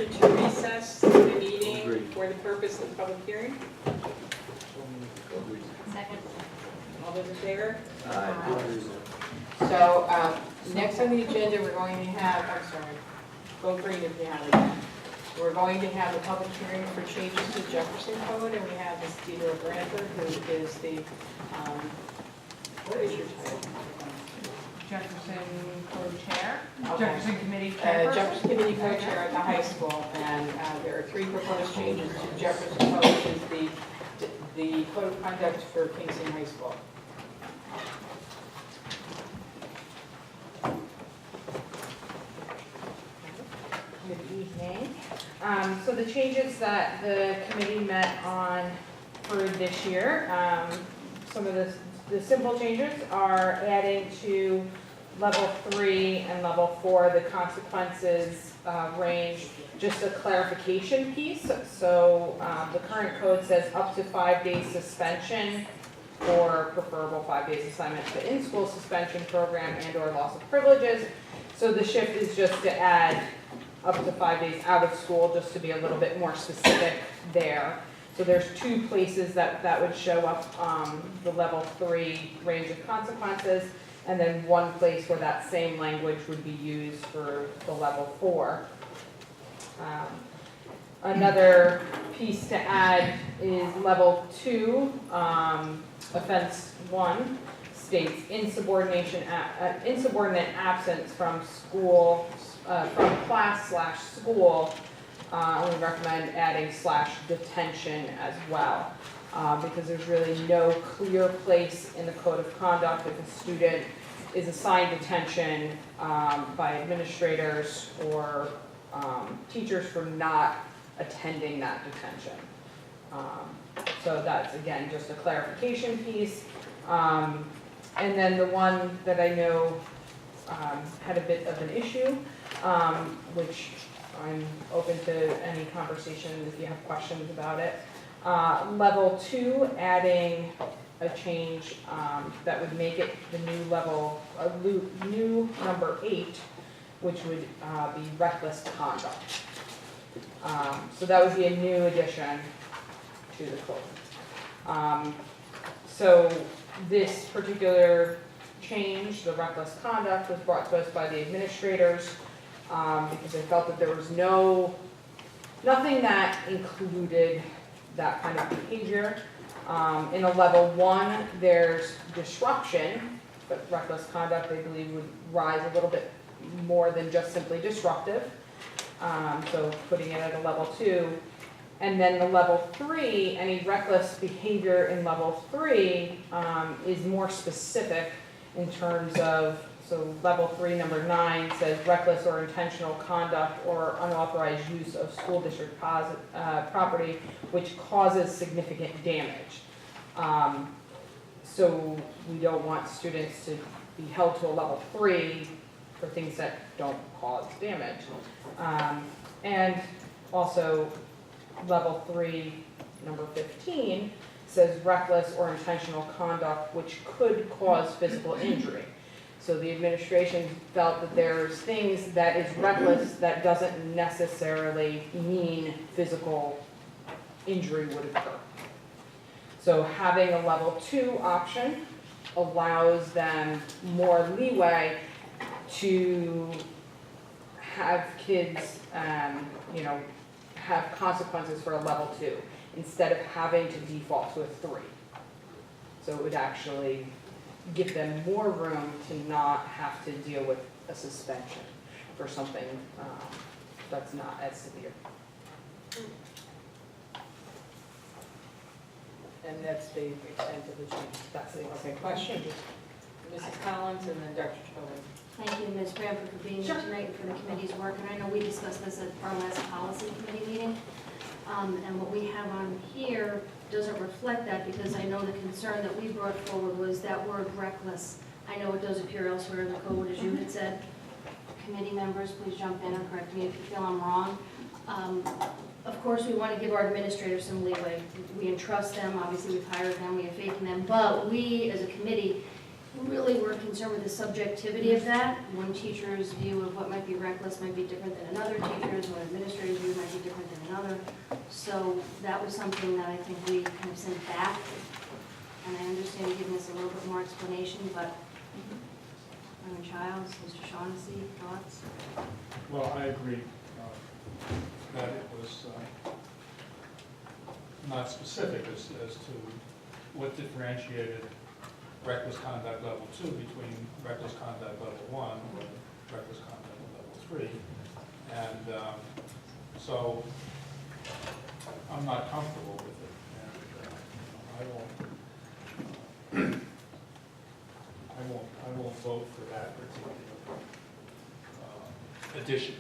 motion to recess the meeting Agreed. for the purpose of public hearing? Second. All those in favor? Aye. So, next on the agenda, we're going to have, I'm sorry, go green if you have it. We're going to have a public hearing for changes to Jefferson Code, and we have Ms. Deidre Branford, who is the, what is your title? Jefferson co-chair, Okay. Jefferson committee chairperson. Jefferson Committee Co-Chair at the high school, and there are 3 proposed changes to Jefferson Code, which is the code of conduct for Kingston High School. Good evening. So the changes that the committee met on for this year, some of the simple changes are adding to level 3 and level 4, the consequences range, just a clarification piece. So the current code says up to 5 days suspension or preferable 5 days assignment to in-school suspension program and or loss of privileges. So the shift is just to add up to 5 days out of school, just to be a little bit more specific there. So there's 2 places that would show up the level 3 range of consequences, and then 1 place where that same language would be used for the level 4. Another piece to add is level 2, offense 1 states insubordinate absence from school, from class/school. We recommend adding /detention as well, because there's really no clear place in the code of conduct if a student is assigned detention by administrators or teachers for not attending that detention. So that's, again, just a clarification piece. And then the one that I know had a bit of an issue, which I'm open to any conversation if you have questions about it. Level 2, adding a change that would make it the new level, new number 8, which would be reckless conduct. So that would be a new addition to the code. So this particular change, the reckless conduct, was brought to us by the administrators because they felt that there was nothing that included that kind of behavior. In a level 1, there's disruption, but reckless conduct, they believe, would rise a little bit more than just simply disruptive. So putting it at a level 2. And then the level 3, any reckless behavior in level 3 is more specific in terms of, so level 3, number 9 says reckless or intentional conduct or unauthorized use of school district property which causes significant damage. So we don't want students to be held to a level 3 for things that don't cause damage. And also, level 3, number 15, says reckless or intentional conduct which could cause physical injury. So the administration felt that there's things that is reckless that doesn't necessarily mean physical injury would occur. So having a level 2 option allows them more leeway to have kids, have consequences for a level 2 instead of having to default to a 3. So it would actually give them more room to not have to deal with a suspension for something that's not as severe. And that's the extent of the change. That's the Okay, question? Mrs. Collins and then Dr. Tobin. Thank you, Ms. Bradford, for being here tonight and for the committee's work. And I know we discussed this at our last policy committee meeting. And what we have on here doesn't reflect that because I know the concern that we brought forward was that word reckless. I know it does appear elsewhere in the code, as you had said. Committee members, please jump in and correct me if you feel I'm wrong. Of course, we want to give our administrators some leeway. We entrust them, obviously we've hired them, we have faith in them, but we, as a committee, really were concerned with the subjectivity of that. One teacher's view of what might be reckless might be different than another teacher's, one administrator's view another. So that was something that I think we kind of sent back. And I understand you giving us a little bit more explanation, but Reverend Childs, Mr. Shaughnessy, thoughts? Well, I agree that it was not specific as to what differentiated reckless conduct level 2 between reckless conduct level 1 or reckless conduct level 3. And so I'm not comfortable with it. And I won't vote for that particular addition.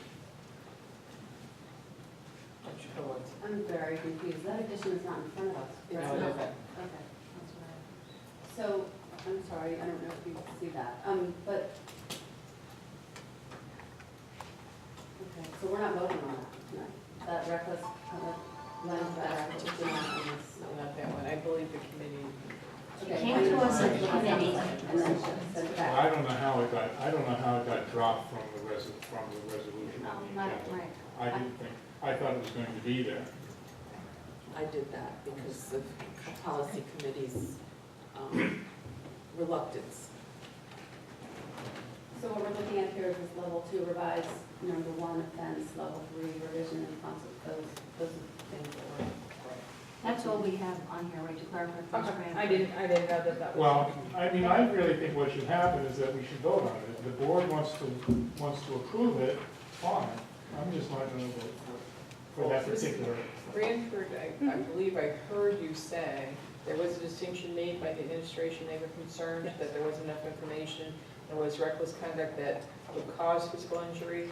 I'm very confused. That addition is not in front of us. No, right? it isn't. Okay, that's what I, so, I'm sorry, I don't know if you can see that, but, okay, so we're not voting on that tonight. That reckless, lens back, which is not on this. Not that one, I believe the committee. It came to us at the committee. And then sent it Well, back. I don't know how it got dropped from the resolution. No, on the not, agenda. right. I didn't think, I thought it was going to be there. I did that because of the policy committee's reluctance. So what we're looking at here is this level 2 revised, number 1 offense, level 3 revision and consequence, those are the things that were. That's all we have on here, right, to clarify for Mr. Okay, Graham? I didn't know that was. Well, I mean, I really think what should happen is that we should vote on it. If the board wants to approve it, fine. I'm just not going to vote for that particular. Branford, I believe I heard you say, there was a distinction made by the administration, they were concerned that there wasn't enough information. There was reckless conduct that would cause physical injury,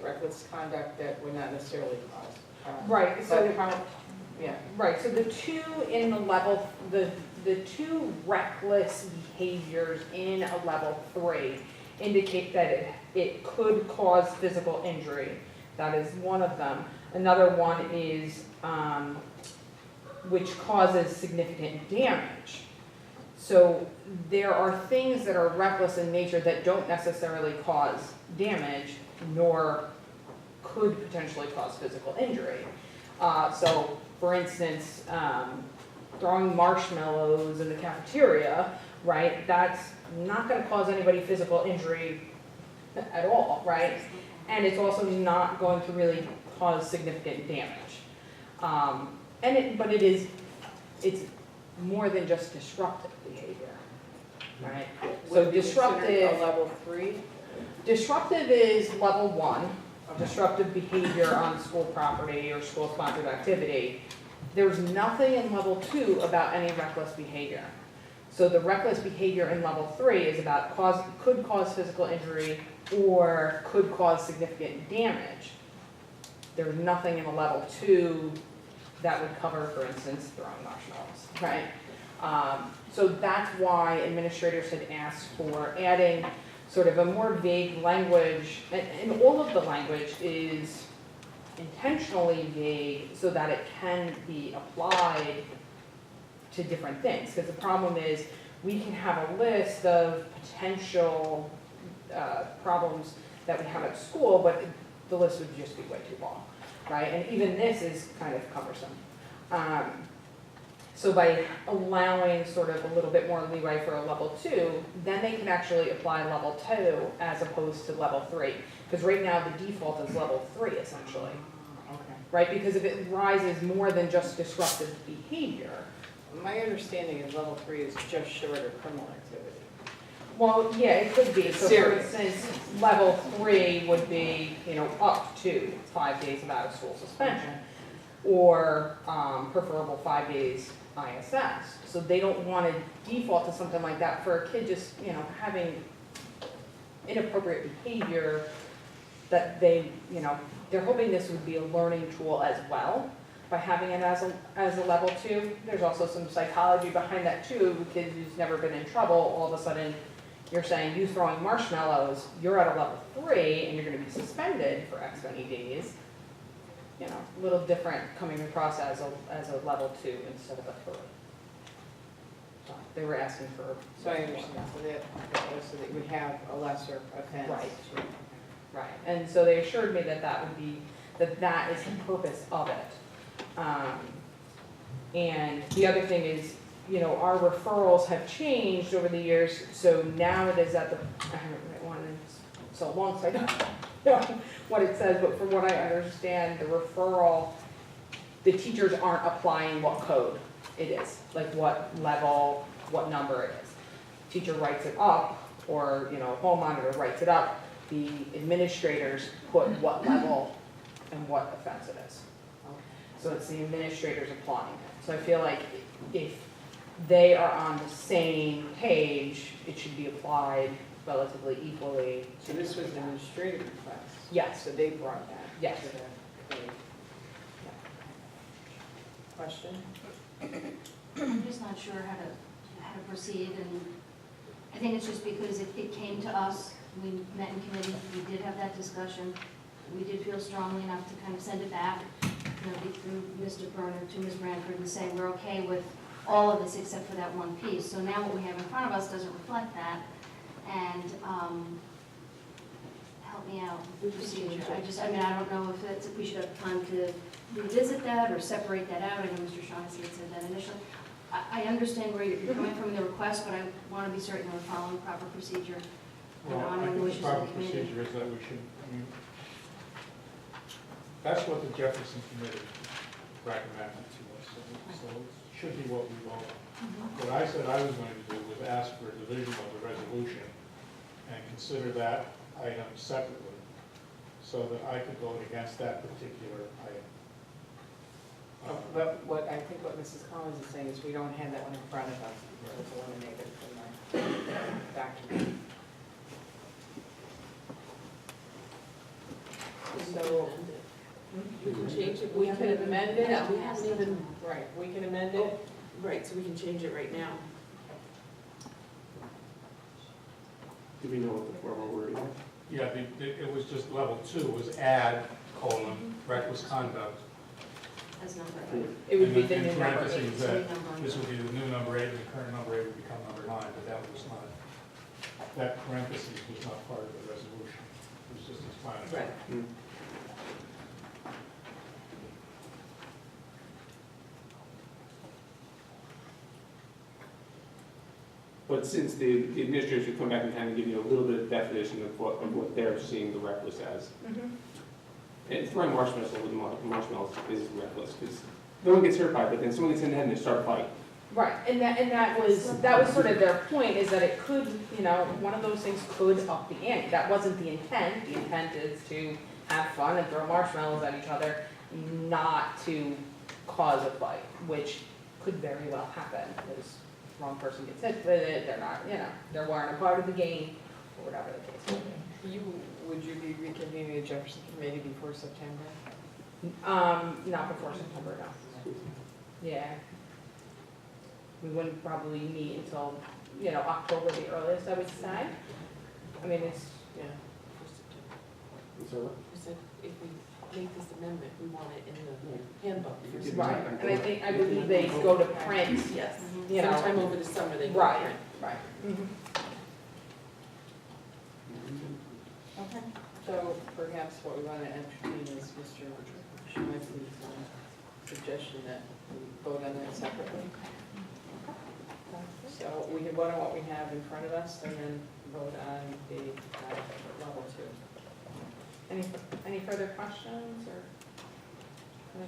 reckless conduct that would not necessarily cause. Right, But so, how, yeah, right, so the two in the level, the two reckless behaviors in a level 3 indicate that it could cause physical injury. That is one of them. Another one is, which causes significant damage. So there are things that are reckless in nature that don't necessarily cause damage, nor could potentially cause physical injury. So, for instance, throwing marshmallows in the cafeteria, right, that's not going to cause anybody physical injury at all, right? And it's also not going to really cause significant damage. But it's more than just disruptive behavior, right? So would be considered disruptive, a level 3? disruptive is level 1, disruptive behavior on school property or school-sponsored activity. There's nothing in level 2 about any reckless behavior. So the reckless behavior in level 3 is about could cause physical injury or could cause significant damage. There's nothing in a level 2 that would cover, for instance, throwing marshmallows, right? So that's why administrators had asked for adding sort of a more vague language, and all of the language is intentionally vague so that it can be applied to different things. Because the problem is we can have a list of potential problems that we have at school, but the list would just be way too long, right? And even this is kind of cumbersome. So by allowing sort of a little bit more leeway for a level 2, then they can actually apply level 2 as opposed to level 3. Because right now the default is level 3 essentially, Okay. right? Because if it rises more than just disruptive behavior, My understanding is level 3 is just short of criminal activity. well, yeah, it could be. It's So for serious. instance, level 3 would be, up to 5 days of out-of-school suspension, or preferable 5 days ISS. So they don't want to default to something like that for a kid just, having inappropriate behavior that they're hoping this would be a learning tool as well by having it as a level 2. There's also some psychology behind that too. A kid who's never been in trouble, all of a sudden you're saying you throwing marshmallows, you're at a level 3 and you're going to be suspended for X many days. A little different coming across as a level 2 instead of a 3. So they were asking for. So I understand, so that you would have a lesser offense. Right. Right, and so they assured me that that is the purpose of it. And the other thing is, our referrals have changed over the years, so now it is at the, I haven't read one in so long, so I don't know what it says, but from what I understand, the referral, the teachers aren't applying what code it is, like what level, what number it is. Teacher writes it up, or, home monitor writes it up, the administrators put what level and what offense it is. So it's the administrators applying it. So I feel like if they are on the same page, it should be applied relatively equally. So this was an administrative request? Yes. So they brought that? Yes. To the committee. Question? I'm just not sure how to proceed, and I think it's just because it came to us, we met in committee, we did have that discussion, we did feel strongly enough to kind of send it back, through Mr. Berner to Ms. Branford and say, we're okay with all of this except for that one piece. So now what we have in front of us doesn't reflect that, and, help me out with procedure. I don't know if we should have time to revisit that or separate that out. I know Mr. Shaughnessy had said that initially. I understand where you're coming from in the request, but I want to be certain that we're following proper procedure and Well, I honoring the think wishes the of proper the committee. procedure is that we should, that's what the Jefferson Committee recommended to us, so it should be what we vote on. What I said I was going to do was ask for a division of the resolution and consider that item separately, so that I could vote against that particular item. But I think what Mrs. Collins is saying is we don't have that one in front of us. It's eliminated from the document. So, We can change it. we can amend it? Yeah, we haven't even, Right, we can amend it? right, so we can change it right now. Do we know what the formal wording is? Yeah, it was just level 2, was add, reckless conduct. As number It would be the And new in number parentheses, 8. that this would be the new number 8, and the current number 8 would become number 9, but that was not, that parentheses was not part of the resolution. It was just explanatory. Right. But since the administrators should come back and kind of give you a little bit of definition of what they're seeing the reckless as. And throwing marshmallows with marshmallows is reckless, because no one gets hurt by it, but then someone gets in the head and they start a fight. Right, and that was sort of their point, is that it could, one of those things could up the ante. That wasn't the intent. The intent is to have fun and throw marshmallows at each other, not to cause a fight, which could very well happen, because wrong person gets hit with it, they're not, they're wearing a part of the game, or whatever the case may be. Would you be reconvening the Jefferson Committee before September? Not before September, no. Yeah. We wouldn't probably meet until, October the earliest, I would say. I mean, it's, Yeah. So what? We said if we make this amendment, we want it in the handbook. for Yeah. right, September. and I believe they go to print, Yes, you know. sometime over the summer they go Right. print. Right. Okay. So perhaps what we want to entertain is Mr. Schmidt's suggestion that we vote on that separately. So we can vote on what we have in front of us and then vote on the level 2. Any further questions, or?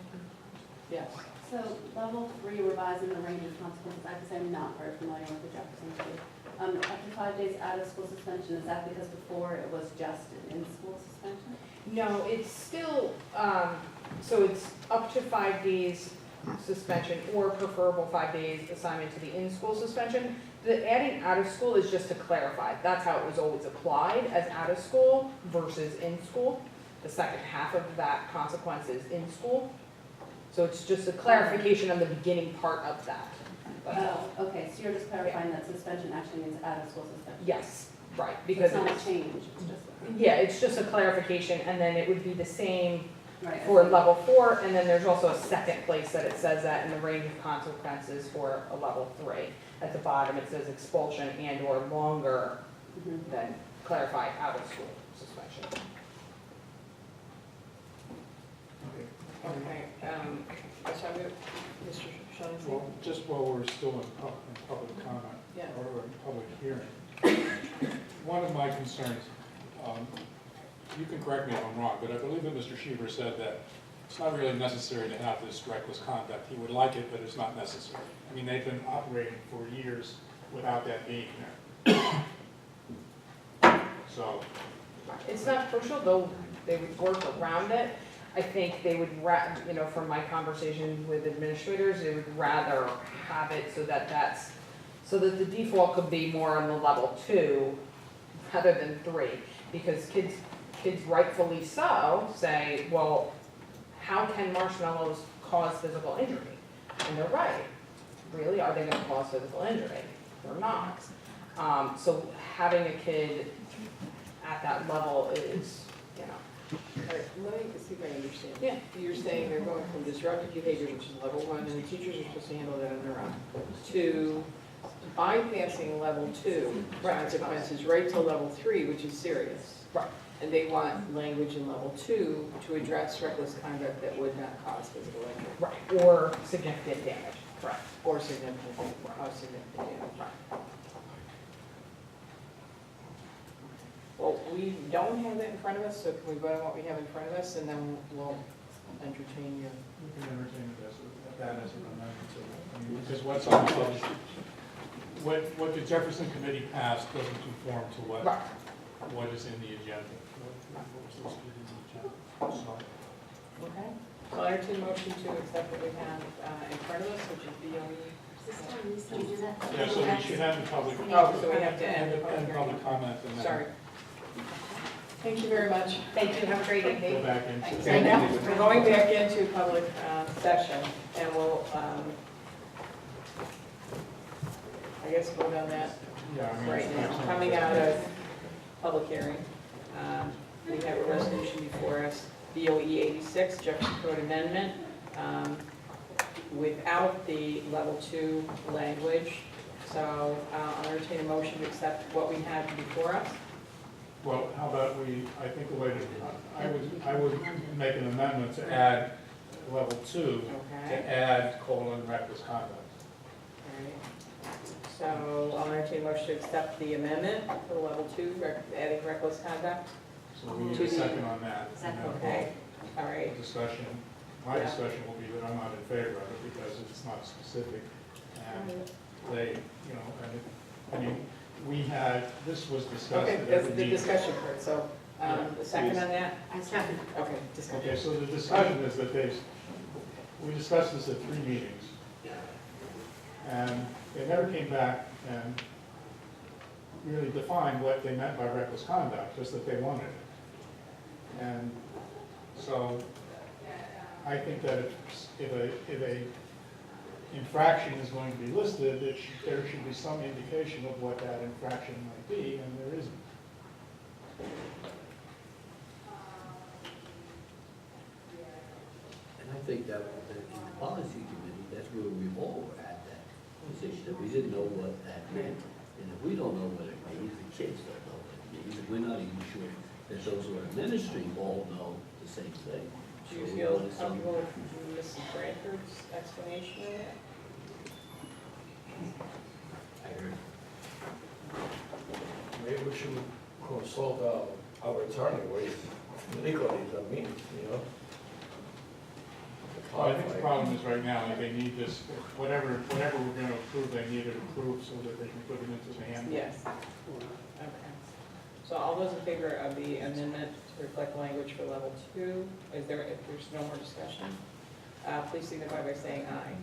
Yes. So level 3, revising the range of consequences, I have to say I'm not very familiar with the Jefferson Code. Up to 5 days out of school suspension, is that because before it was just an in-school suspension? No, it's still, so it's up to 5 days suspension, or preferable 5 days assignment to the in-school suspension. The adding out of school is just to clarify, that's how it was always applied, as out of school versus in school. The second half of that consequence is in school. So it's just a clarification on the beginning part of that. That's all. Oh, okay, so you're just clarifying that suspension actually means out of school suspension? Yes, right, So because it's not a it's, change, it's just, yeah, it's just a clarification, and then it would be the same right. I for see. level 4, and then there's also a second place that it says that in the range of consequences for a level 3. At the bottom, it says expulsion and or longer Mhm. than clarify out of school suspension. Okay, so I'm gonna, Mr. Shaughnessy? Well, just while we're still in public comment, Yeah. or in public hearing, one of my concerns, you can correct me if I'm wrong, but I believe that Mr. Sheever said that it's not really necessary to have this reckless conduct. He would like it, but it's not necessary. I mean, they've been operating for years without that being there. So, It's not crucial, though they would work around it. I think they would, you know, from my conversation with administrators, they would rather have it so that so that the default could be more on the level 2 rather than 3. Because kids rightfully so say, well, how can marshmallows cause physical injury? And they're right. Really, are they gonna cause physical injury? They're not. So having a kid at that level is, you know. All right, let me see if I understand. Yeah. You're saying they're going from disruptive behavior, which is level 1, and the teachers are supposed to handle that on their own, to bypassing level 2 consequences right to level 3, which is serious. Right. And they want language in level 2 to address reckless conduct that would not cause physical injury Right, or significant damage, correct. or significant damage. Right. Well, we don't have that in front of us, so can we vote on what we have in front of us, and then we'll entertain your... we can entertain that as an amendment to it. I mean, because what's on the, what the Jefferson Committee passed doesn't conform to Right. what is in the agenda. What was listed in the agenda. So, Okay. So I'll entertain a motion to accept what we have in front of us, which is BOE. Did you do that? yeah, so we should have the public, Oh, so we have to end the and public public hearing. comment and then Sorry. Thank you very much. Thank you, have a great go evening. back into. And now, we're going back into public session, and we'll, I guess, vote on that Yeah, I mean, right now. Coming out of public hearing, we have a resolution before us, BOE 86, Jefferson Code Amendment, without the level 2 language. So I'll entertain a motion to accept what we have before us. Well, how about I think the way to, I would make an amendment to add level 2, Okay. to add reckless conduct. All right. So I'll entertain a motion to accept the amendment for level 2, adding reckless conduct. So we need a second on that. Second. And then Okay, all right. the discussion, my Yeah. discussion will be that I'm not in favor of it because it's not specific. And they, you know, I mean, this was discussed Okay, at that's every the meeting. discussion part, so, the second on that? I second. Okay, discussion. Okay, so the discussion is that we discussed this at 3 meetings. And they never came back and really defined what they meant by reckless conduct, just that they wanted it. And so I think that if a infraction is going to be listed, there should be some indication of what that infraction might be, and there isn't. And I think that in the policy committee, that's where we all were at that position, that we didn't know what that meant. And if we don't know what it means, the kids don't know what it means, and we're not even sure that those who are administering all know the same thing. Do you So, feel there's some- comfortable with Mrs. Bradford's explanation of that? I heard. Maybe we should consult our attorney, what is legally that means, you know? Well, I think the problem is right now, they need this, whatever we're gonna approve, they need it approved so that they can put it into the handbook. Yes. Okay. So all those in favor of the amendment to reflect language for level 2, if there's no more discussion, please signify by saying aye.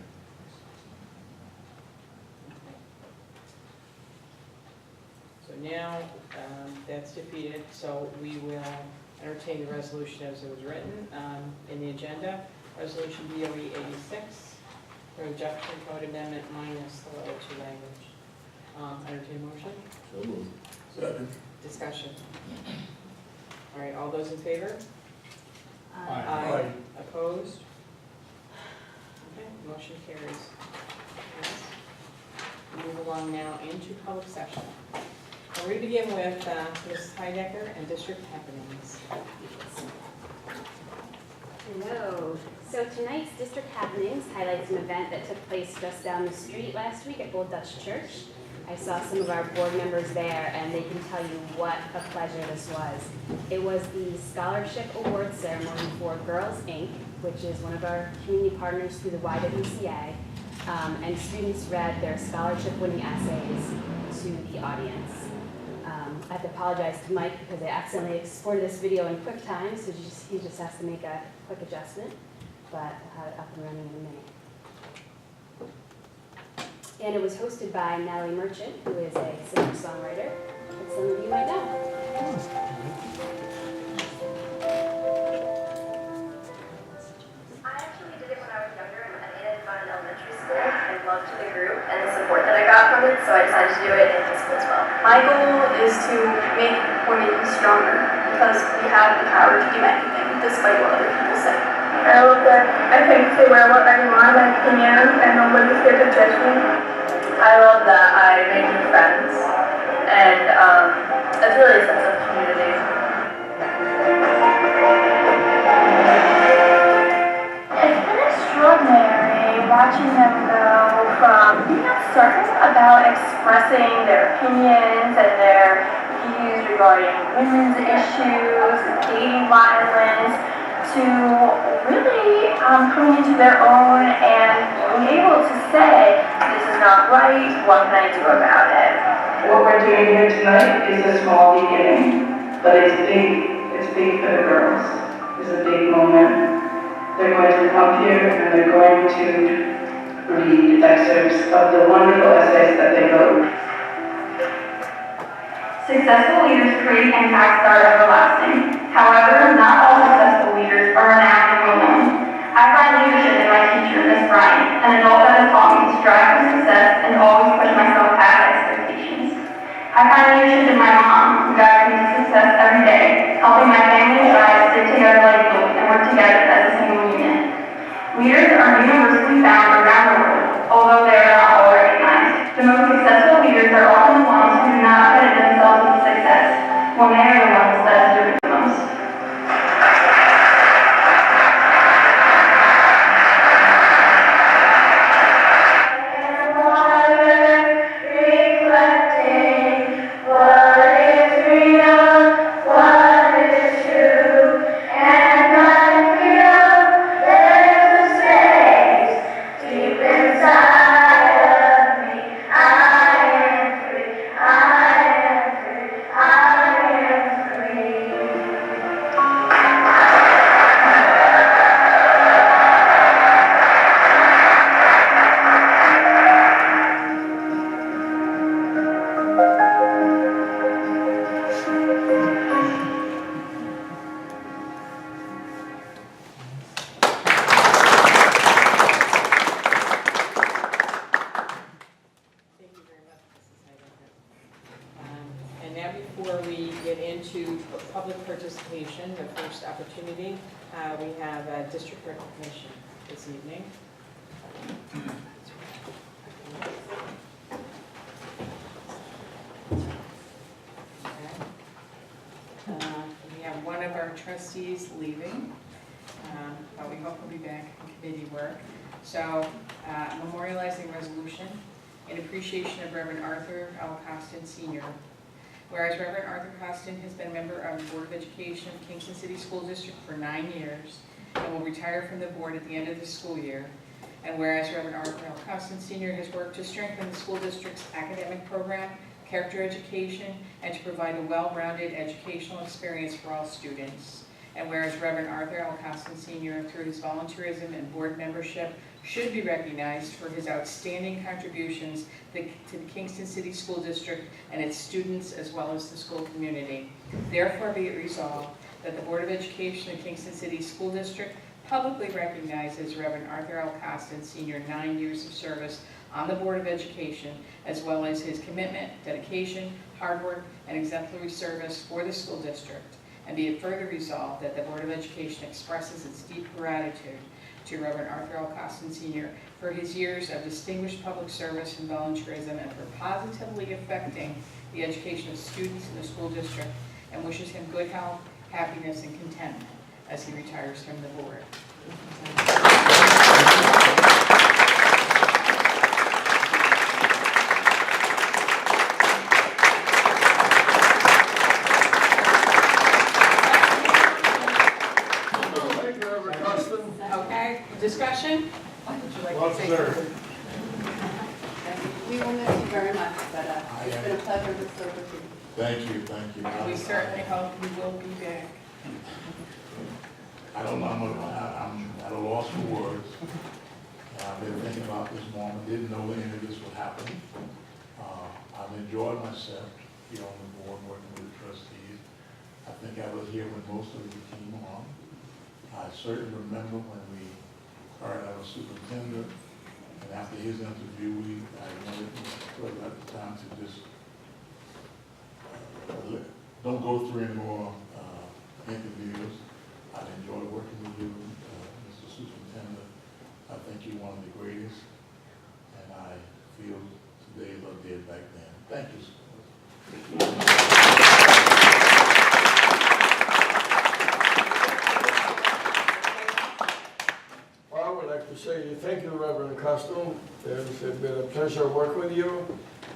Okay. So now, that's defeated, so we will entertain the resolution as it was written in the agenda. Resolution BOE 86, for the Jefferson Code Amendment minus the level 2 language. Entertain a motion? So moved. Second. Discussion. All right, all those in favor? Aye. Aye. Opposed? Okay, motion carries. Move along now into public session. We're going to begin with Ms. Heidecker and district happenings. Hello. So tonight's district happenings highlights an event that took place just down the street last week at Old Dutch Church. I saw some of our board members there, and they can tell you what a pleasure this was. It was the Scholarship Award Ceremony for Girls Inc., which is one of our community partners through the YWCA, and students read their scholarship-winning essays to the audience. I have to apologize to Mike because I accidentally exported this video in QuickTime, so he just has to make a quick adjustment, but I'll have it up and running in a minute. And it was hosted by Natalie Merchant, who is a singer-songwriter that some of you might know. I actually did it when I was younger in Fun Elementary School and loved the group and the support that I got from it, so I decided to do it in high school as well. My goal is to make women stronger because we have the power to do anything despite what other people say. I love that I can say what I want, my opinion, and nobody's here to judge me. I love that I make new friends, and it's really a sense of community. It's been extraordinary watching them go from being uncertain about expressing their opinions and their views regarding women's issues, dating violence, to really coming into their own and being able to say, this is not right, what can I do about it? What we're doing here tonight is a small beginning, but it's big for the girls. It's a big moment. They're going to come here and they're going to read excerpts of the wonderful essays that they wrote. Successful leaders create impacts that are everlasting. However, not all successful leaders are enacting alone. I find leadership in my teacher, Miss Bryant, an adult that has taught me to strive for success and always push myself past expectations. I find leadership in my mom, who guides me to success every day, helping my family and I stick together like glue and work together as a single unit. Leaders are universally found around the world, although they are not all recognized. The most successful leaders are often the ones who do not credit themselves with success, when they are the ones that deserve it the most. Public participation, the first opportunity. We have district recognition this evening. We have one of our trustees leaving, but we hope he'll be back in committee work. So, memorializing resolution in appreciation of Reverend Arthur L. Costin Sr. Whereas Reverend Arthur Costin has been a member of the Board of Education of Kingston City School District for 9 years and will retire from the board at the end of the school year. And whereas Reverend Arthur L. Costin Sr. has worked to strengthen the school district's academic program, character education, and to provide a well-rounded educational experience for all students. And whereas Reverend Arthur L. Costin Sr., through his volunteerism and board membership, should be recognized for his outstanding contributions to the Kingston City School District and its students as well as the school community. Therefore be it resolved that the Board of Education of Kingston City School District publicly recognizes Reverend Arthur L. Costin Sr. 9 years of service on the Board of Education, as well as his commitment, dedication, hard work, and exemplary service for the school district. And be it further resolved that the Board of Education expresses its deep gratitude to Reverend Arthur L. Costin Sr. for his years of distinguished public service and volunteerism and for positively affecting the education of students in the school district, and wishes him good health, happiness, and contentment. as he retires from the board. Thank you, Reverend Costin. Okay, discussion? Would you like Well to say deserved. something? We will miss you very much, but it's been a pleasure to serve with you. Thank you, thank you. We certainly hope you will be back. I don't know, I'm at a loss for words. I've been thinking about this moment, didn't know any of this would happen. I've enjoyed myself here on the board, working with the trustees. I think I was here when most of you came on. I certainly remember when we hired our superintendent, and after his interview, I wanted at the time to just don't go through any more interviews. I've enjoyed working with you, Mr. Superintendent. I think you're one of the greatest, and I feel today as I did back then. Thank you, sir. Well, I would like to say thank you, Reverend Costin. It's been a pleasure working with you.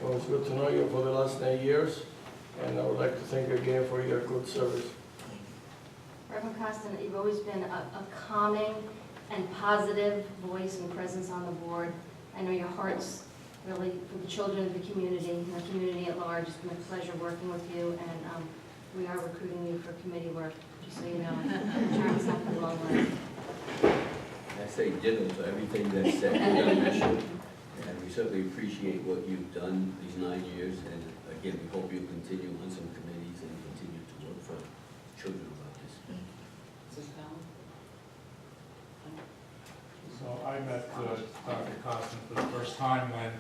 It was good to know you for the last 9 years. And I would like to thank you again for your good service. Reverend Costin, you've always been a calming and positive voice and presence on the board. I know your heart's really for the children of the community and the community at large. It's been a pleasure working with you, and we are recruiting you for committee work, just so you know. Terms not for the long run. I say ditto to everything that's said in your mission, and we certainly appreciate what you've done these 9 years, and again, we hope you'll continue on some committees and continue to work for children about this. So I met Dr. Costin for the first time when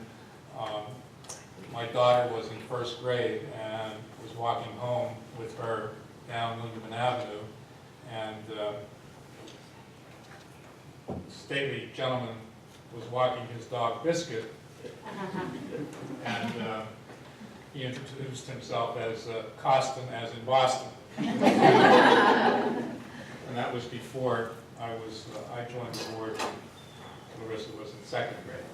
my daughter was in first grade and was walking home with her down Lindemann Avenue, and a stately gentleman was walking his dog Biscuit, and he introduced himself as Costin, as in Boston. And that was before I joined the board when Larissa was in second grade.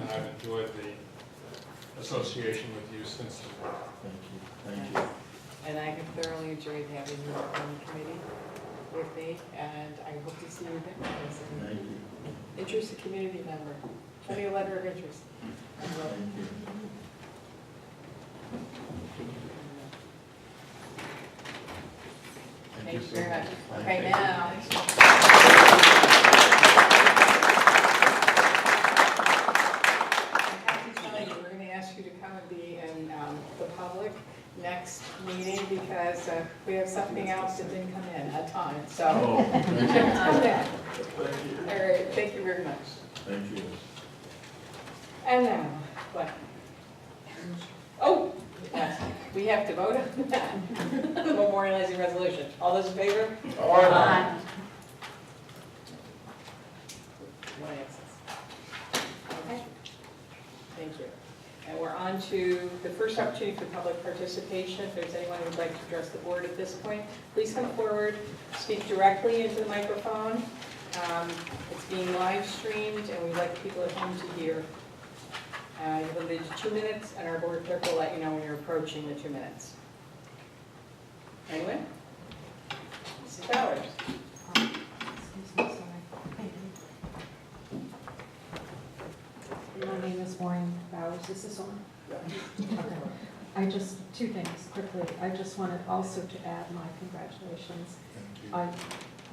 And I've enjoyed the association with you since then. Thank you, thank you. And I have thoroughly enjoyed having you on the committee with me, and I hope to see you again as Thank an you. interested community member. Send me a letter of interest. I will. Thank you. Thank you so very much. Thank Okay, you. now. I have to tell you, we're going to ask you to come and be in the public next meeting because we have something else that didn't come in a ton, so. Oh, thank you. Okay. Thank you. All right, thank you very much. Thank you. And now, what? Oh, yes, we have to vote on that. Memorializing resolution. All those in favor? Aye. One absence. Okay. Thank you. And we're on to the first opportunity for public participation. If there's anyone who would like to address the board at this point, please come forward, speak directly into the microphone. It's being live streamed, and we'd like people at home to hear. You're limited to 2 minutes, and our board clerk will let you know when you're approaching the 2 minutes. Anyone? Mrs. Bowers? My name is Maureen Bowers. Is this on? Okay. Two things quickly. I just wanted also to add my congratulations. Thank you. I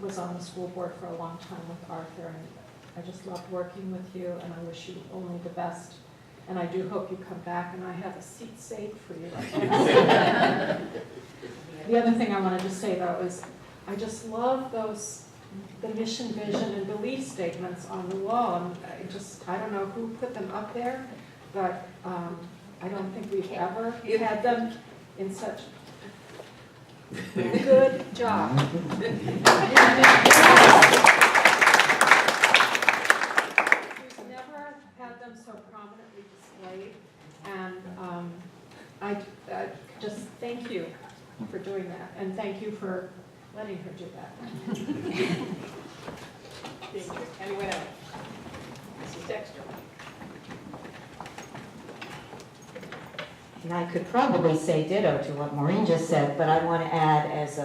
was on the school board for a long time with Arthur, and I just loved working with you, and I wish you only the best. And I do hope you come back, and I have a seat saved for you. The other thing I wanted to say, though, is I just love the mission, vision, and belief statements on the wall. And I don't know who put them up there, but I don't think we've ever had them in such good job. We've never had them so prominently displayed, and I just thank you for doing that, and thank you for letting her do that. Anyone else? Mrs. Dexter? And I could probably say ditto to what Maureen just said, but I want to add, as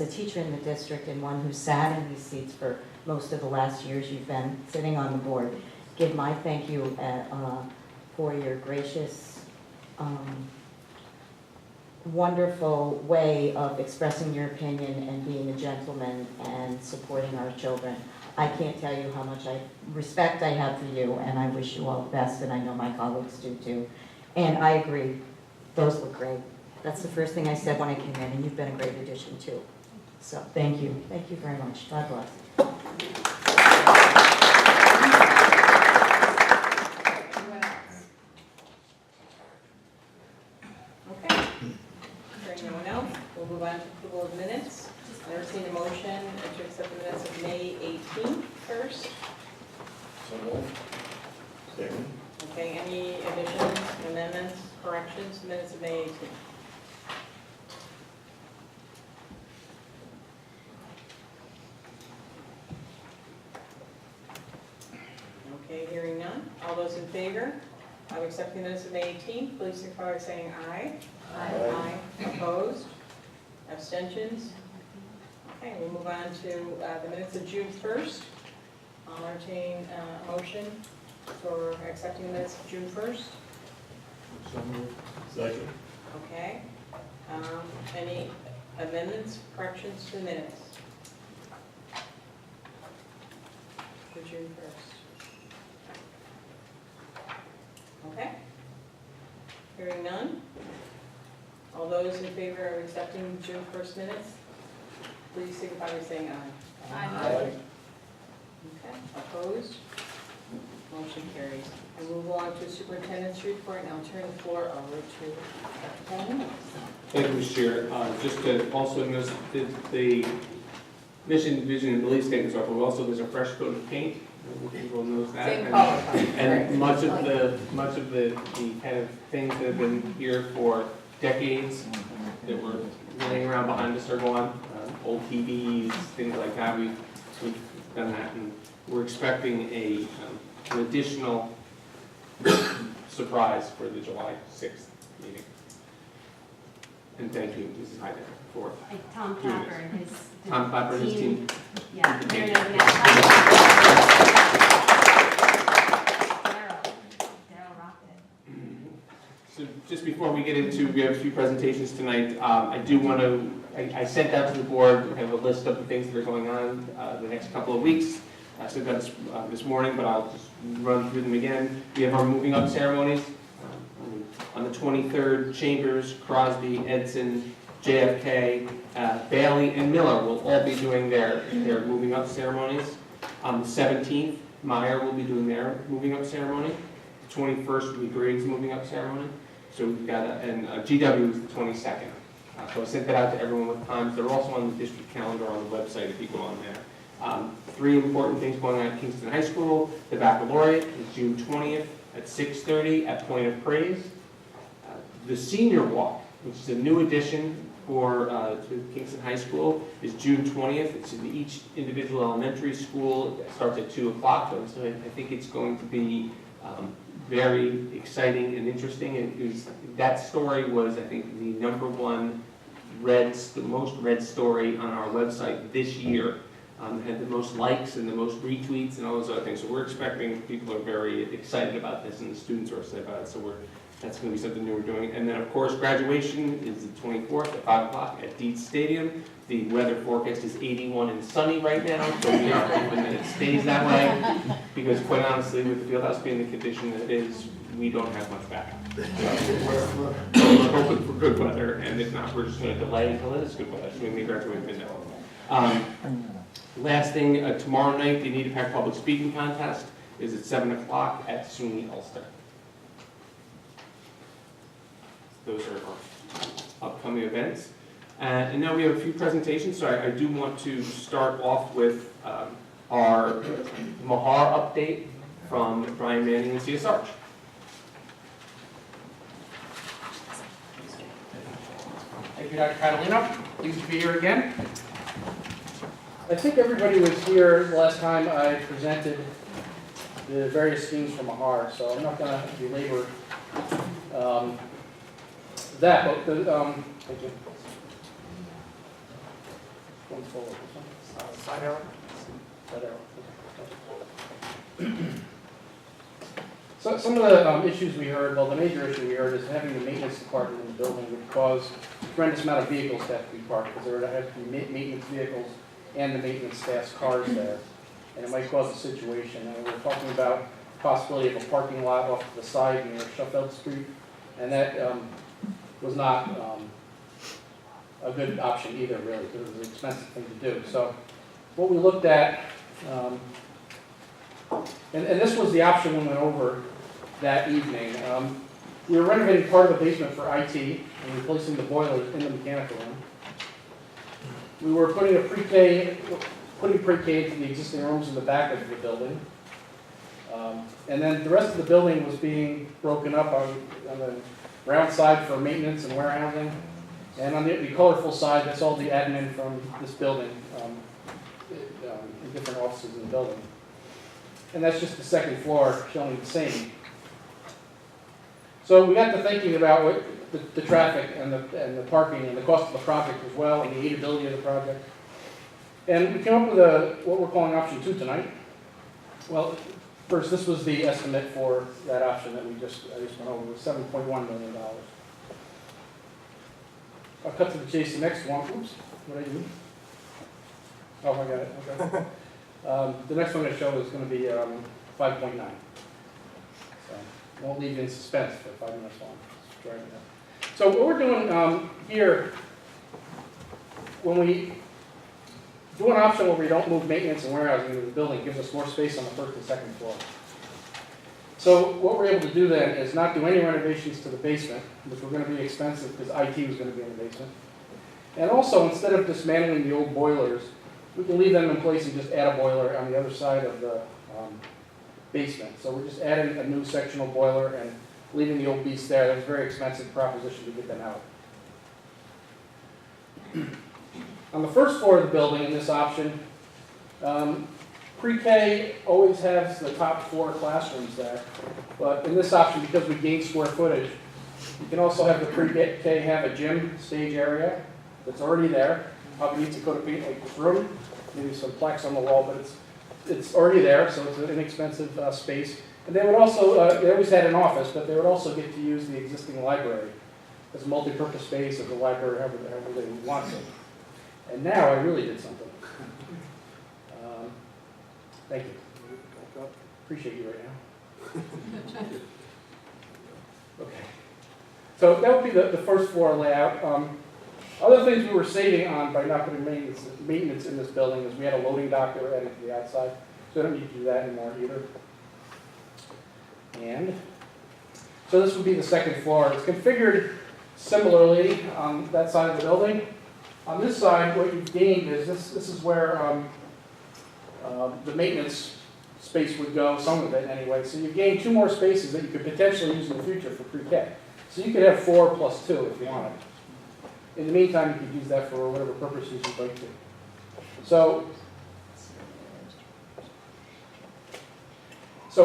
a teacher in the district and one who sat in these seats for most of the last years you've been sitting on the board, give my thank you for your gracious, wonderful way of expressing your opinion and being a gentleman and supporting our children. I can't tell you how much respect I have for you, and I wish you all the best, and I know my colleagues do too. And I agree, those look great. That's the first thing I said when I came in, and you've been a great addition too. So thank you very much. God bless. Anyone else? Okay. Hearing no one else, we'll move on to approval of minutes. I've never seen a motion to accept the minutes of May 18th first. So moved. Second. Okay, any additions, amendments, corrections, minutes of May 18th? Okay, hearing none. All those in favor of accepting the minutes of May 18th, please signify by saying aye. Aye. Opposed? Abstentions? Okay, we'll move on to the minutes of June 1st. I'll entertain a motion for accepting the minutes of June 1st. So moved. Second. Okay. Any amendments, corrections to the minutes? For June 1st. Okay. Hearing none. All those in favor of accepting June 1st minutes, please signify by saying aye. Aye. Okay. Opposed? Motion carries. And we'll move on to superintendent's report, and I'll turn the floor over to Dr. Coleman. Thank you, Mr. Chair. Just to also notice that the mission, vision, and belief statements are, but also there's a fresh coat of paint. People knows that. Same color. And much of the kind of things that have been here for decades that were laying around behind us are gone. Old TVs, things like that. We've done that, and we're expecting an additional surprise for the July 6th meeting. And thank you, Mrs. Hyden, for Tom doing Clapper this. and his Tom Clapper and his team. Yeah. Thank Daryl, Daryl rocked it. So just before we get into, we have a few presentations tonight. I do want to, I sent out to the board, I have a list of the things that are going on the next couple of weeks. I sent that this morning, but I'll just run through them again. We have our moving up ceremonies. On the 23rd, Chambers, Crosby, Edson, JFK, Bailey, and Miller will all be doing their moving up ceremonies. On the 17th, Meyer will be doing their moving up ceremony. The 21st will be Grady's moving up ceremony. So we've got, and GW is the 22nd. So I sent that out to everyone with times. They're also on the district calendar on the website if you go on there. Three important things going on at Kingston High School. The baccalaureate is June 20th at 6:30 at Point of Praise. The senior walk, which is a new addition to Kingston High School, is June 20th. It's in each individual elementary school. It starts at 2 o'clock, so I think it's going to be very exciting and interesting. That story was, I think, the #1 the most read story on our website this year. Had the most likes and the most retweets and all those other things. So we're expecting, people are very excited about this, and the students are excited about it. So that's going to be something new we're doing. And then, of course, graduation is the 24th at 5 o'clock at Dietz Stadium. The weather forecast is 81 and sunny right now, so we are hoping that it stays that way. Because quite honestly, with the fieldhouse being the condition that it is, we don't have much backup. So we're hoping for good weather, and if not, we're just going to delay until it is good weather, so we may graduate midnight. Last thing, tomorrow night, the Anita Pack Public Speaking Contest is at 7 o'clock at SUNY Ulster. Those are our upcoming events. And now we have a few presentations, so I do want to start off with our Mahar update from Brian Manning and C.S. Arch. Thank you, Dr. Catalino. Pleased to be here again. I think everybody was here the last time I presented the various schemes from AHAR, so I'm not gonna belabor that, but thank you. One forward, this one. Side arrow. Side arrow. So some of the issues we heard, well, the major issue we heard is having the maintenance department in the building would cause a tremendous amount of vehicles to have to be parked, because there would have to be maintenance vehicles and the maintenance staff's cars there, and it might cause a situation. And we're talking about the possibility of a parking lot off to the side near Sheffield Street, and that was not a good option either, really, because it was an expensive thing to do. So what we looked at, and this was the option we went over that evening. We were renovating part of the basement for IT and replacing the boilers in the mechanical room. We were putting pre-K into the existing rooms in the back of the building. And then the rest of the building was being broken up on the ground side for maintenance and warehousing. And on the colorful side, that's all the admin from this building, in different offices in the building. And that's just the second floor showing the same. So we got to thinking about what the traffic and the parking and the cost of the project as well, and the aidability of the project. And we came up with what we're calling option 2 tonight. Well, first, this was the estimate for that option that I just went over, was $7.1 million. I'll cut to the chase. The next one, oops, what did I do? Oh, I got it, okay. The next one I'm going to show is going to be 5.9. So, won't leave you in suspense for 5 minutes long. Just drag it up. So what we're doing here, when we do an option where we don't move maintenance and warehousing into the building, it gives us more space on the first and second floor. So what we're able to do then is not do any renovations to the basement, which were going to be expensive because IT was going to be in the basement. And also, instead of dismantling the old boilers, we can leave them in place and just add a boiler on the other side of the basement. So we're just adding a new sectional boiler and leaving the old beast there. That was a very expensive proposition to get them out. On the first floor of the building in this option, pre-K always has the top floor classrooms there. But in this option, because we gained square footage, you can also have the pre-K have a gym stage area that's already there. Probably needs to go to paint like this room, maybe some plaques on the wall, but it's already there, so it's an inexpensive space. And they would also, they always had an office, but they would also get to use the existing library as a multi-purpose space, as a library, however they want it. And now I really did something. Thank you. Appreciate you right now. Okay. So that would be the first floor layout. Other things we were saving on by not putting maintenance in this building is we had a loading dock that we added to the outside, so we don't need to do that anymore either. And so this would be the second floor. It's configured similarly on that side of the building. On this side, what you've gained is this is where the maintenance space would go, some of it anyway. So you gain 2 more spaces that you could potentially use in the future for pre-K. So you could have 4 plus 2 if you wanted. In the meantime, you could use that for whatever purposes you'd like to. So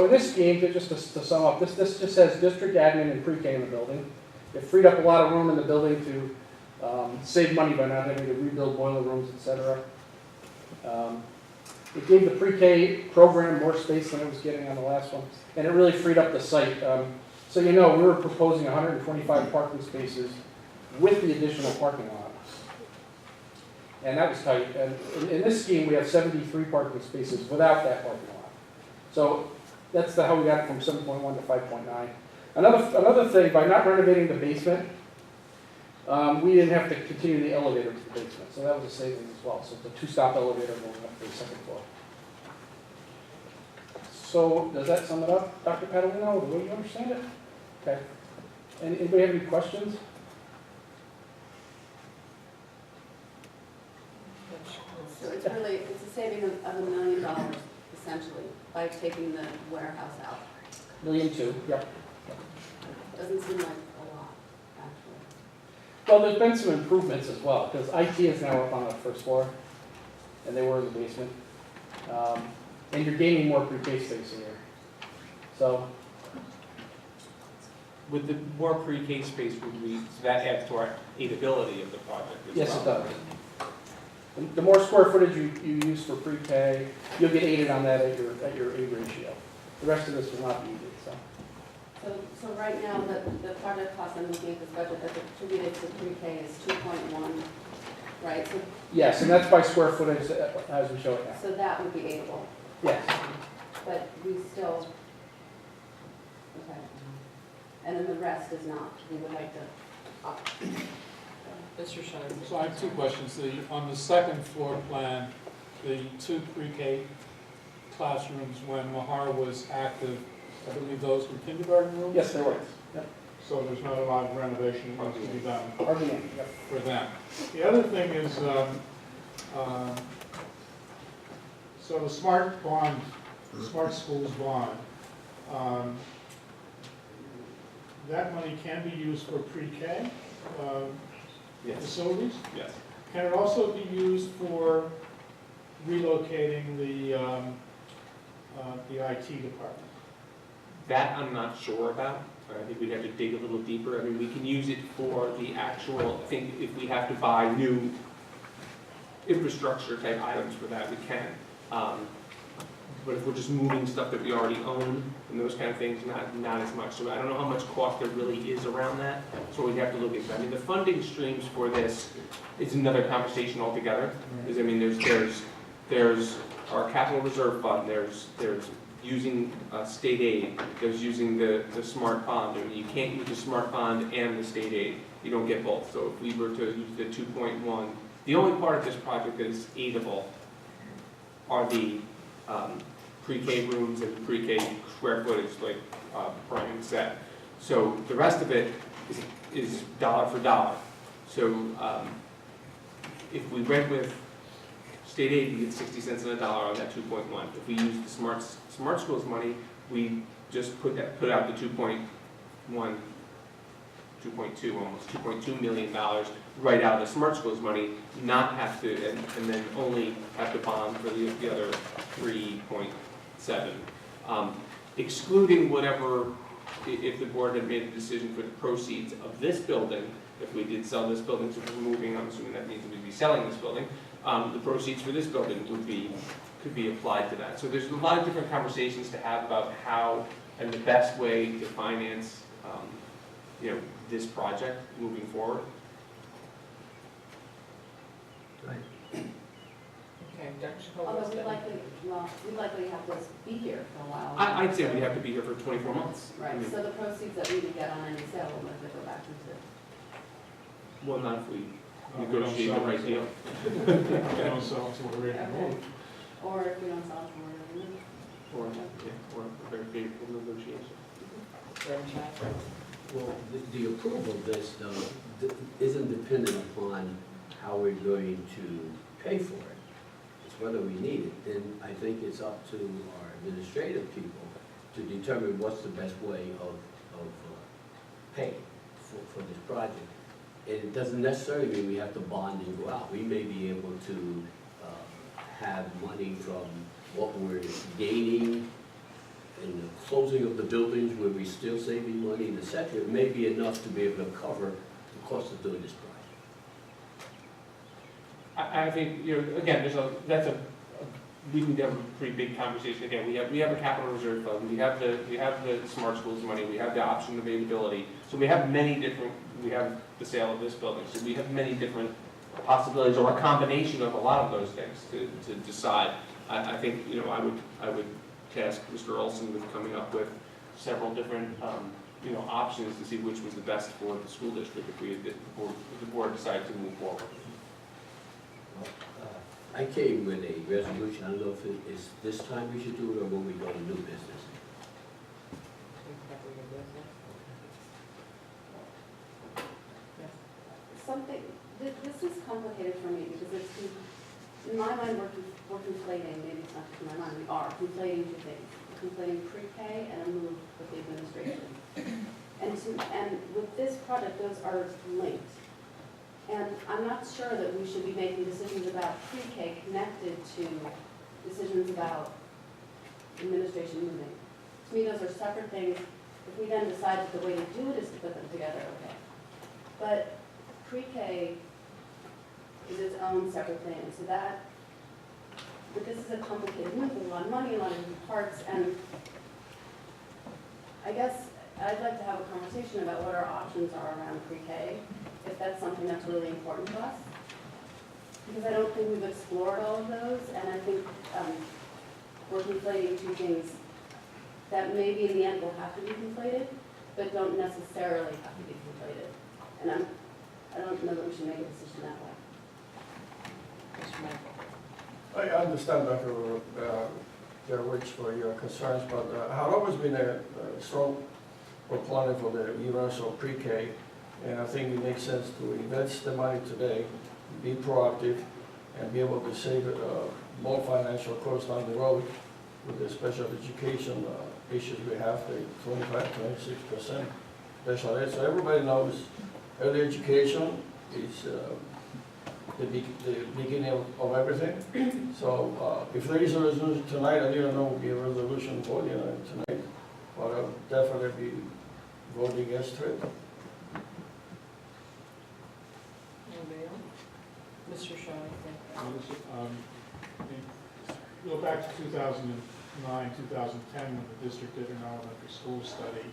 in this scheme, just to sum up, this just says district admin and pre-K in the building. It freed up a lot of room in the building to save money by not having to rebuild boiler rooms, etc. It gave the pre-K program more space than it was getting on the last one, and it really freed up the site. So you know, we were proposing 125 parking spaces with the additional parking lot. And that was tight. And in this scheme, we have 73 parking spaces without that parking lot. So that's how we got it from 7.1 to 5.9. Another thing, by not renovating the basement, we didn't have to continue the elevator to the basement. So that was a savings as well. So it's a 2-stop elevator going up to the second floor. So does that sum it up, Dr. Padalino? Do you understand it? Okay. Anybody have any questions? So it's a saving of $1 million essentially by taking the warehouse out. $1.2 million, yep. Doesn't seem like a lot, actually. Well, there's been some improvements as well, because IT is now up on the first floor. and they were in the basement. And you're gaining more pre-K space in here. So, With the more pre-K space, so that adds to our aidability of the project as well. yes, it does. The more square footage you use for pre-K, you'll get aided on that at your aid ratio. The rest of this will not be aided, so. So right now, the project cost I'm looking at this budget that's attributed to pre-K is 2.1, right? So, Yes, and that's by square footage as we show it now. so that would be aidable, Yes. but we still, okay. And then the rest is not, we would like to, Mr. Shiner. So I have two questions. On the second floor plan, the 2 pre-K classrooms, when Mahar was active, I believe those were kindergarten rooms? Yes, there was. Yep. So there's not a lot of renovation that needs to be done Yep. for them. The other thing is, so the smart bond, the smart schools bond, that money can be used for pre-K facilities? Yes. Can it also be used for relocating the IT department? That I'm not sure about. I think we'd have to dig a little deeper. I mean, we can use it for the actual, I think if we have to buy new infrastructure type items for that, we can. But if we're just moving stuff that we already own and those kind of things, not as much. So I don't know how much cost there really is around that. So we'd have to look at that. I mean, the funding streams for this is another conversation altogether. Because I mean, there's our capital reserve fund, there's using state aid, there's using the smart bond. I mean, you can't use the smart bond and the state aid. You don't get both. So if we were to use the 2.1, the only part of this project that is aidable are the pre-K rooms and pre-K square footage, like Brian said. So the rest of it is dollar for dollar. So if we went with state aid, we get 60 cents on the dollar on that 2.1. If we use the smart schools money, we just put out the 2.1, 2.2 almost, $2.2 million right out of the smart schools money, not have to, and then only have to bond for the other 3.7. Excluding whatever, if the board had made a decision for the proceeds of this building, if we did sell this building, so we're moving, I'm assuming that means we'd be selling this building, the proceeds for this building could be applied to that. So there's a lot of different conversations to have about how and the best way to finance, this project moving forward. Okay, Dr. although we'd likely have to be here for a while. I'd say we'd have to be here for 24 months. Right, so the proceeds that we would get on any sale would likely go back into. Well, not if we negotiate the right deal. We don't sell until we're ready to move. Or if we don't sell it, we're ready to move. Or a very favorable negotiation. Well, the approval of this, though, isn't dependent upon how we're going to pay for it. It's whether we need it. Then I think it's up to our administrative people to determine what's the best way of paying for this project. And it doesn't necessarily mean we have to bond and go out. We may be able to have money from what we're gaining in the closing of the buildings where we're still saving money, and et cetera. It may be enough to be able to cover the cost of doing this project. I think, again, we need to have a pretty big conversation. Again, we have a capital reserve fund, we have the smart schools money, we have the option availability. So we have we have the sale of this building, so we have many different possibilities, or a combination of a lot of those things to decide. I think, I would task Mr. Olson with coming up with several different, options to see which was the best for the school district if the board decided to move forward. I came with a resolution. I don't know if it is this time we should do it or when we go to new business. This is complicated for me because it's, in my mind, we're conflating, maybe it's not just in my mind, we are conflating two things. We're conflating pre-K and a move with the administration. And with this project, those are linked. And I'm not sure that we should be making decisions about pre-K connected to decisions about administration moving. To me, those are separate things. If we then decide that the way to do it is to put them together, okay. But pre-K is its own separate thing, so that, but this is a complicated move, with a lot of money, a lot of different parts, and I guess I'd like to have a conversation about what our options are around pre-K, if that's something that's really important to us. Because I don't think we've explored all of those, and I think we're conflating two things that maybe in the end will have to be conflated, but don't necessarily have to be conflated. And I don't know that we should make a decision that way. I understand, Dr. Gerwich, for your concerns, but I've always been a strong proponent for the universal pre-K, and I think it makes sense to invest the money today, be proactive, and be able to save more financial costs down the road with the special education issues we have, the 25-26% special ed. So everybody knows early education is the beginning of everything. So if there is a resolution tonight, I didn't know it would be a resolution voting on it tonight, but I'll definitely be voting against it. Anybody else? Mr. Shaw, Go back to 2009, 2010, when the district did an elementary school study,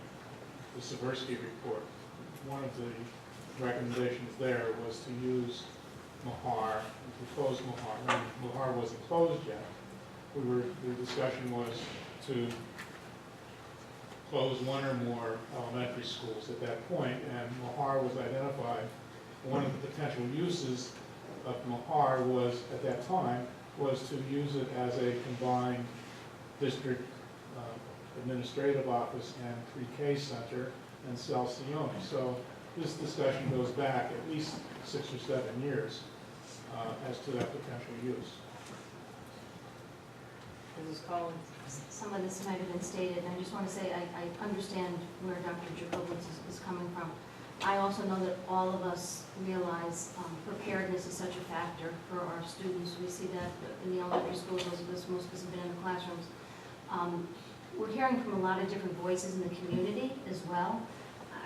the Seversky report. One of the recommendations there was to use Mahar, to close Mahar. When Mahar wasn't closed yet, the discussion was to close one or more elementary schools at that point, and Mahar was identified. One of the potential uses of Mahar was, at that time, was to use it as a combined district administrative office and pre-K center and Salsione. So this discussion goes back at least 6 or 7 years as to that potential use. Mrs. Collins. Some of this might have been stated, and I just want to say I understand where Dr. Jacobowitz is coming from. I also know that all of us realize preparedness is such a factor for our students. We see that in the elementary schools, those of us most of us have been in the classrooms. We're hearing from a lot of different voices in the community as well.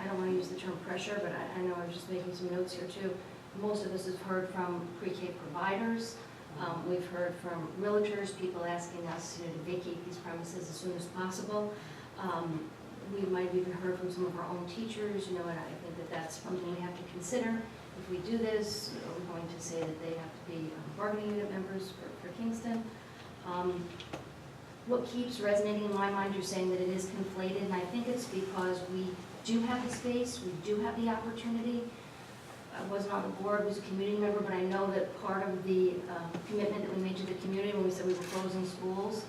I don't want to use the term pressure, but I know I'm just making some notes here too. Most of us have heard from pre-K providers. We've heard from realtors, people asking us to vacate these premises as soon as possible. We might have even heard from some of our own teachers, and I think that that's something we have to consider. If we do this, we're going to say that they have to be bargaining unit members for Kingston. What keeps resonating in my mind, you're saying that it is conflated, and I think it's because we do have the space, we do have the opportunity. I wasn't on the board, I was a community member, but I know that part of the commitment that we made to the community when we said we were closing schools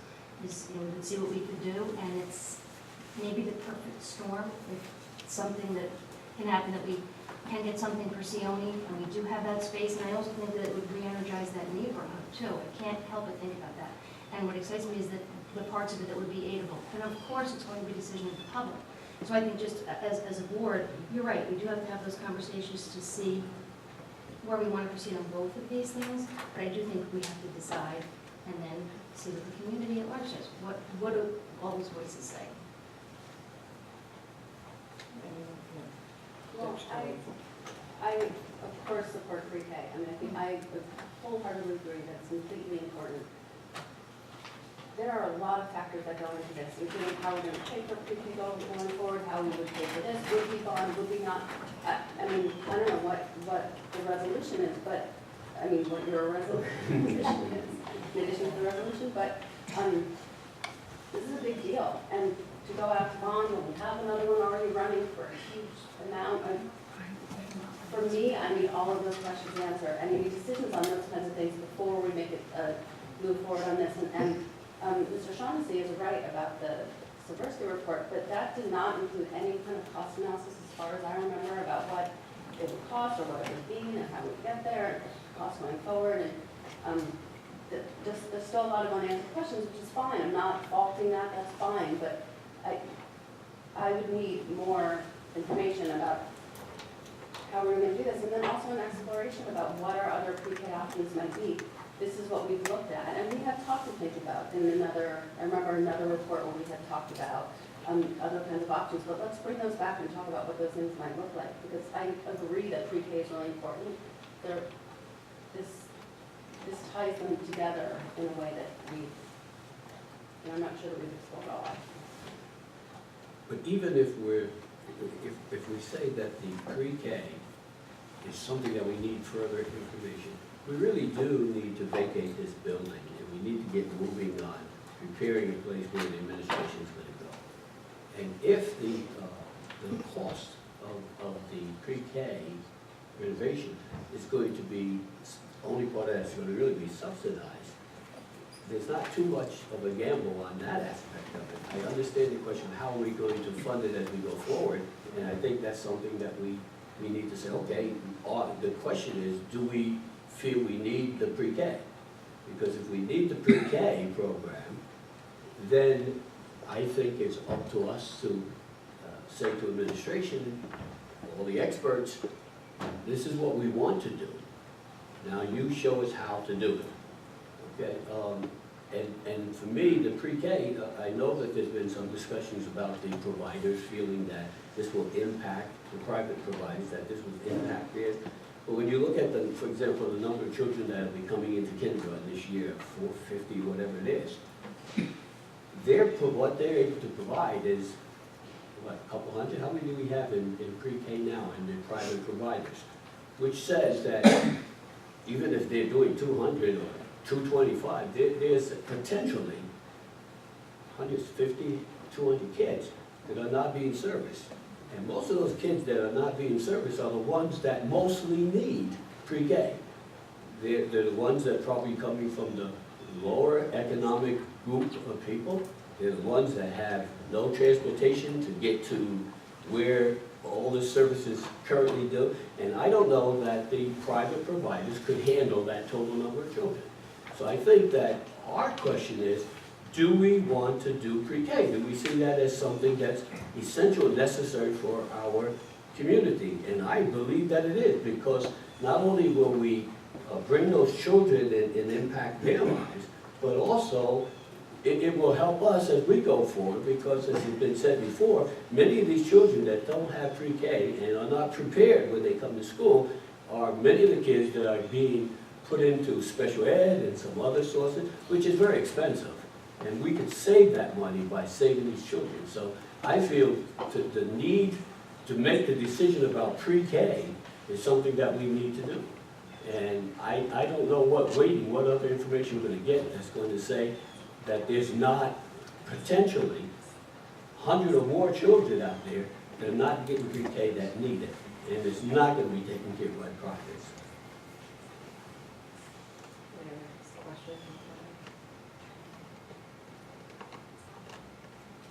is we could see what we could do, and it's maybe the perfect storm, if it's something that can happen, that we can get something for Sione, and we do have that space, and I also think that it would re-energize that neighborhood too. I can't help but think about that. And what excites me is that the parts of it that would be aidable. And of course, it's going to be a decision of the public. So I think just as a board, you're right, we do have to have those conversations to see where we want to proceed on both of these things, but I do think we have to decide and then see what the community at large says. What do all those voices say? Well, I of course support pre-K. I mean, I think I wholeheartedly agree that it's completely important. There are a lot of factors that go into this, including how we're going to pay for pre-K going forward, how we would pay for this, would we bond, would we not? I mean, I don't know what the resolution is, but, I mean, what your resolution is, in addition to the resolution, but this is a big deal. And to go out to bond when we have another one already running for a huge amount of, for me, I need all of those questions answered. I need decisions on those kinds of things before we make it move forward on this. And Mr. Shaughnessy is right about the Seversky report, but that did not include any kind of cost analysis as far as I remember about what it would cost or what it would be and how we would get there, and cost going forward. And there's still a lot of unanswered questions, which is fine. I'm not faulting that, that's fine, but I would need more information about how we're gonna do this, and then also an exploration about what our other pre-K options might be. This is what we've looked at, and we have talked to think about in another, I remember another report where we had talked about other kinds of options, but let's bring those back and talk about what those things might look like, because I agree that pre-K is really important. This ties them together in a way that and I'm not sure that we've explored all that. But even if we say that the pre-K is something that we need further information, we really do need to vacate this building, and we need to get moving on, preparing a place where the administration is going to go. And if the cost of the pre-K renovation is going to be, only part of that's going to really be subsidized, there's not too much of a gamble on that aspect of it. I understand the question, how are we going to fund it as we go forward? And I think that's something that we need to say, okay, the question is, do we feel we need the pre-K? Because if we need the pre-K program, then I think it's up to us to say to administration, all the experts, this is what we want to do. Now you show us how to do it. Okay, and for me, the pre-K, I know that there's been some discussions about the providers feeling that this will impact the private providers, that this will impact theirs. But when you look at for example, the number of children that will be coming into kindergarten this year, 450, whatever it is, what they're able to provide is, what, a couple hundred? How many do we have in pre-K now in the private providers? Which says that even if they're doing 200 or 225, there's potentially 150, 200 kids that are not being serviced. And most of those kids that are not being serviced are the ones that mostly need pre-K. They're the ones that are probably coming from the lower economic group of people. They're the ones that have no transportation to get to where all the services currently do. And I don't know that the private providers could handle that total number of children. So I think that our question is, do we want to do pre-K? Do we see that as something that's essential, necessary for our community? And I believe that it is, because not only will we bring those children and impact their lives, but also it will help us as we go forward, because as has been said before, many of these children that don't have pre-K and are not prepared when they come to school are many of the kids that are being put into special ed and some other sources, which is very expensive. And we could save that money by saving these children. So I feel the need to make the decision about pre-K is something that we need to do. And I don't know what other information we're going to get that's going to say that there's not potentially 100 or more children out there that are not getting pre-K that need it. And it's not going to be taken care of by profits.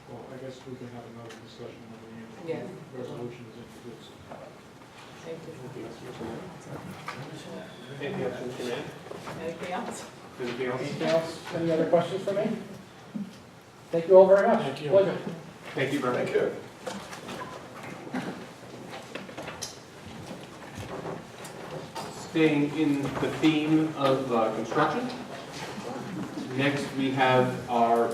Well, I guess we can have another discussion when Yeah. the resolution is introduced. Thank you. Anything else from Jeanette? Anything else? Anything else? Anything else? Any other questions for me? Thank you all very much. Thank you. Pleasure. Thank you very much. Thank you. Staying in the theme of construction, next we have our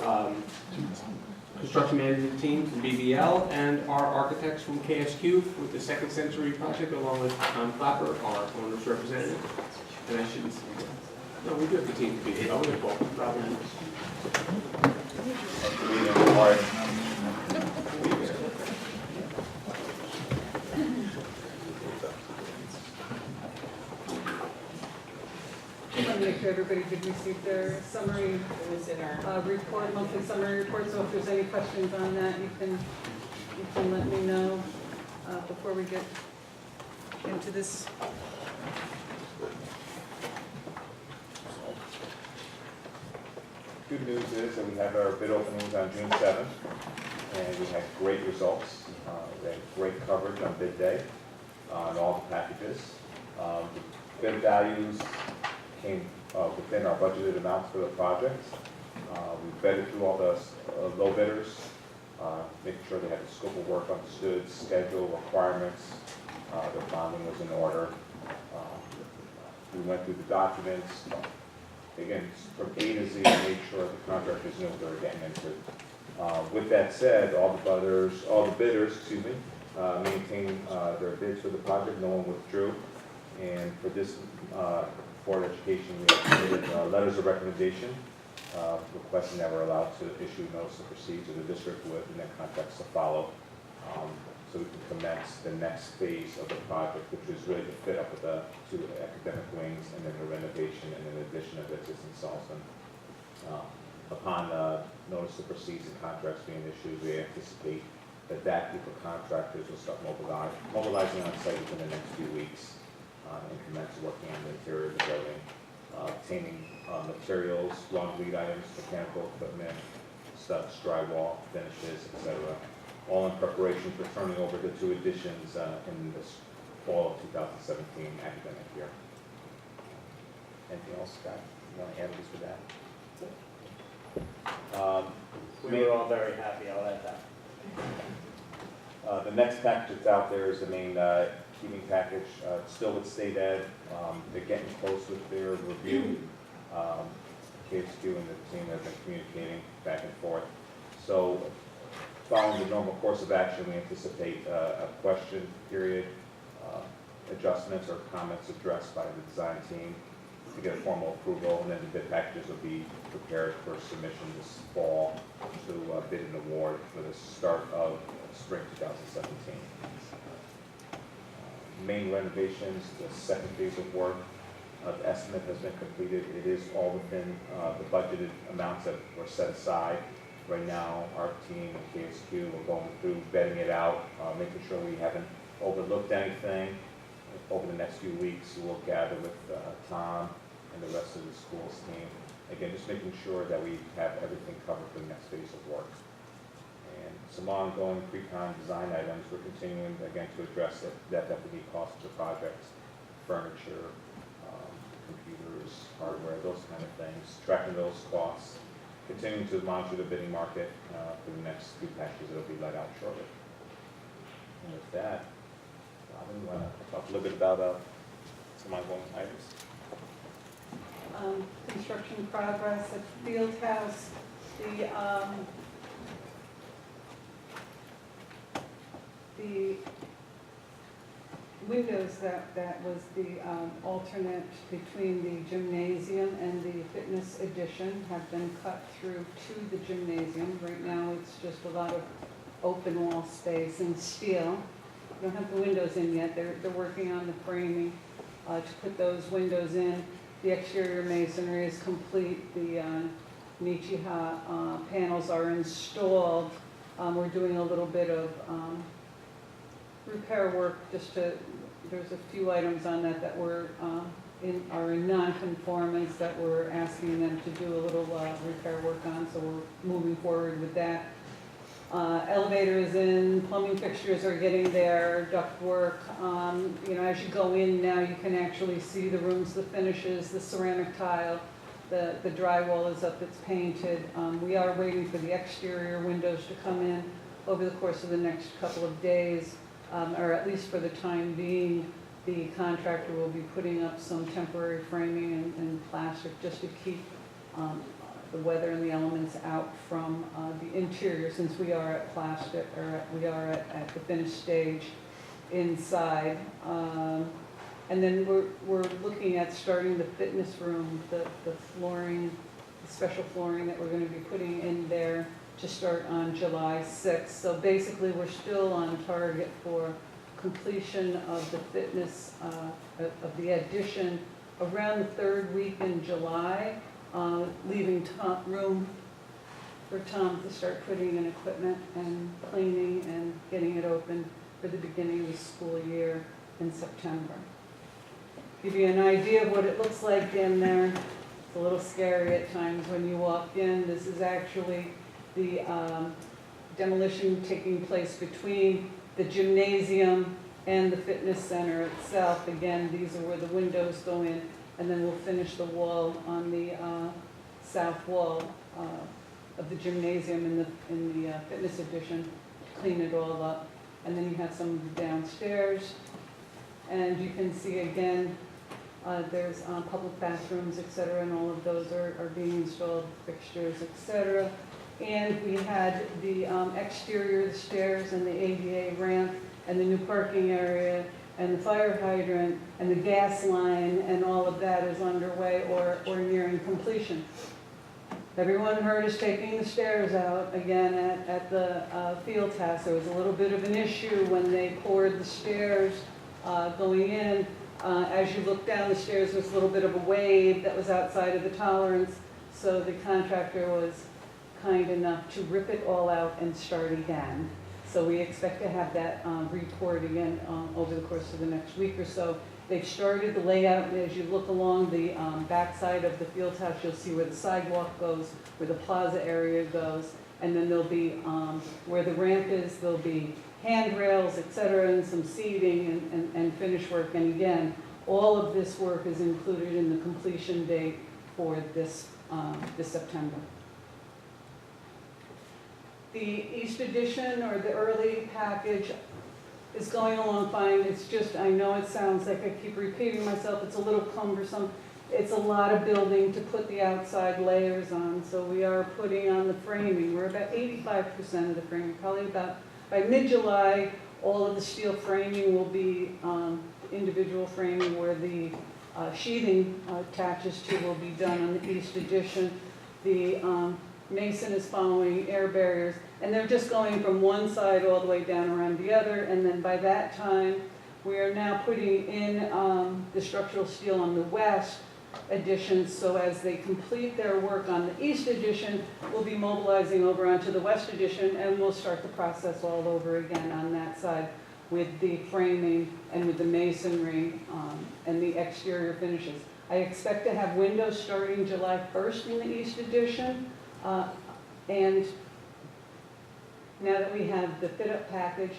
construction management team from BBL and our architects from KSQ with the Second Century Project, along with Tom Clapper, our owner's representative. And I shouldn't say, no, we do have the team from BBL, we're both probably. I want to make sure everybody did receive their summary It was in our, report, monthly summary report, so if there's any questions on that, you can let me know before we get into this. Good news is that we have our bid openings on June 7th, and we had great results. We had great coverage on bid day on all the packages. The bid values came within our budgeted amounts for the project. We vetted through all the low bidders, making sure they had the scope of work understood, schedule, requirements, Their bonding was in order. We went through the documents, again, from A to Z, to make sure the contractors knew what they were getting into. With that said, all the bidders, maintained their bids for the project, no one withdrew. And for this Board of Education, we have submitted letters of recommendation, requesting that we're allowed to issue notice of proceed to the district with, and then contracts to follow. So we can commence the next phase of the project, which is really to fit up with the two academic wings and then the renovation and then addition of the existing Salson. Upon notice of proceeds and contracts being issued, we anticipate that group of contractors will start mobilizing on site within the next few weeks and commence working on the interior of the building, obtaining materials, long lead items, mechanical equipment, studs, drywall, finishes, etc. All in preparation for turning over the two additions in this fall of 2017 academic year. Anything else, Scott? You want to add to this with that? We were all very happy, I'll add that. The next package that's out there is the main heating package. It's still with State Ed. They're getting close with their review. KSQ and the team have been communicating back and forth. So following the normal course of action, we anticipate a question period, adjustments or comments addressed by the design team to get formal approval, and then the bid packages will be prepared for submission this fall to bid and award for the start of spring 2017. Main renovations, the second phase of work, the estimate has been completed. It is all within the budgeted amounts that were set aside. Right now, our team at KSQ, we're going through vetting it out, making sure we haven't overlooked anything. Over the next few weeks, we'll gather with Tom and the rest of the schools team. Again, just making sure that we have everything covered for the next phase of work. And some ongoing pre-con design items, we're continuing, again, to address that FD costs of projects, furniture, computers, hardware, those kind of things, tracking those costs. Continuing to monitor the bidding market for the next few packages that will be let out shortly. And with that, Robin, you want to talk a little bit about some ongoing items? Construction progress at Field House. The windows that was the alternate between the gymnasium and the fitness addition have been cut through to the gymnasium. Right now it's just a lot of open wall space and steel. We don't have the windows in yet. They're working on the framing to put those windows in. The exterior masonry is complete. The Nichiha panels are installed. We're doing a little bit of repair work there's a few items on that were are in non-conformance that we're asking them to do a little repair work on, so we're moving forward with that. Elevator is in, plumbing fixtures are getting there, duct work. As you go in now, you can actually see the rooms, the finishes, the ceramic tile, the drywall is up, it's painted. We are waiting for the exterior windows to come in over the course of the next couple of days. Or at least for the time being, the contractor will be putting up some temporary framing and plastic just to keep the weather and the elements out from the interior, since we are at plastic, or we are at the finished stage inside. And then we're looking at starting the fitness room, the flooring, the special flooring that we're going to be putting in there to start on July 6th. So basically, we're still on target for completion of the fitness, of the addition around the third week in July, leaving room for Tom to start putting in equipment and cleaning and getting it open for the beginning of the school year in September. Give you an idea of what it looks like in there. It's a little scary at times when you walk in. This is actually the demolition taking place between the gymnasium and the fitness center itself. Again, these are where the windows go in, and then we'll finish the wall on the south wall of the gymnasium in the fitness addition, clean it all up. And then you have some of the downstairs And you can see again, there's public bathrooms, et cetera, and all of those are being installed, fixtures, et cetera. And we had the exterior, the stairs and the ADA ramp and the new parking area and the fire hydrant and the gas line, and all of that is underway or nearing completion. Everyone heard us taking the stairs out again at the field house. There was a little bit of an issue when they poured the stairs going in. As you look down the stairs, there's a little bit of a wave that was outside of the tolerance, so the contractor was kind enough to rip it all out and start again. So we expect to have that report again over the course of the next week or so. They've started the layout, and as you look along the backside of the field house, you'll see where the sidewalk goes, where the plaza area goes, and then there'll be, where the ramp is, there'll be handrails, et cetera, and some seating and finish work. And again, all of this work is included in the completion date for this September. The East Edition, or the early package, is going along fine. It's just, I know it sounds like I keep repeating myself, it's a little cumbersome. It's a lot of building to put the outside layers on, so we are putting on the framing. We're about 85% of the framing, probably about, by mid-July, all of the steel framing will be individual framing, where the sheathing attaches to will be done on the East Edition. The mason is following air barriers, and they're just going from one side all the way down around the other, and then by that time, we are now putting in the structural steel on the West Edition, so as they complete their work on the East Edition, we'll be mobilizing over onto the West Edition, and we'll start the process all over again on that side with the framing and with the masonry and the exterior finishes. I expect to have windows starting July 1st in the East Edition, and now that we have the fit-up package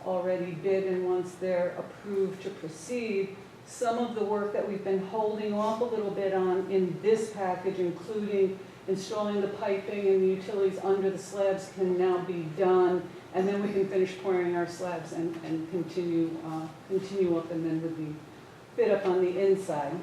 already bid, and once they're approved to proceed, some of the work that we've been holding off a little bit on in this package, including installing the piping and the utilities under the slabs, can now be done, and then we can finish pouring our slabs and continue up, and then with the fit-up on the inside.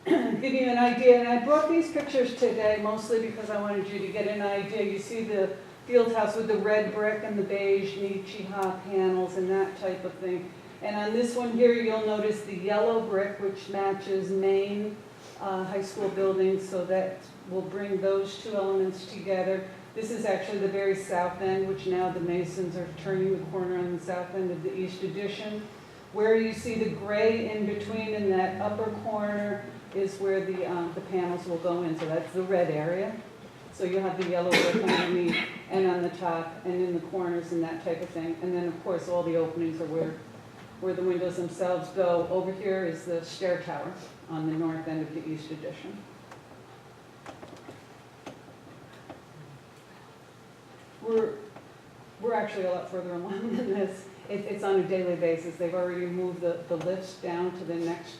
Give you an idea, and I brought these pictures today mostly because I wanted you to get an idea. You see the field house with the red brick and the beige Nichiha panels and that type of thing. And on this one here, you'll notice the yellow brick, which matches Maine High School buildings, so that will bring those two elements together. This is actually the very south end, which now the masons are turning the corner on the south end of the East Edition. Where you see the gray in between in that upper corner is where the panels will go in, so that's the red area. So you'll have the yellow brick underneath and on the top and in the corners and that type of thing. And then, of course, all the openings are where the windows themselves go. Over here is the stair tower on the north end of the East Edition. We're actually a lot further along than this. It's on a daily basis. They've already moved the lifts down to the next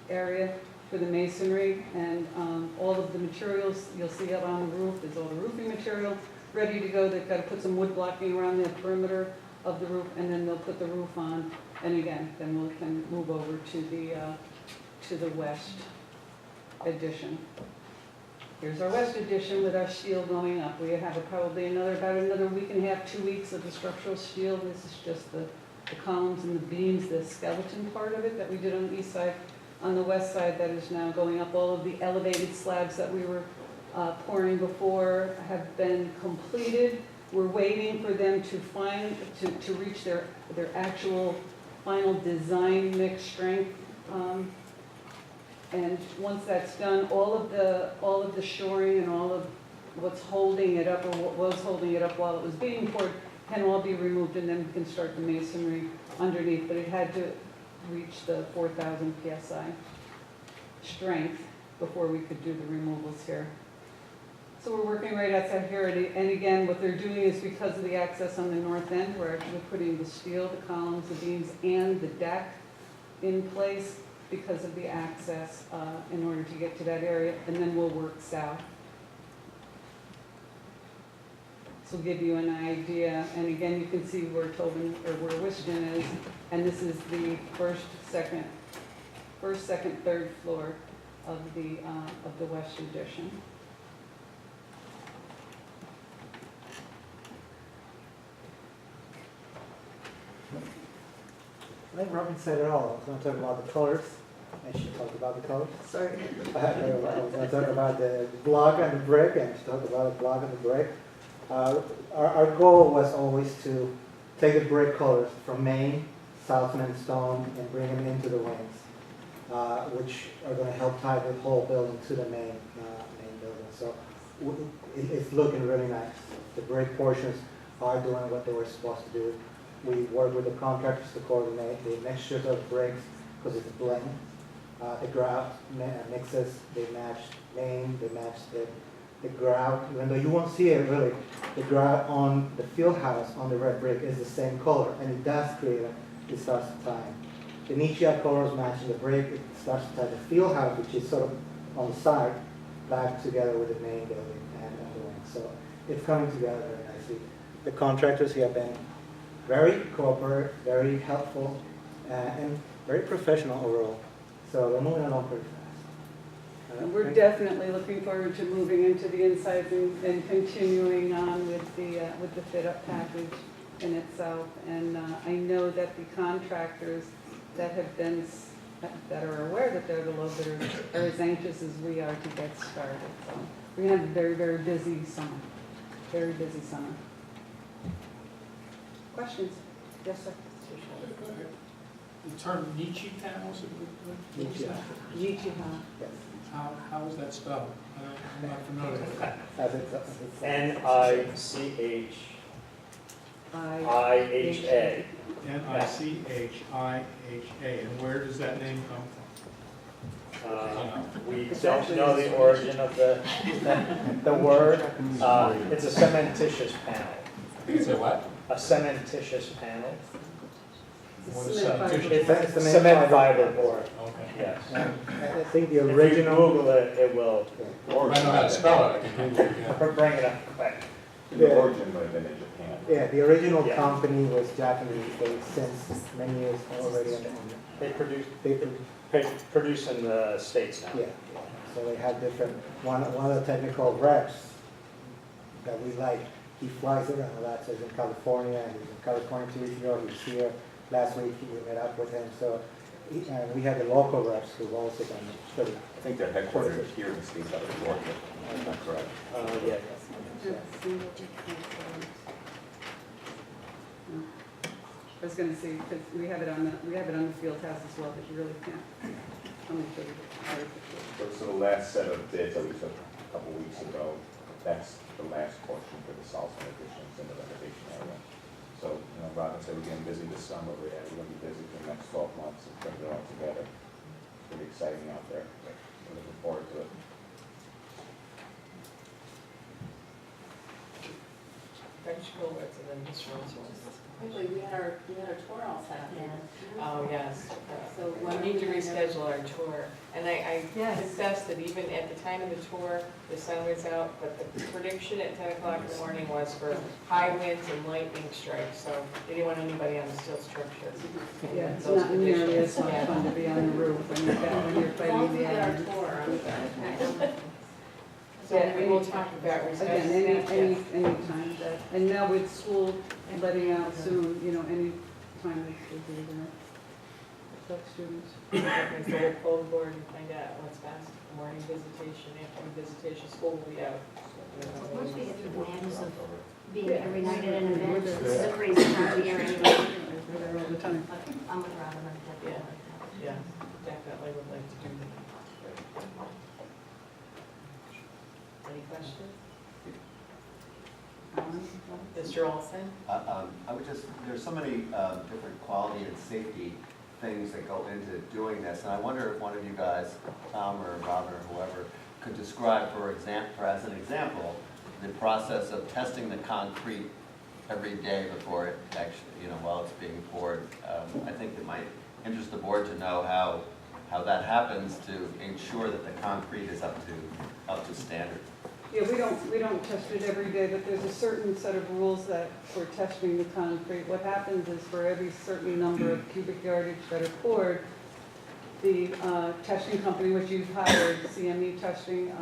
area for the masonry, and all of the materials you'll see up on the roof is all the roofing material ready to go. They've got to put some wood blocking around the perimeter of the roof, and then they'll put the roof on, and again, then we can move over to the West Edition. Here's our West Edition with our steel going up. We have probably about another week and a half, 2 weeks of the structural steel. This is just the columns and the beams, the skeleton part of it that we did on the east side. On the west side, that is now going up. All of the elevated slabs that we were pouring before have been completed. We're waiting for them to reach their actual final design mix strength. And once that's done, all of the shoring and all of what's holding it up, or what was holding it up while it was being poured, can all be removed, and then we can start the masonry underneath. But it had to reach the 4,000 psi strength before we could do the removals here. So we're working right outside here, and again, what they're doing is, because of the access on the north end, we're actually putting the steel, the columns, the beams, and the deck in place because of the access in order to get to that area, and then we'll work south. So will give you an idea. And again, you can see where Tobin, or where Wishton is, and this is the first, second, third floor of the West Addition. I think Robin said it all. I was going to talk about the colors, and she talked about the colors. Sorry. I was going to talk about the block and the brick, and she talked about the block and the brick. Our goal was always to take the brick colors from Maine, Southman stone, and bring them into the wings, which are going to help tie the whole building to the main building. So it's looking really nice. The brick portions are doing what they were supposed to do. We work with the contractors to coordinate the mixtures of bricks because it's a blend. The grout mixes, they match Maine, they match the grout. Even though you won't see it really, the grout on the field house on the red brick is the same color, and it does create it starts to tie. The Nietzsche colors matching the brick, it starts to tie the field house, which is sort of on the side, back together with the main building and the wing. So it's coming together very nicely. The contractors here have been very cooperative, very helpful, and very professional overall. So we're moving along pretty fast. And we're definitely looking forward to moving into the insides and continuing on with the fit-up package in itself. And I know that the contractors that have been, that are aware that they're the low bidders are as anxious as we are to get started. So we're going to have a very, very busy summer. Very busy summer. Questions? Yes, sir. The term Nietzsche panels, Nietzsche. Nietzsche, huh? Yes. How is that spelled? I'm not familiar with that. Nichiha. Nichiha. And where does that name come from? We don't know the origin of the word. It's a cementitious panel. It's a what? A cementitious panel. What is It's cementitious? cement fiber board. Okay. Yes. I think the If you original. Google it, it will. I know how to spell it. I can Google it, yeah. Bring it up quick. The origin might have been in Japan. Yeah, the original Yeah. company was Japanese. They since many years already on the. They produce, They produce in the States now. Yeah, so they have different, one of the technical reps that we like, he flies around a lot, so he's in California, and he's in California 2 weeks ago, he's here, last week we met up with him, so we have the local reps who also done it. I think they're headquartered here in the States out of Georgia. That's not correct. Yeah. I was going to say, because we have it on the field house as well, but you really can't. Let me show you. So the last set of bids that we took a couple weeks ago, that's the last portion for the Salzman additions in the renovation area. So, Robin said we're getting busy this summer, we're going to be busy for the next 12 months and putting it all together. It's pretty exciting out there. We're looking forward to it. Vegetables and then this one's Actually, we had our tour all set up. Oh, yes. So We when need to are we reschedule our tour. And I Yes. confess that even at the time of the tour, the sun was out, but the prediction at 10 o'clock in the morning was for high winds and lightning strikes, so they didn't want anybody on the steel structures. Yeah, it's Those not nearly as conditions, much yeah. fun to be on the roof when you're As long as fighting we the get our elements. tour, I'm good. So we will talk about Again, rescheduling. any time that, and now with school letting out soon, any time we should be there. Help students. So we'll pull the board and find out what's best. Morning visitation, afternoon visitation, school will be out. Once we get through the madness of being every night at an event, this is a crazy time of year anyway. All the time. I'm with Robin, I'm definitely. Yeah, definitely would like to do that. Any questions? Mr. Olson? I would just, there's so many different quality and safety things that go into doing this, and I wonder if one of you guys, Tom or Robert or whoever, could describe, as an example, the process of testing the concrete every day before it actually, while it's being poured. I think it might interest the board to know how that happens to ensure that the concrete is up to standard. Yeah, we don't test it every day, but there's a certain set of rules that for testing the concrete. What happens is for every certain number of cubic yardage that are poured, the testing company which you've hired, CME Testing,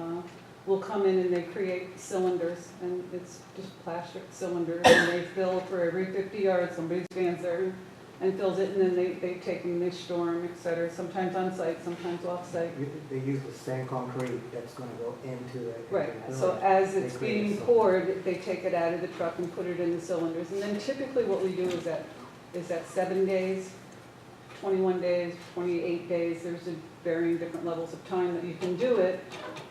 will come in and they create cylinders, and it's just plastic cylinders, and they fill for every 50 yards, somebody stands there and fills it, and then they take them, they store them, et cetera, sometimes on site, sometimes off site. They use the same concrete that's gonna go into the. Right, into the so building. as They it's create a being cylinder. poured, they take it out of the truck and put it in the cylinders. And then typically what we do is that 7 days, 21 days, 28 days, there's a varying different levels of time that you can do it.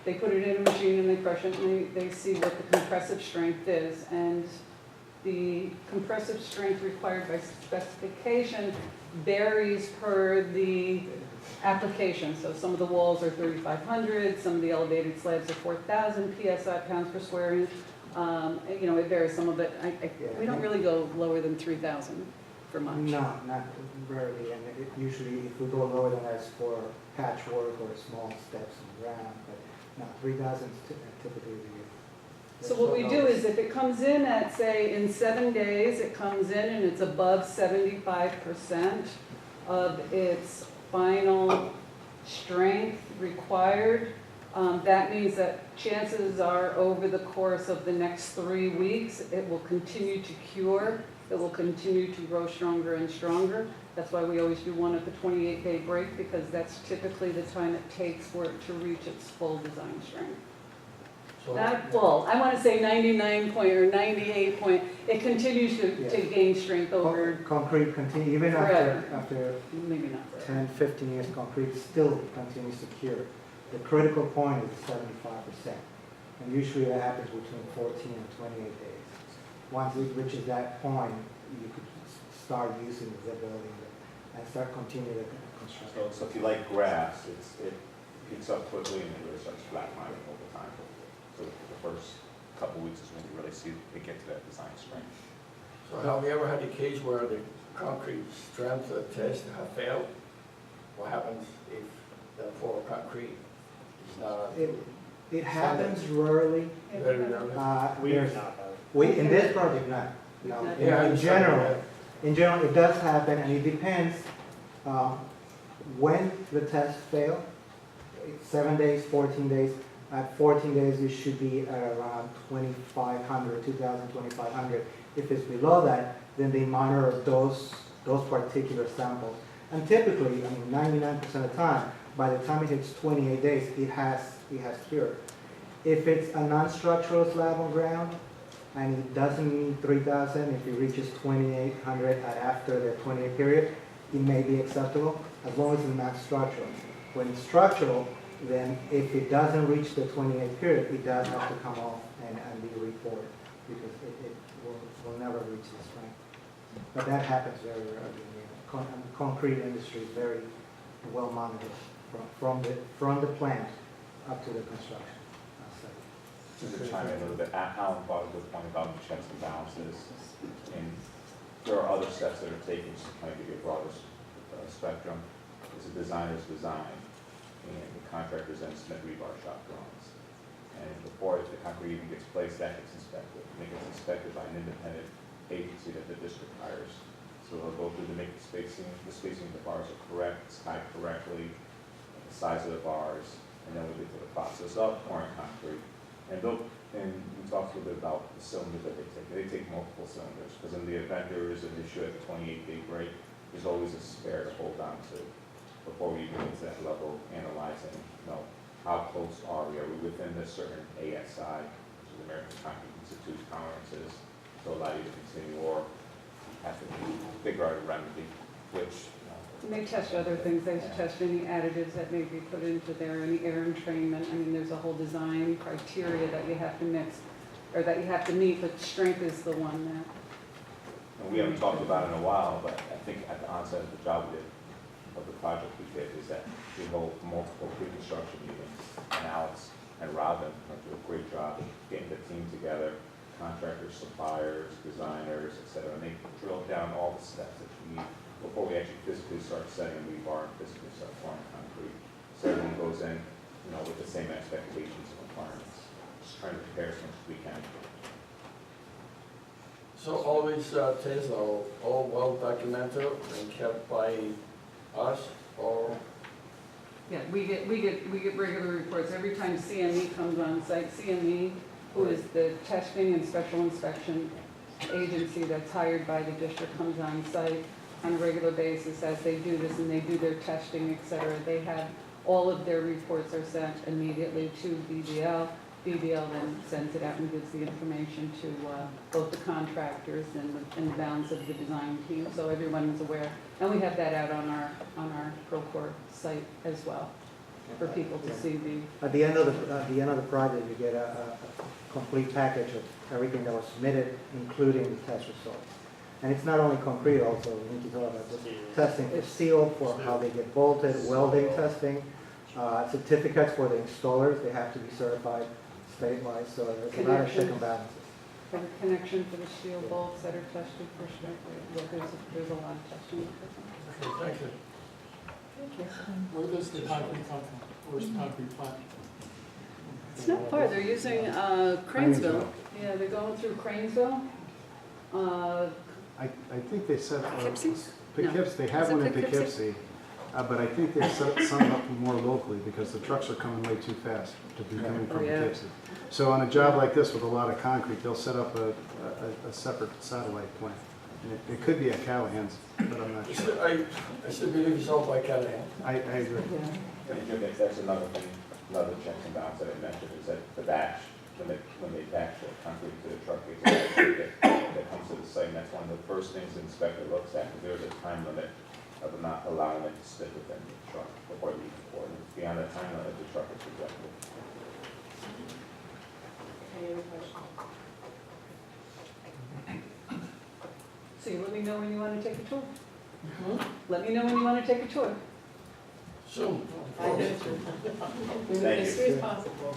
They put it in a machine and they crush it and they see what the compressive strength is. And the compressive strength required by specification varies per the application. So some of the walls are 3,500, some of the elevated slabs are 4,000 PSI, pounds per square inch. You know, it varies. Some of it, we don't really go lower than 3,000 for much. No, not rarely, and usually if we go lower than that's for patchwork or small steps in the ground, but no, 3,000 is typically the. So what we do is if it comes in at, say, in 7 days, it comes in and it's above 75% of its final strength required, that means that chances are over the course of the next 3 weeks, it will continue to cure, it will continue to grow stronger and stronger. That's why we always do one at the 28-day break, because that's typically the time it takes for it to reach its full design strength. So- Not full, I want to say 99 point or 98 point, it continues to gain strength over, Concrete continue, even Forever. after maybe not forever. 10, 15 years, concrete still continues to cure. The critical point is 75%. And usually that happens between 14 and 28 days. Once it reaches that point, you could start using the building and start continuing the construction. So if you like grass, it picks up quickly and it really starts flatlining over time. So the first couple weeks is when you really see it get to that design strength. So have you ever had a case where the concrete strength test have failed? What happens if the floor of concrete is not? It happens rarely. Very rarely. There's- in this project, not. No. Yeah, In general, it does happen, and it depends when the test failed. 7 days, 14 days. At 14 days, you should be at around 2,500, 2,000, 2,500. If it's below that, then they monitor those particular samples. And typically, 99% of the time, by the time it hits 28 days, it has cured. If it's a non-structural slab on ground, and it doesn't meet 3,000, if it reaches 2,800 after the 28 period, it may be acceptable, as long as it's not structural. When it's structural, then if it doesn't reach the 28 period, it does have to come off and be reported, because it will never reach the strength. But that happens very rarely. The concrete industry is very well monitored from the plant up to the construction. Just to chime in a little bit, Alan brought a good point about the checks and balances. And there are other steps that are taken to kind of give you a broader spectrum. It's a designer's design, and the contractors then submit rebar shop drawings. And before the concrete even gets placed, that gets inspected. And it gets inspected by an independent agency that the district hires. So they'll go through to make the spacing of the bars are correct, it's tied correctly, the size of the bars, and then we get to the process of pouring concrete. And we talked a little bit about the cylinders that they take. They take multiple cylinders, because in the event there is an issue at the 28-day break, there's always a spare to hold on to before we even get to that level of analyzing, how close are we? Are we within this certain ASI, which is American Concrete Institute tolerances, to allow you to continue, or have to figure out a remedy, which And they test other things, they test any additives that may be put into there, any air entrainment. I mean, there's a whole design criteria that you have to mix, or that you have to meet, but strength is the one that. and we haven't talked about it in a while, but I think at the onset of the job we did, of the project we did, is that we hold multiple pre-construction meetings, and Alex and Robin do a great job getting the team together, contractors, suppliers, designers, et cetera, and they drill down all the steps that you need before we actually physically start setting rebar and physically start pouring concrete. So everyone goes in, with the same expectations and requirements. trying to prepare as much as we can. So all these tests are all well documented and kept by us, or? Yeah, we get regular reports. Every time CME comes on site, CME, who is the testing and special inspection agency that's hired by the district, comes on site on a regular basis as they do this and they do their testing, et cetera. They have, all of their reports are sent immediately to BBL. BBL then sends it out and gives the information to both the contractors and the balance of the design team, so everyone is aware. And we have that out on our Procore site as well, for people to see the. At the end of the project, you get a complete package of everything that was submitted, including the test results. And it's not only concrete, also we need to talk about the testing for steel, for how they get bolted, welding testing, certificates for the installers. They have to be certified statewide, so there's a lot of check and balances. For the connection for the steel bolts that are tested for strength, there's a lot of testing. Thank you. Where does the concrete come from? Where's the concrete plant? It's not far, they're using Cranesville. Yeah, they're going through Cranesville. I think they set, Poughkeepsie? Poughkeepsie, they have Is it one in Poughkeepsie? Poughkeepsie, but I think they set some up more locally because the trucks are coming way too fast to be coming from yeah. Poughkeepsie. So on a job like this with a lot of concrete, they'll set up a separate satellite plant. And it could be at Callahan's, but I'm not sure. I still believe it's all by Callahan. I agree. That's another thing, another checks and balances that I mentioned, is that the batch, when they batch the concrete to the truck, that comes to the site, and that's one of the first things the inspector looks at, because there's a time limit of not allowing it to stick within the truck before it leaves the port. And beyond the time limit, the truck is rejected. Any other questions? So you let me know when you want to take a tour. Let me know when you want to take a tour. Soon. As soon as possible.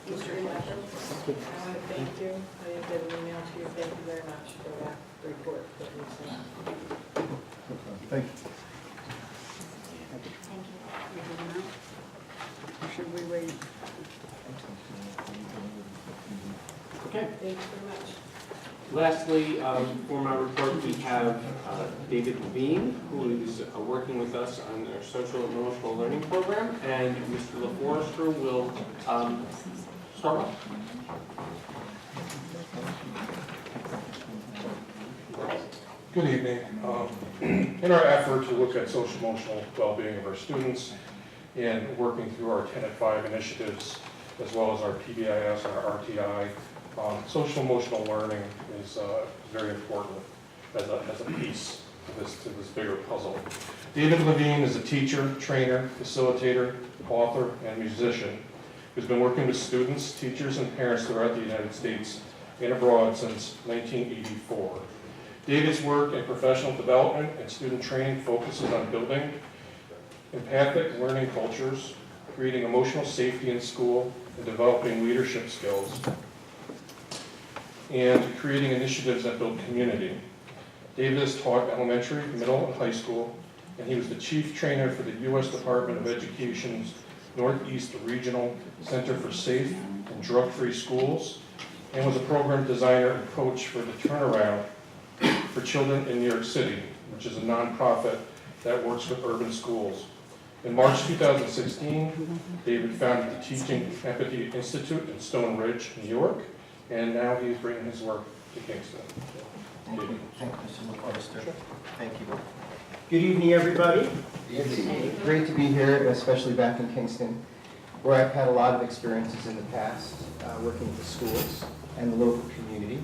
Mr. Fletcher, I want to thank you. I didn't get an email to you. Thank you very much for that report that you sent. Thank you. Should we wait? Okay. Thanks very much. Lastly, for my report, we have David Levine, who is working with us on our social and emotional learning program, and Mr. LaForester will start off. Good evening. In our effort to look at social emotional well-being of our students and working through our Tenet 5 initiatives, as well as our PBIS and our RTI, social emotional learning is very important as a piece to this bigger puzzle. David Levine is a teacher, trainer, facilitator, author, and musician who's been working with students, teachers, and parents throughout the United States and abroad since 1984. David's work in professional development and student training focuses on building empathic learning cultures, creating emotional safety in school, and developing leadership skills, and creating initiatives that build community. David has taught elementary, middle, and high school, and he was the chief trainer for the U.S. Department of Education's Northeast Regional Center for Safe and Drug-Free Schools, and was a program designer and coach for the Turnaround for Children in New York City, which is a nonprofit that works with urban schools. In March 2016, David founded the Teaching Empathy Institute in Stone Ridge, New York, and now he's bringing his work to Kingston. Thank you, Mr. LaForester. Thank you. Good evening, everybody. It's great to be here, especially back in Kingston, where I've had a lot of experiences in the past, working with the schools and the local community.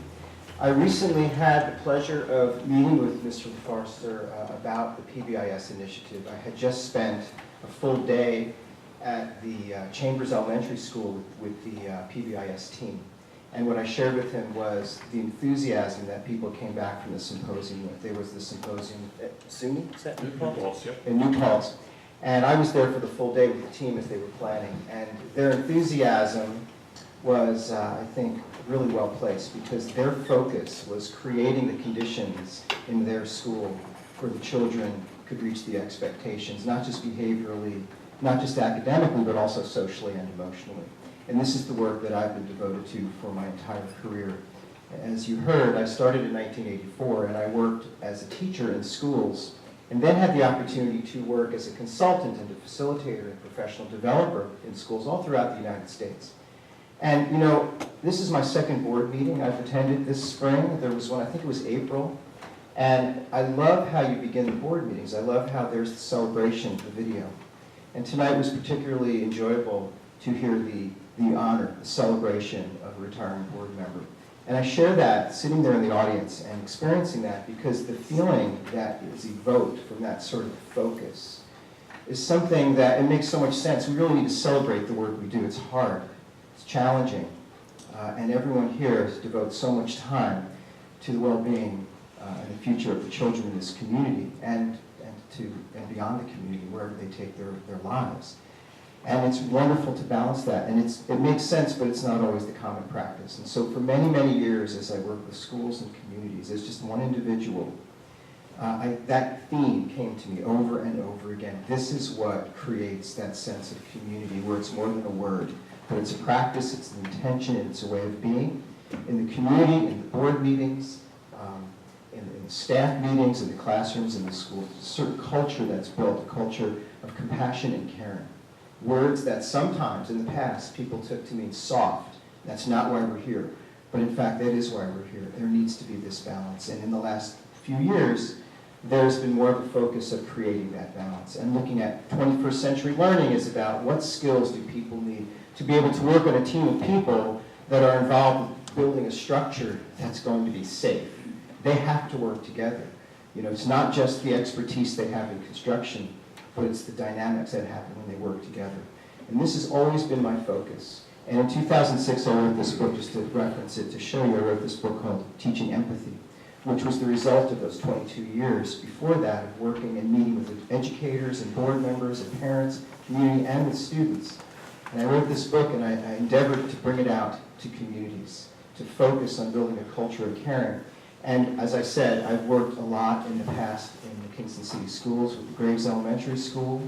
I recently had the pleasure of meeting with Mr. LaForester about the PBIS initiative. I had just spent a full day at the Chambers Elementary School with the PBIS team. And what I shared with him was the enthusiasm that people came back from the symposium with. There was the symposium at SUNY, is that New Paltz? In New Paltz. And I was there for the full day with the team as they were planning. And their enthusiasm was, I think, really well placed because their focus was creating the conditions in their school where the children could reach the expectations, not just behaviorally not just academically, but also socially and emotionally. And this is the work that I've been devoted to for my entire career. As you heard, I started in 1984, and I worked as a teacher in schools, and then had the opportunity to work as a consultant and a facilitator and professional developer in schools all throughout the United States. And you know, this is my second board meeting I've attended this spring. There was one, I think it was April. And I love how you begin the board meetings. I love how there's the celebration, the video. And tonight was particularly enjoyable to hear the honor, the celebration of a retiring board member. And I share that sitting there in the audience and experiencing that because the feeling that is evoked from that sort of focus is something that, it makes so much sense. We really need to celebrate the work we do. It's hard, it's challenging, and everyone here devotes so much time to the well-being and the future of the children in this community and beyond the community, wherever they take their lives. And it's wonderful to balance that. And it makes sense, but it's not always the common practice. And so for many, many years, as I work with schools and communities, as just one individual, that theme came to me over and over again. This is what creates that sense of community, where it's more than a word, but it's a practice, it's an intention, and it's a way of being. In the community, in the board meetings, in the staff meetings, in the classrooms, in the schools, a certain culture that's built, a culture of compassion and caring. Words that sometimes in the past people took to mean soft. That's not why we're here. But in fact, that is why we're here. There needs to be this balance. And in the last few years, there's been more of a focus of creating that balance. And looking at 21st century learning is about what skills do people need to be able to work on a team of people that are involved in building a structure that's going to be safe. They have to work together. You know, it's not just the expertise they have in construction, but it's the dynamics that happen when they work together. And this has always been my focus. And in 2006, I wrote this book, just to reference it, to show you, I wrote this book called Teaching Empathy, which was the result of those 22 years before that of working and meeting with educators and board members and parents, community, and with students. And I wrote this book, and I endeavored to bring it out to communities, to focus on building a culture of caring. And as I said, I've worked a lot in the past in the Kingston City Schools, with the Graves Elementary School,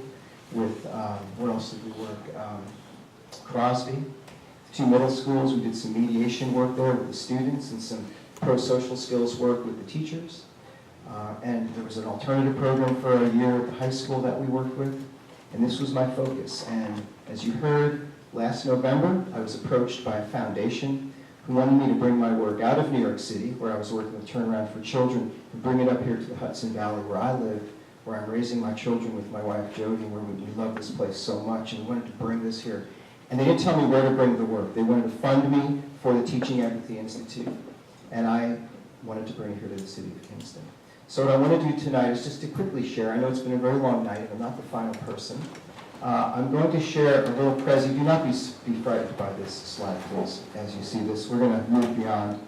with, where else did we work? Crosby. 2 middle schools, we did some mediation work there with the students and some pro-social skills work with the teachers. And there was an alternative program for a year at the high school that we worked with. And this was my focus. And as you heard, last November, I was approached by a foundation who wanted me to bring my work out of New York City, where I was working with Turnaround for Children, and bring it up here to the Hudson Valley, where I live, where I'm raising my children with my wife Jody, where we love this place so much, and we wanted to bring this here. And they didn't tell me where to bring the work. They wanted to fund me for the Teaching Empathy Institute, and I wanted to bring it here to the city of Kingston. So what I want to do tonight is just to quickly share. I know it's been a very long night, and I'm not the final person. I'm going to share a little prezi. Do not be frightened by this slide, please, as you see this. We're going to move beyond.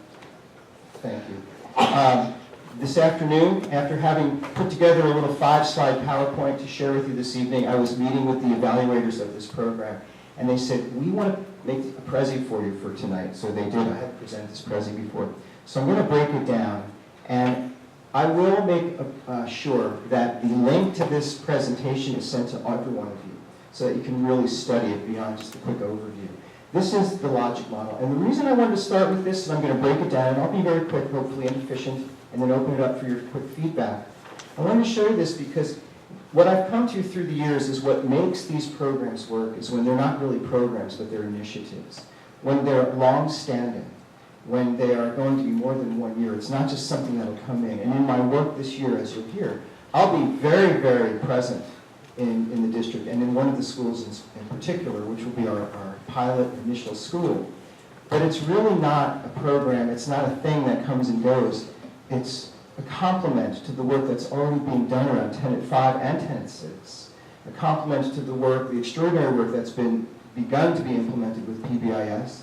Thank you. This afternoon, after having put together a little 5-slide PowerPoint to share with you this evening, I was meeting with the evaluators of this program, and they said, we want to make a prezi for you for tonight. So they did. I had presented this prezi before. So I'm going to break it down, and I will make sure that the link to this presentation is sent to every one of you, so that you can really study it beyond just a quick overview. This is the logic model. And the reason I wanted to start with this, and I'm going to break it down, and I'll be very quick, hopefully, and efficient, and then open it up for your quick feedback. I wanted to show you this because what I've come to through the years is what makes these programs work is when they're not really programs, but they're initiatives. When they're long-standing, when they are going to be more than 1 year. It's not just something that'll come in. And in my work this year, as you'll hear, I'll be very, very present in the district and in one of the schools in particular, which will be our pilot initial school. But it's really not a program. It's not a thing that comes and goes. It's a complement to the work that's already being done around Tenet 5 and Tenet 6. A complement to the work, the extraordinary work that's been begun to be implemented with PBIS,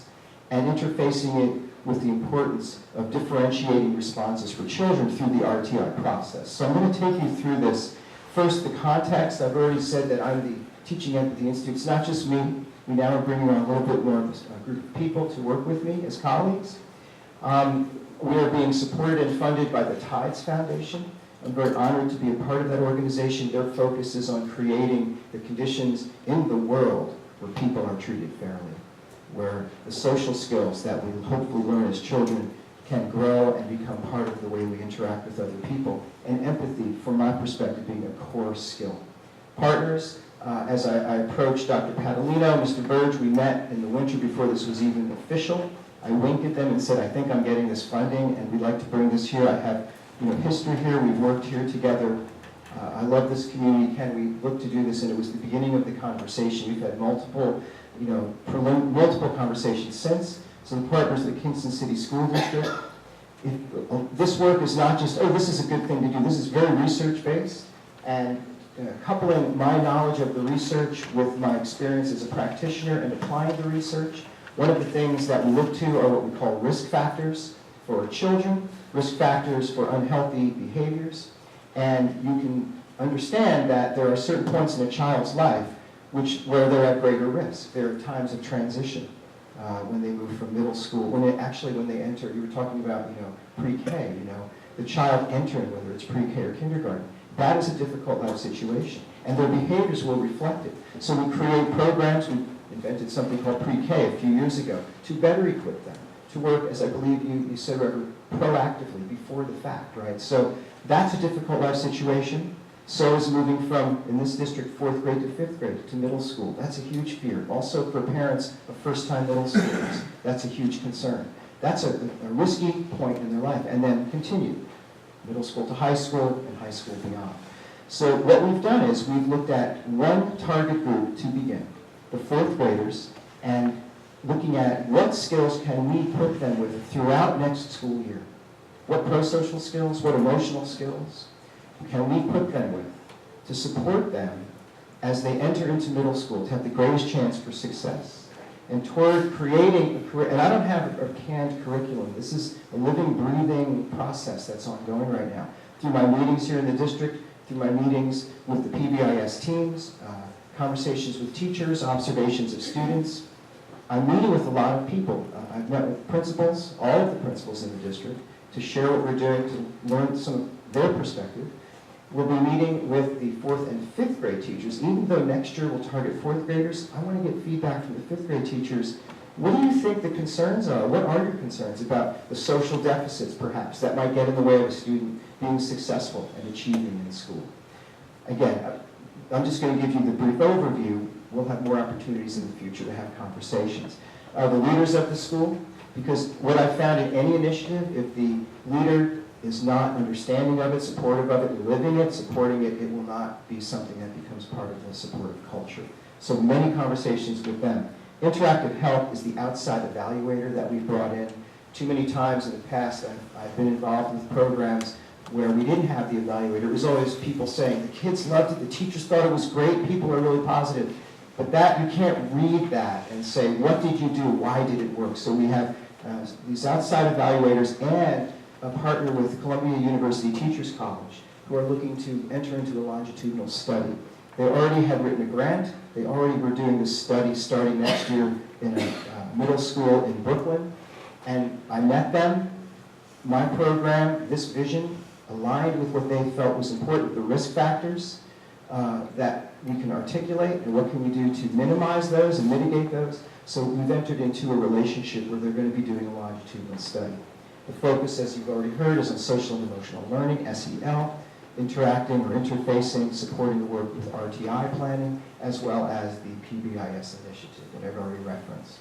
and interfacing it with the importance of differentiating responses for children through the RTI process. So I'm going to take you through this. First, the context. I've already said that I'm the Teaching Empathy Institute. It's not just me. We now are bringing on a little bit more of a group of people to work with me as colleagues. We are being supported and funded by the Tides Foundation, I'm very honored to be a part of that organization. Their focus is on creating the conditions in the world where people are treated fairly, where the social skills that we hopefully learn as children can grow and become part of the way we interact with other people. And empathy, from my perspective, being a core skill. Partners, as I approached Dr. Padalino, Mr. Burge, we met in the winter before this was even official. I winked at them and said, I think I'm getting this funding and we'd like to bring this here. I have history here, we've worked here together. I love this community. Can we look to do this? And it was the beginning of the conversation. We've had multiple conversations since. So the partners of the Kingston City School District, this work is not just, oh, this is a good thing to do. This is very research-based, and coupling my knowledge of the research with my experience as a practitioner and applying the research, one of the things that we look to are what we call risk factors for children, risk factors for unhealthy behaviors, and you can understand that there are certain points in a child's life where they're at greater risk. There are times of transition. When they move from middle school, when they enter, you were talking about, pre-K, the child entering, whether it's pre-K or kindergarten, that is a difficult life situation, and their behaviors will reflect it. So we create programs, we invented something called pre-K a few years ago, to better equip them, to work, as I believe you said, proactively, before the fact, right? So that's a difficult life situation. So is moving from, in this district, 4th grade to 5th grade to middle school. That's a huge fear. Also for parents of first-time middle schoolers, that's a huge concern. That's a risky point in their life. And then continue, middle school to high school and high school beyond. So what we've done is we've looked at one target group to begin, the 4th graders, and looking at what skills can we put them with throughout next school year. What pro-social skills, what emotional skills can we put them with to support them as they enter into middle school, to have the greatest chance for success, and toward creating a career. And I don't have a canned curriculum. This is a living, breathing process that's ongoing right now. Through my meetings here in the district, through my meetings with the PBIS teams, conversations with teachers, observations of students. I'm meeting with a lot of people. I've met with principals, all of the principals in the district, to share what we're doing, to learn some of their perspective. We'll be meeting with the 4th and 5th grade teachers. Even though next year we'll target 4th graders, I want to get feedback from the 5th grade teachers. What do you think the concerns are? What are your concerns about the social deficits, perhaps, that might get in the way of a student being successful and achieving in school? Again, I'm just going to give you the brief overview. We'll have more opportunities in the future to have conversations. The leaders of the school, because what I found in any initiative, if the leader is not understanding of it, supportive of it, living it, supporting it, it will not be something that becomes part of the supportive culture. So many conversations with them. Interactive Health is the outside evaluator that we've brought in. Too many times in the past, I've been involved with programs where we didn't have the evaluator. It was always people saying, the kids loved it, the teachers thought it was great, people are really positive. But that, you can't read that and say, what did you do, why did it work? So we have these outside evaluators and a partner with Columbia University Teachers College who are looking to enter into a longitudinal study. They already had written a grant. They already were doing this study starting next year in a middle school in Brooklyn. And I met them. My program, this vision, aligned with what they felt was important, the risk factors that we can articulate, and what can we do to minimize those and mitigate those. So we've entered into a relationship where they're going to be doing a longitudinal study. The focus, as you've already heard, is on social and emotional learning, SEL, interacting or interfacing, supporting the work with RTI planning, as well as the PBIS initiative that I've already referenced.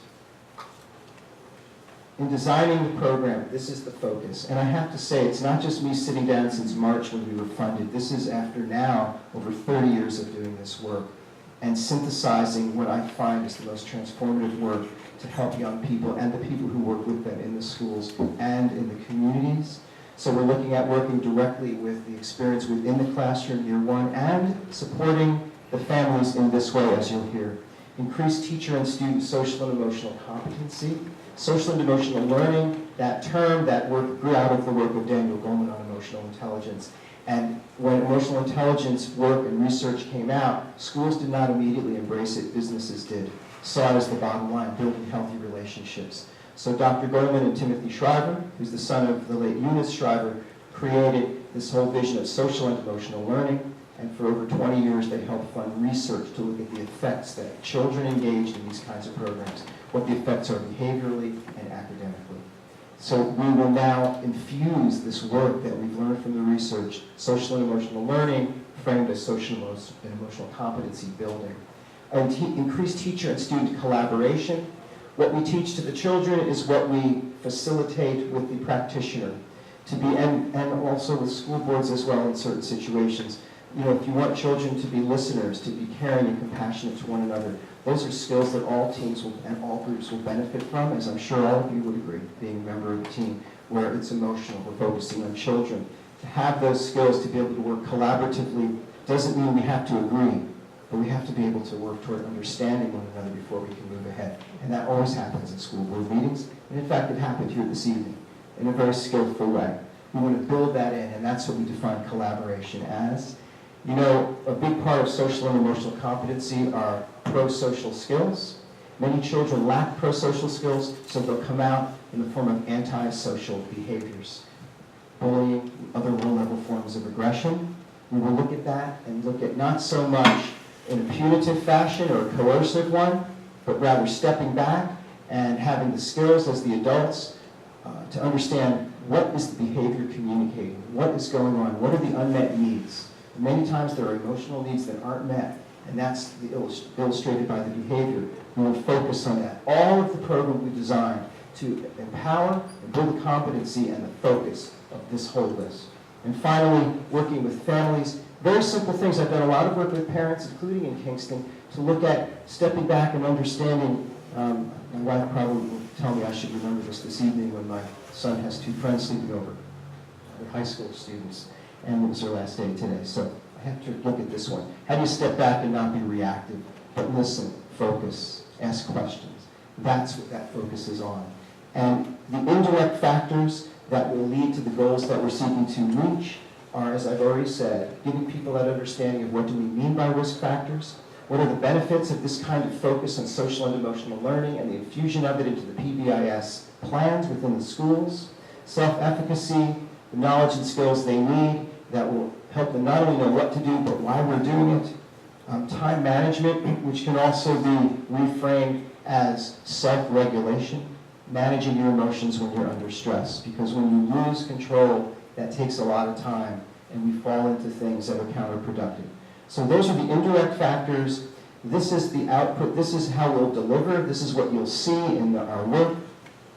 In designing the program, this is the focus. And I have to say, it's not just me sitting down since March when we were funded. This is after now over 30 years of doing this work and synthesizing what I find is the most transformative work to help young people and the people who work with them in the schools and in the communities. So we're looking at working directly with the experience within the classroom, year one, and supporting the families in this way, as you'll hear. Increase teacher and student social and emotional competency. Social and emotional learning, that term, that work grew out of the work of Daniel Goleman on emotional intelligence. And when emotional intelligence work and research came out, schools did not immediately embrace it, businesses did. Saw it as the bottom line, building healthy relationships. So Dr. Goleman and Timothy Shriver, who's the son of the late Eunice Shriver, created this whole vision of social and emotional learning, and for over 20 years they helped fund research to look at the effects that children engaged in these kinds of programs, what the effects are behaviorally and academically. So we will now infuse this work that we've learned from the research, social and emotional learning, framed as social and emotional competency building. Increased teacher and student collaboration. What we teach to the children is what we facilitate with the practitioner, and also with school boards as well in certain situations. You know, if you want children to be listeners, to be caring and compassionate to one another, those are skills that all teams and all groups will benefit from, as I'm sure all of you would agree, being a member of a team where it's emotional, we're focusing on children. To have those skills, to be able to work collaboratively, doesn't mean we have to agree, but we have to be able to work toward understanding one another before we can move ahead. And that always happens in school board meetings, and in fact it happened here this evening in a very skillful way. We want to build that in, and that's what we define collaboration as. You know, a big part of social and emotional competency are pro-social skills. Many children lack pro-social skills, so they'll come out in the form of anti-social behaviors. Bullying, other low-level forms of aggression. We will look at that and look at not so much in a punitive fashion or a coercive one, but rather stepping back and having the skills as the adults to understand what is the behavior communicating, what is going on, what are the unmet needs. Many times there are emotional needs that aren't met, and that's illustrated by the behavior. We will focus on that. All of the program we designed to empower and build the competency and the focus of this whole list. And finally, working with families. Very simple things. I've done a lot of work with parents, including in Kingston, to look at stepping back and understanding. My wife probably will tell me I should remember this evening when my son has 2 friends sleeping over. They're high school students. And it was her last day today. So I have to look at this one. How do you step back and not be reactive, but listen, focus, ask questions? That's what that focus is on. And the indirect factors that will lead to the goals that we're seeking to reach are, as I've already said, giving people that understanding of what do we mean by risk factors, what are the benefits of this kind of focus on social and emotional learning and the infusion of it into the PBIS plans within the schools, self-efficacy, the knowledge and skills they need that will help them not only know what to do, but why we're doing it. Time management, which can also be reframed as self-regulation, managing your emotions when you're under stress. Because when you lose control, that takes a lot of time, and we fall into things that are counterproductive. So those are the indirect factors. This is the output. This is how we'll deliver. This is what you'll see in our work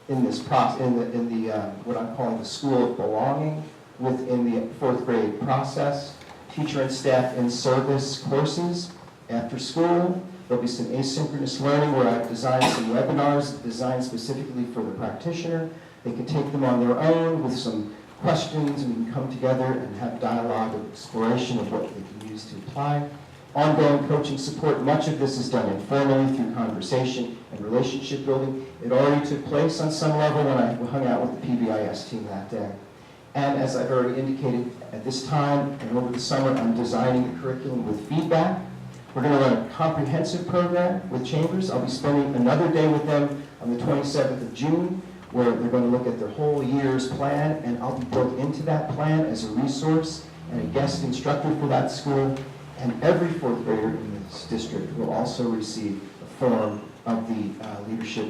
in this process, in the what I'm calling the School of Belonging, within the 4th grade process. Teacher and staff in service courses after school. There'll be some asynchronous learning where I've designed some webinars designed specifically for the practitioner. They can take them on their own with some questions, and we can come together and have dialogue and exploration of what they can use to apply. Ongoing coaching support. Much of this is done informally through conversation and relationship building. It already took place on some level when I hung out with the PBIS team that day. And as I've already indicated, at this time and over the summer, I'm designing the curriculum with feedback. We're going to run a comprehensive program with Chambers. I'll be spending another day with them on the 27th of June, where they're going to look at their whole year's plan, and I'll be built into that plan as a resource and a guest instructor for that school. And every 4th grader in this district will also receive a form of the leadership,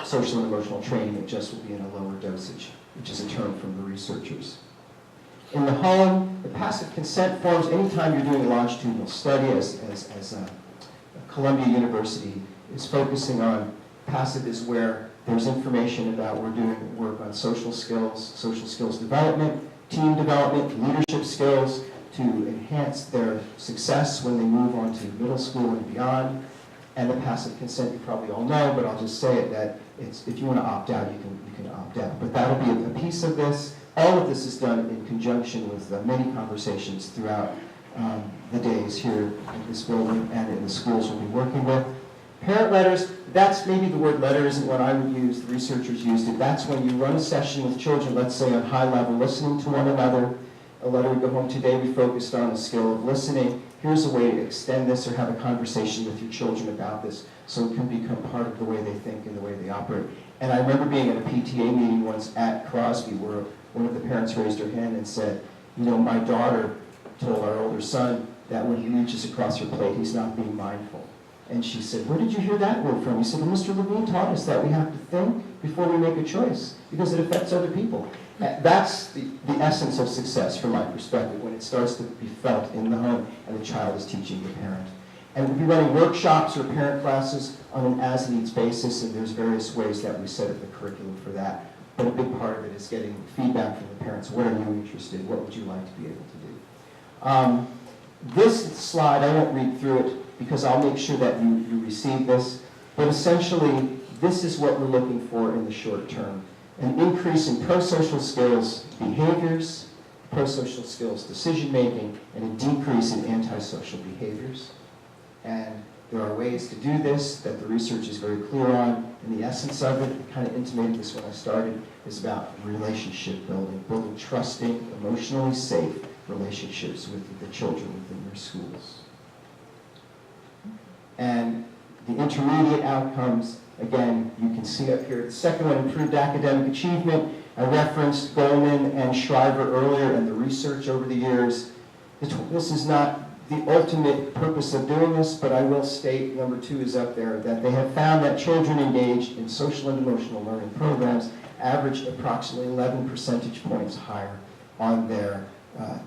social and emotional training. It just will be in a lower dosage, which is a term from the researchers. In the home, the passive consent forms, anytime you're doing a longitudinal study, as Columbia University is focusing on, passive is where there's information about we're doing work on social skills development, team development, leadership skills to enhance their success when they move on to middle school and beyond. And the passive consent you probably all know, but I'll just say it that if you want to opt out, you can opt out. But that'll be a piece of this. All of this is done in conjunction with many conversations throughout the days here in this building and in the schools we'll be working with. Parent letters, that's maybe the word letter isn't what I would use, the researchers used it. That's when you run a session with children, let's say on high level, listening to one another. A letter we go home today, we focused on the skill of listening. Here's a way to extend this or have a conversation with your children about this so it can become part of the way they think and the way they operate. And I remember being at a PTA meeting once at Crosby where one of the parents raised her hand and said, you know, my daughter told our older son that when he reaches across her plate, he's not being mindful. And she said, where did you hear that word from? He said, well, Mr. Levine taught us that we have to think before we make a choice, because it affects other people. That's the essence of success from my perspective, when it starts to be felt in the home and the child is teaching the parent. And we'll be running workshops or parent classes on an as-needs basis, and there's various ways that we set up the curriculum for that. But a big part of it is getting feedback from the parents. What are you interested in? What would you like to be able to do? This slide, I won't read through it because I'll make sure that you receive this. But essentially, this is what we're looking for in the short term. An increase in pro-social skills behaviors, pro-social skills decision-making, and a decrease in antisocial behaviors. And there are ways to do this that the research is very clear on, and the essence of it, I kind of intimated this when I started, is about relationship building, building trusting, emotionally safe relationships with the children within their schools. And the intermediate outcomes, again, you can see up here. The second one, improved academic achievement. I referenced Goldman and Shriver earlier and the research over the years. This is not the ultimate purpose of doing this, but I will state, number 2 is up there, that they have found that children engaged in social and emotional learning programs average approximately 11 percentage points higher on their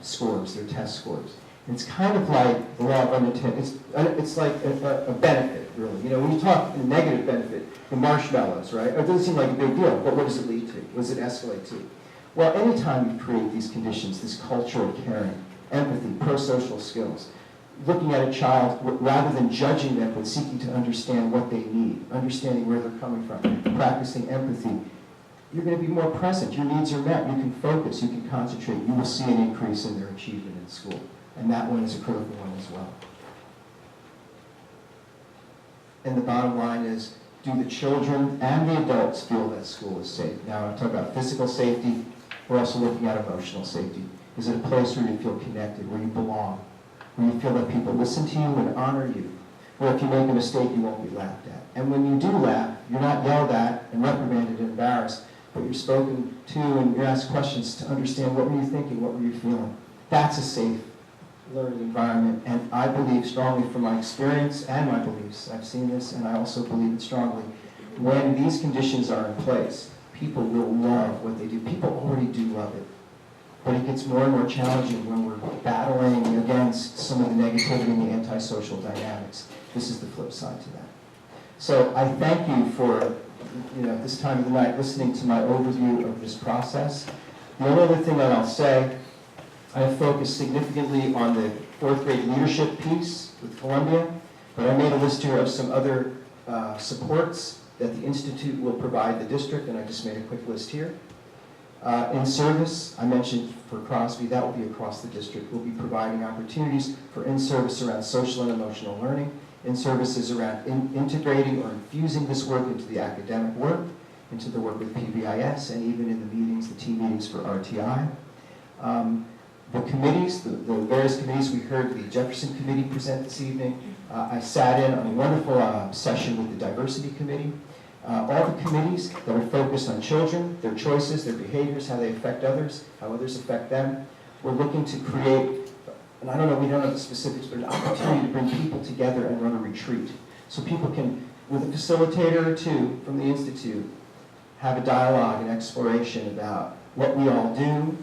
scores, their test scores. And it's kind of like the law of unintended, it's like a benefit, really. You know, when you talk a negative benefit, the marshmallows, right? It doesn't seem like a big deal, but what does it lead to? What does it escalate to? Well, anytime you create these conditions, this culture of caring, empathy, pro-social skills, looking at a child rather than judging them, but seeking to understand what they need, understanding where they're coming from, practicing empathy, you're going to be more present. Your needs are met. You can focus. You can concentrate. You will see an increase in their achievement in school. And that one is a critical one as well. And the bottom line is, do the children and the adults feel that school is safe? Now, I'm talking about physical safety. We're also looking at emotional safety. Is it a place where you feel connected, where you belong, where you feel that people listen to you and honor you, where if you make a mistake, you won't be laughed at? And when you do laugh, you're not yelled at and reprimanded and embarrassed, but you're spoken to and you're asked questions to understand what were you thinking, what were you feeling. That's a safe learning environment, and I believe strongly from my experience and my beliefs, I've seen this, and I also believe it strongly, when these conditions are in place, people will love what they do. People already do love it. But it gets more and more challenging when we're battling against some of the negativity and the antisocial dynamics. This is the flip side to that. So I thank you for, this time of the night, listening to my overview of this process. The only other thing that I'll say, I have focused significantly on the 4th grade leadership piece with Columbia, but I made a list here of some other supports that the Institute will provide the district, and I just made a quick list here. In service, I mentioned for Crosby, that will be across the district. We'll be providing opportunities for in-service around social and emotional learning, in-services around integrating or infusing this work into the academic work, into the work with PBIS, and even in the meetings, the team meetings for RTI. The committees, the various committees, we heard the Jefferson Committee present this evening. I sat in on a wonderful session with the Diversity Committee. All the committees that are focused on children, their choices, their behaviors, how they affect others, how others affect them. We're looking to create, and I don't know, we don't know the specifics, but an opportunity to bring people together and run a retreat. So people can, with a facilitator or two from the Institute, have a dialogue and exploration about what we all do,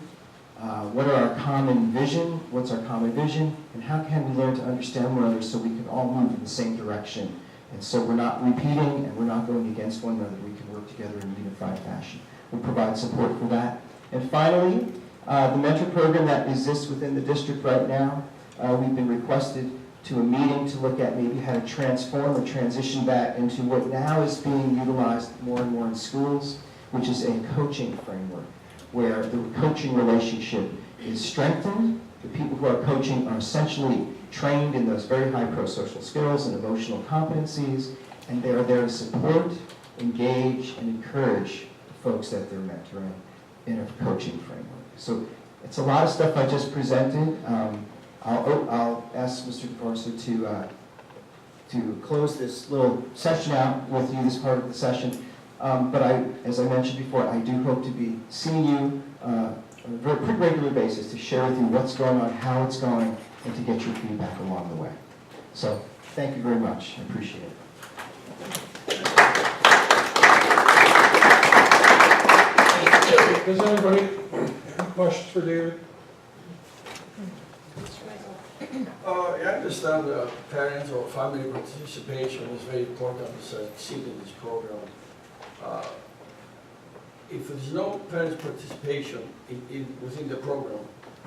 what are our common vision, what's our common vision, and how can we learn to understand one another so we can all move in the same direction. And so we're not repeating and we're not going against one another. We can work together in a unified fashion. We'll provide support for that. And finally, the mentor program that exists within the district right now, we've been requested to a meeting to look at maybe how to transform or transition that into what now is being utilized more and more in schools, which is a coaching framework, where the coaching relationship is strengthened. The people who are coaching are essentially trained in those very high pro-social skills and emotional competencies, and they are there to support, engage, and encourage the folks that they're mentoring in a coaching framework. So it's a lot of stuff I just presented. I'll ask Mr. DeForso to close this little session out with you, this part of the session. But as I mentioned before, I do hope to be seeing you on a pretty regular basis to share with you what's going on, how it's going, and to get your feedback along the way. So thank you very much. I appreciate it. Does anybody have questions for David? I understand parents or family participation is very important to succeed in this program. If there's no parents' participation within the program,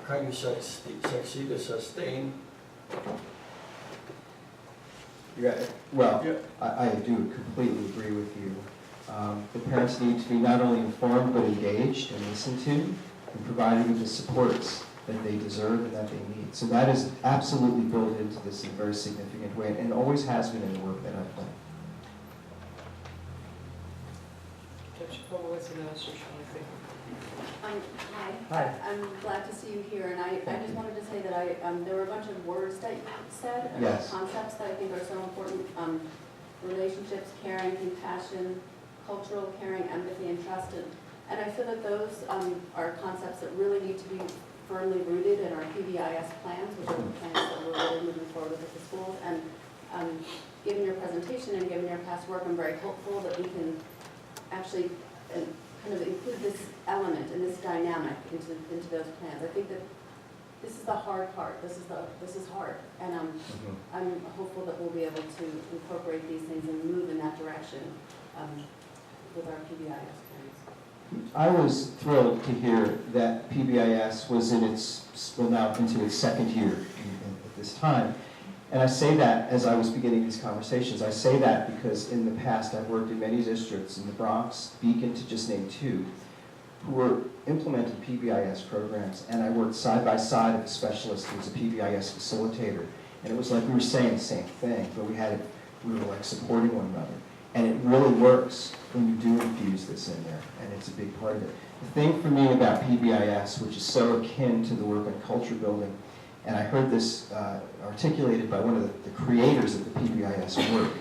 can you succeed or sustain? Well, I do completely agree with you. The parents need to be not only informed but engaged and listened to and provided with the supports that they deserve and that they need. So that is absolutely built into this in a very significant way and always has been in the work that I've done. Hi. I'm glad to see you here, and I just wanted to say that there were a bunch of words that you said, and Yes. concepts that I think are so important. Relationships, caring, compassion, cultural caring, empathy, and trust. And I feel that those are concepts that really need to be firmly rooted in our PBIS plans, which are the plans that we're really moving forward with at the schools. And given your presentation and given your past work, I'm very hopeful that we can actually kind of include this element and this dynamic into those plans. I think that this is the hard part. This is hard, and I'm hopeful that we'll be able to incorporate these things and move in that direction with our PBIS plans. I was thrilled to hear that PBIS was now into its second year at this time. And I say that as I was beginning these conversations. I say that because in the past I've worked in many districts in the Bronx, Beacon to just name two, who were implementing PBIS programs. And I worked side by side with a specialist who was a PBIS facilitator. And it was like we were saying the same thing, but we were like supporting one another. And it really works when you do infuse this in there, and it's a big part of it. The thing for me about PBIS, which is so akin to the work on culture building, and I heard this articulated by one of the creators of the PBIS work.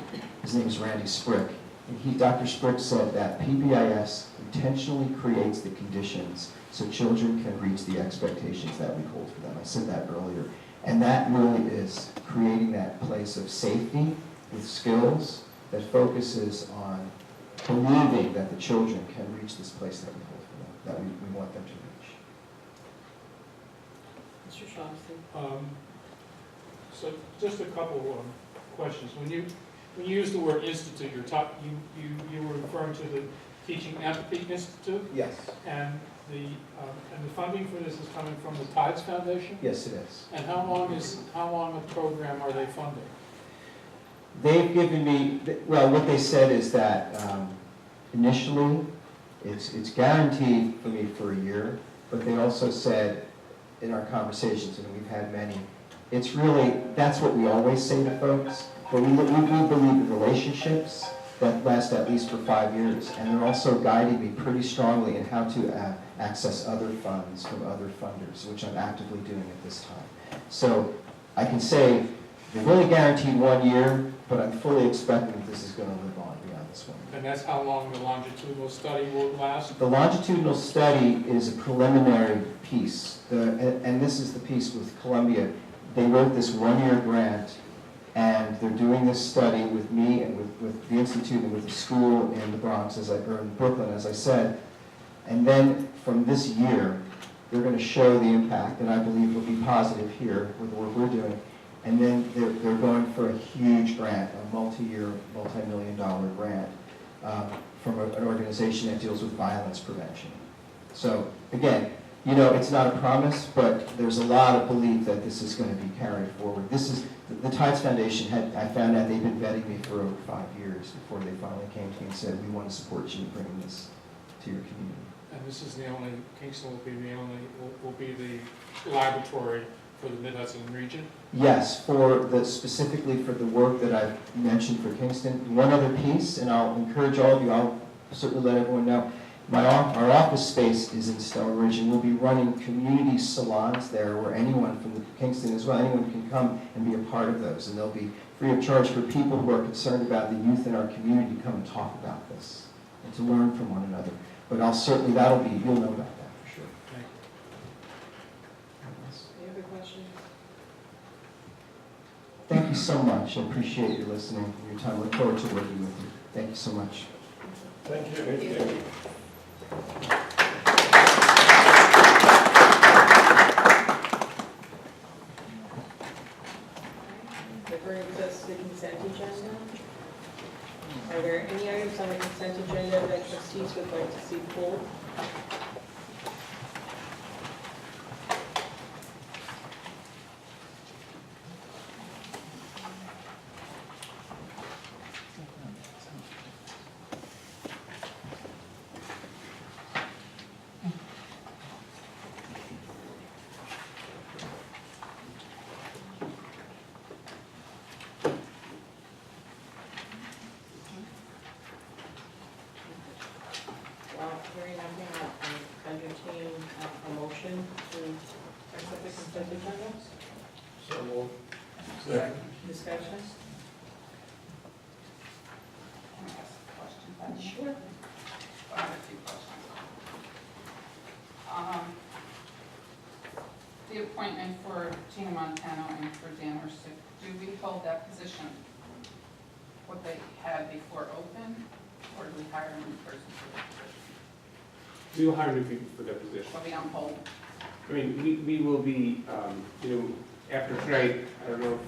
His name is Randy Sprick. And Dr. Sprick said that PBIS intentionally creates the conditions so children can reach the expectations that we hold for them. I said that earlier. And that really is creating that place of safety with skills that focuses on believing that the children can reach this place that we hold for them, that we want them to reach. Mr. Shawmsky. So just a couple of questions. When you use the word institute, you were referring to the Teaching Empathy Institute? Yes. And the funding for this is coming from the Tides Foundation? Yes, it is. And how long a program are they funding? They've given me, well, what they said is that initially it's guaranteed for me for a year, but they also said in our conversations, and we've had many, it's really, that's what we always say to folks, but we believe in relationships that last at least for 5 years, and they're also guiding me pretty strongly in how to access other funds from other funders, which I'm actively doing at this time. So I can say they've only guaranteed 1 year, but I'm fully expecting that this is going to live on beyond this one. And that's how long the longitudinal study will last? The longitudinal study is a preliminary piece, and this is the piece with Columbia. They wrote this 1-year grant, and they're doing this study with me and with the Institute and with the school in the Bronx, or in Brooklyn, as I said. And then from this year, they're going to show the impact, and I believe will be positive here with the work we're doing. And then they're going for a huge grant, a multi-year, multi-million-dollar grant from an organization that deals with violence prevention. So again, you know, it's not a promise, but there's a lot of belief that this is going to be carried forward. This is, the Tides Foundation I found out they've been vetting me for over 5 years before they finally came to me and said, we want to support you in bringing this to your community. And this is Kingston will be the laboratory for the Mid-Hudson region? Yes, specifically for the work that I've mentioned for Kingston. One other piece, and I'll encourage all of you, I'll certainly let everyone know, our office space is in Stone Ridge, and we'll be running community salons there where anyone from Kingston as well, anyone can come and be a part of those. And they'll be free of charge for people who are concerned about the youth in our community to come and talk about this. and to learn from one another. But I'll certainly, you'll know about that for sure. Any other questions? Thank you so much. I appreciate your listening and your time. Look forward to working with you. Thank you so much. Thank you. Thank you. That brings us to the consent agenda. Are there any items on the consent agenda that trustees would like to see pulled? Well, hearing nothing, I'll entertain a motion to accept the consent agenda. So moved. Discussion? Sure. I have a few questions. The appointment for Gina Montano and for Dan Ursick, do we hold that position, what they had before open, or do we hire a new person for that position? We will hire new people for that position. Are we on hold? I mean, we will be, after tonight, I don't know if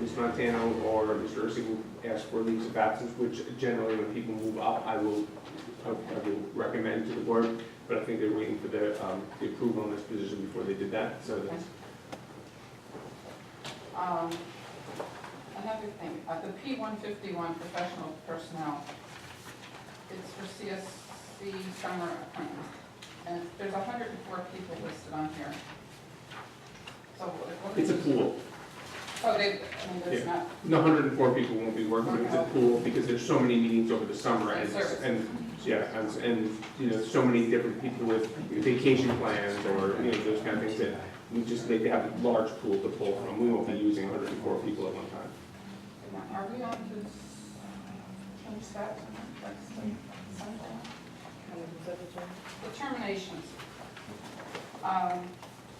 Ms. Montano or Mr. Ursig will ask for leaves of absence, which generally when people move up, I will recommend to the board, but I think they're waiting for the approval on this position before they did that, so that's. Another thing, the P-151 professional personnel, it's for CSC summer appointment, and there's 104 people listed on here. So what It's a pool. Oh, there's Yeah. not. No, 104 people won't be working, but it's a pool because there's so many meetings over the summer and so many different people with vacation plans or, those kind of things that we just need to have a large pool to pull from. We won't be using 104 people at one time. Are we on to finish that? The terminations.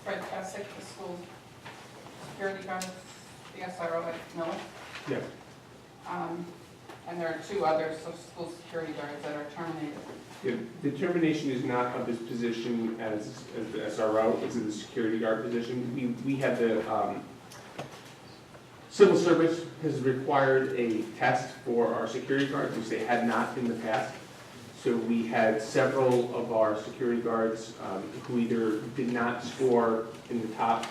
Fred Kessick, the school security guard, the SRO at Miller. Yeah. And there are two other school security guards that are terminated. Yeah, the termination is not of his position as the SRO, it's in the security guard position. We had the, civil service has required a test for our security guards, which they had not in the past. So we had several of our security guards who either did not score in the top,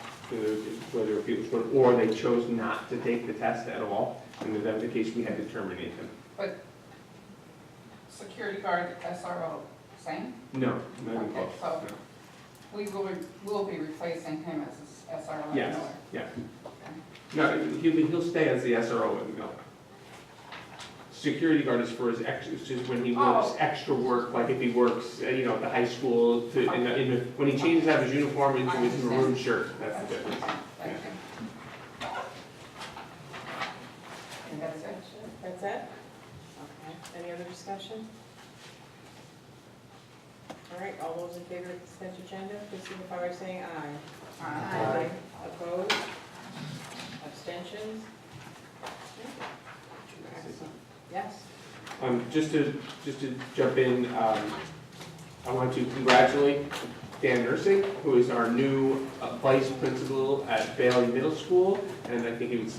whether people scored, or they chose not to take the test at all. And in that case, we had to terminate them. But security guard, SRO, same? No, not even Okay, close. so we will be replacing him as SRO at Yes, Miller. yes. No, he'll stay as the SRO at Miller. Security guard is for his extra, it's just when he works extra work, like if he works, at the high school, when he changes out of his uniform into his maroon shirt, that's the difference. Thank you. And that's it? That's it? Okay, any other discussion? All right, all those in favor of the consent agenda, please signify by saying aye. Aye. Opposed? Abstentions? Yes. Just to jump in, I want to congratulate Dan Nursing, who is our new vice principal at Bailey Middle School, and I think it was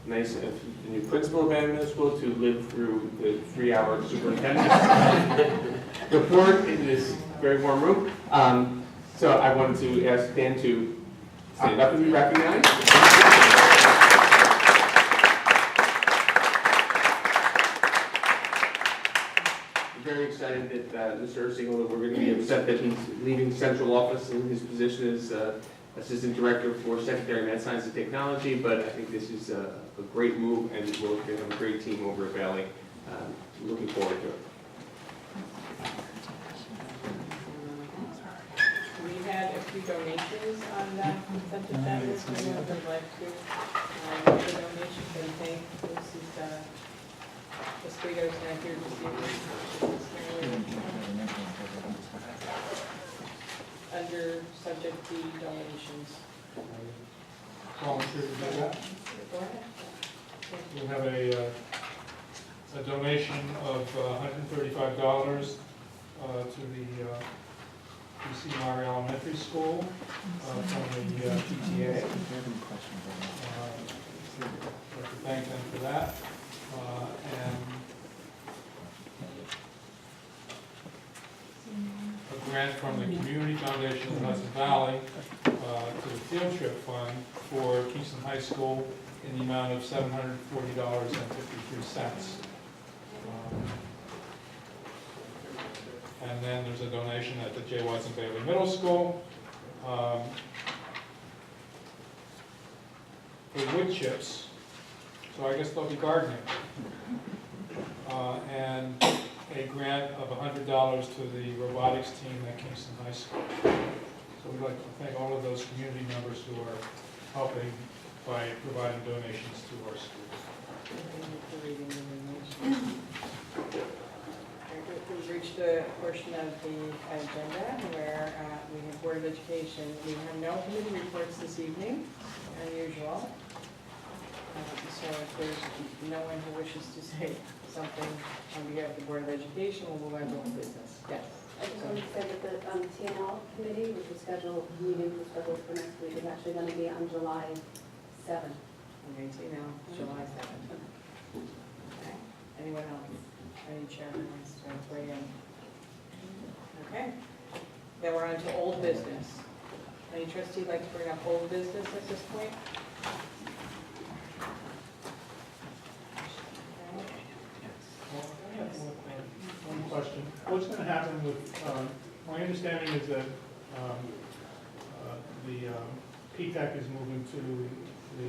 nice of the new principal of Bailey Middle School to live through the 3-hour superintendent report in this very warm room. So I wanted to ask Dan to stand up and be recognized. Very excited that Mr. Ursig, we're going to be upset that he's leaving central office in his position as Assistant Director for Secondary Math Science and Technology, but I think this is a great move and we're going to have a great team over at Bailey. Looking forward to it. We had a few donations on that consent agenda, so we would like to make a donation and thank Mrs. Escrito's not here this evening. donations. Volunteer to do that. Go ahead. We have a donation of $135 to the PC Murray Elementary School from the PTA. I'd like to thank them for that. And a grant from the Community Foundation of Hudson Valley to the Field Trip Fund for Kingston High School in the amount of $740.53. And then there's a donation at the J. Watson Bailey Middle School for wood chips. So I guess they'll be gardening. And a grant of $100 to the robotics team at Kingston High School. So we'd like to thank all of those community members who are helping by providing donations to our schools. We've reached the portion of the agenda where we have Board of Education. We have no committee reports this evening, unusual. So if there's no one who wishes to say something on behalf of the Board of Education, we'll move on to old business. Yes. I just wanted to say that the TNL committee, which was scheduled, meeting was scheduled for next week, is actually going to be on July 7th. Okay, TNL, July 7th. Okay. Anyone else? Any chairman wants to weigh in? Okay. Then we're on to old business. Any trustee like to bring up old business at this point? One question. What's going to happen with, my understanding is that the PTAC is moving to the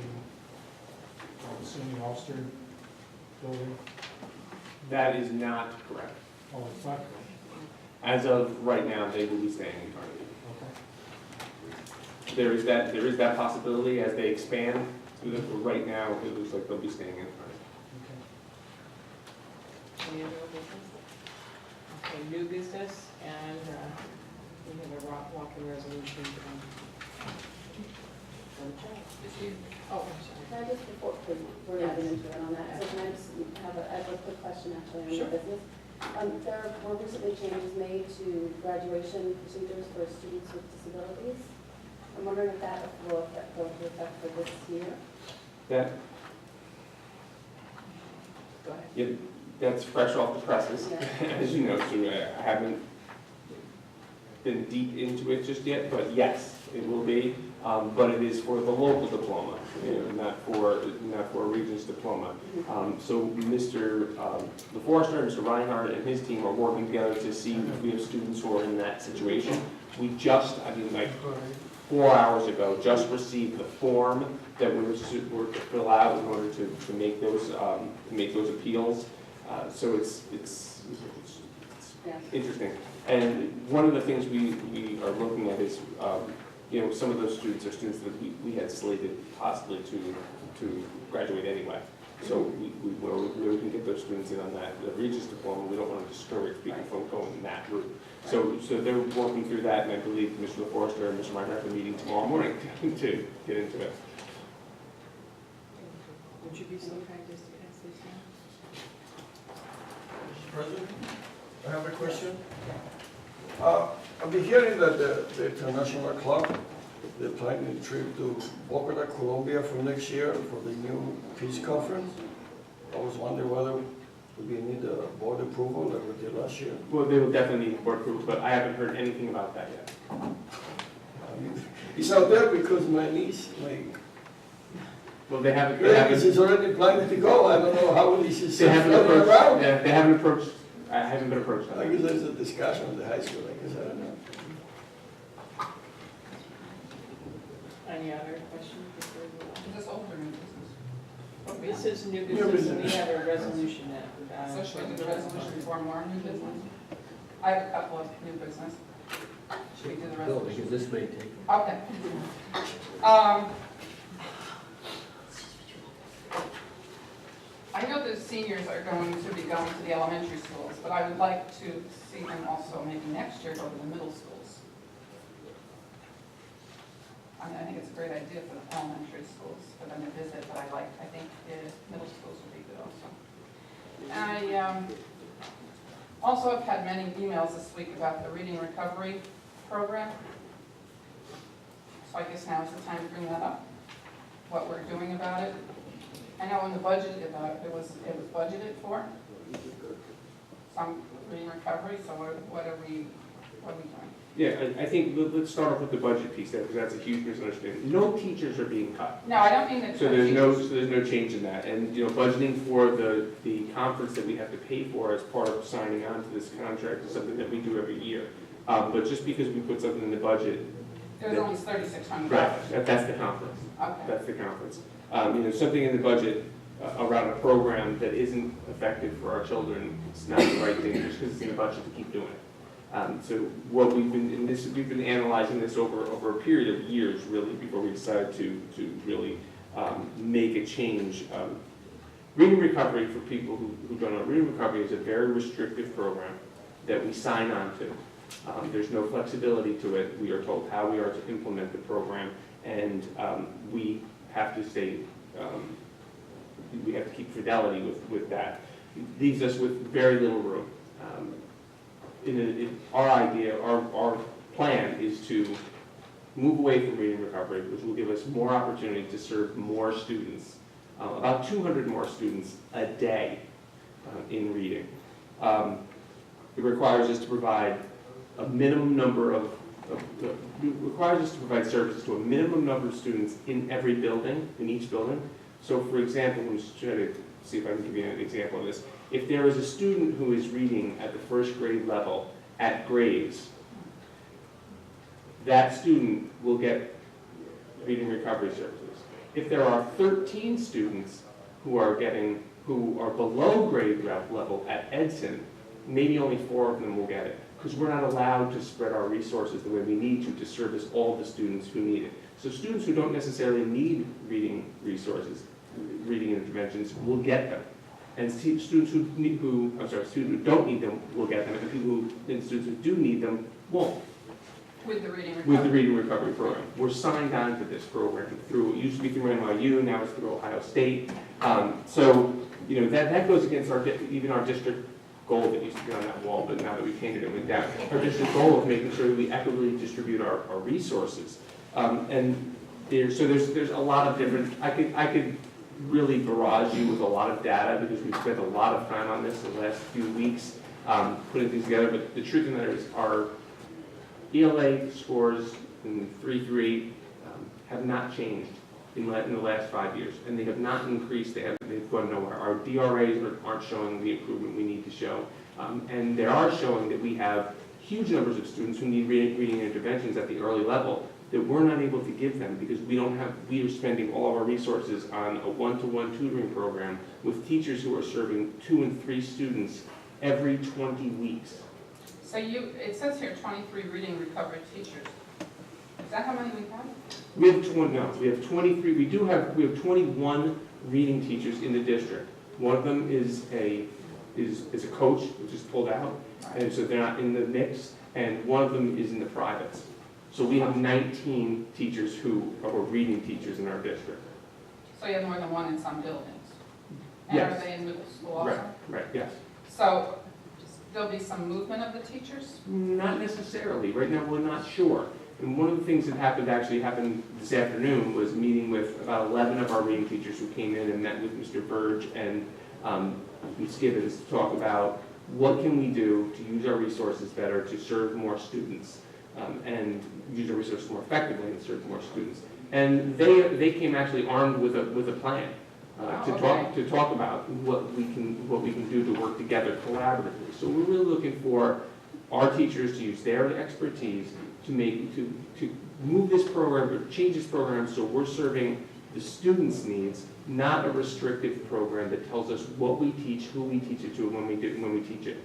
SUNY Ulster building? That is not correct. Oh, it's not? As of right now, they will be staying in Carnegie. Okay. There is that possibility as they expand. Right now, it looks like they'll be staying in Carnegie. Any other business? Okay, new business, and we have a walking resolution. Oh, I'm sorry. Can I just, before, we're not getting into it on that, so can I just I have a quick question actually on your business? There were recently changes made to graduation procedures for students with disabilities. I'm wondering if that will go into effect for this year? That, Go ahead. yeah, that's fresh off the presses, as you know, so I haven't been deep into it just yet, but yes, it will be. But it is for the local diploma, not for a Regents diploma. So Mr. LaForester and Mr. Reinhardt and his team are working together to see if we have students who are in that situation. We just, like 4 hours ago, just received the form that we were to fill out in order to make those appeals. So it's interesting. And one of the things we are looking at is, some of those students are students that we had slated possibly to graduate anyway. So we can get those students in on that. The Regents diploma, we don't want to discourage people from going that route. So they're working through that, and I believe Mr. LaForester and Mr. Reinhardt are meeting tomorrow morning to get into it. Would you be so kind as to pass this down? Mr. President, I have a question. I've been hearing that the International Club, they're planning a trip to Bogota, Colombia for next year for the new peace conference. I was wondering whether we need a board approval like we did last year. Well, they will definitely need board approval, but I haven't heard anything about that yet. It's out there because my niece, Well, they haven't. is already planning to go. I don't know how this is They haven't approached. around. Yeah, they haven't approached. I haven't been approached. I guess there's a discussion at the high school. I guess I don't know. Any other questions before we move Is this old or new business? on? This is new business, and we have a resolution that. So should we do the resolution before more new business? I have a couple of new business. Should we do the No, resolution? because this may take. Okay. I know the seniors are going to be going to the elementary schools, but I would like to see them also maybe next year go to the middle schools. I mean, I think it's a great idea for the elementary schools, for them to visit, but I think the middle schools would be good also. I also have had many emails this week about the reading recovery program. So I guess now is the time to bring that up, what we're doing about it. I know in the budget, it was budgeted for some reading recovery, so what are we doing? Yeah, I think let's start off with the budget piece there, because that's a huge misunderstanding. No teachers are being cut. No, I don't mean that. So there's no change in that. And, you know, budgeting for the conference that we have to pay for as part of signing on to this contract is something that we do every year. But just because we put something in the budget. There's only $3,600. Right, that's the conference. Okay. That's the conference. You know, something in the budget around a program that isn't effective for our children, it's not the right thing just because it's in the budget to keep doing it. So what we've been analyzing this over a period of years, really, before we decided to really make a change. Reading recovery, for people who don't know, reading recovery is a very restrictive program that we sign on to. There's no flexibility to it. We are told how we are to implement the program, and we have to stay. We have to keep fidelity with that. It leaves us with very little room. Our idea, our plan is to move away from reading recovery, which will give us more opportunity to serve more students, about 200 more students a day in reading. It requires us to provide a minimum number it requires us to provide services to a minimum number of students in every building, in each building. So for example, I'm just trying to see if I can give you an example of this. If there is a student who is reading at the first grade level at Graves, that student will get reading recovery services. If there are 13 students who are below grade level at Edson, maybe only 4 of them will get it, because we're not allowed to spread our resources the way we need to service all the students who need it. So students who don't necessarily need reading resources, reading interventions, will get them. And students who don't need them will get them, and students who do need them won't. With the reading recovery. With the reading recovery program. We're signed on to this program through, it used to be through NYU, now it's through Ohio State. So, you know, that goes against even our district goal that used to be on that wall, but now that we painted it, went down. Our district goal of making sure that we equitably distribute our resources. And there's a lot of different, I could really barrage you with a lot of data because we've spent a lot of time on this in the last few weeks putting things together, but the truth of the matter is our ELA scores in 3 through 8 have not changed in the last 5 years, and they have not increased. They've gone nowhere. Our DRAs aren't showing the improvement we need to show, and they are showing that we have huge numbers of students who need reading interventions at the early level that we're not able to give them because we are spending all of our resources on a one-to-one tutoring program with teachers who are serving 2 and 3 students every 20 weeks. So it says here 23 reading recovery teachers. Is that how many we have? We have 23. We have 21 reading teachers in the district. One of them is a coach, which is pulled out, and so they're not in the mix. And one of them is in the privates. So we have 19 teachers who are reading teachers in our district. So you have more than one in some buildings? Yes. And are they in middle school also? Right, yes. So there'll be some movement of the teachers? Not necessarily. Right now, we're not sure. And one of the things that happened this afternoon was meeting with about 11 of our reading teachers who came in and met with Mr. Burge and Ms. Gibbons to talk about what can we do to use our resources better to serve more students and use our resources more effectively and serve more students. And they came actually armed with a plan to talk about what we can do to work together collaboratively. So we're really looking for our teachers to use their expertise to move this program or change this program so we're serving the students' needs, not a restrictive program that tells us what we teach, who we teach it to, and when we teach it.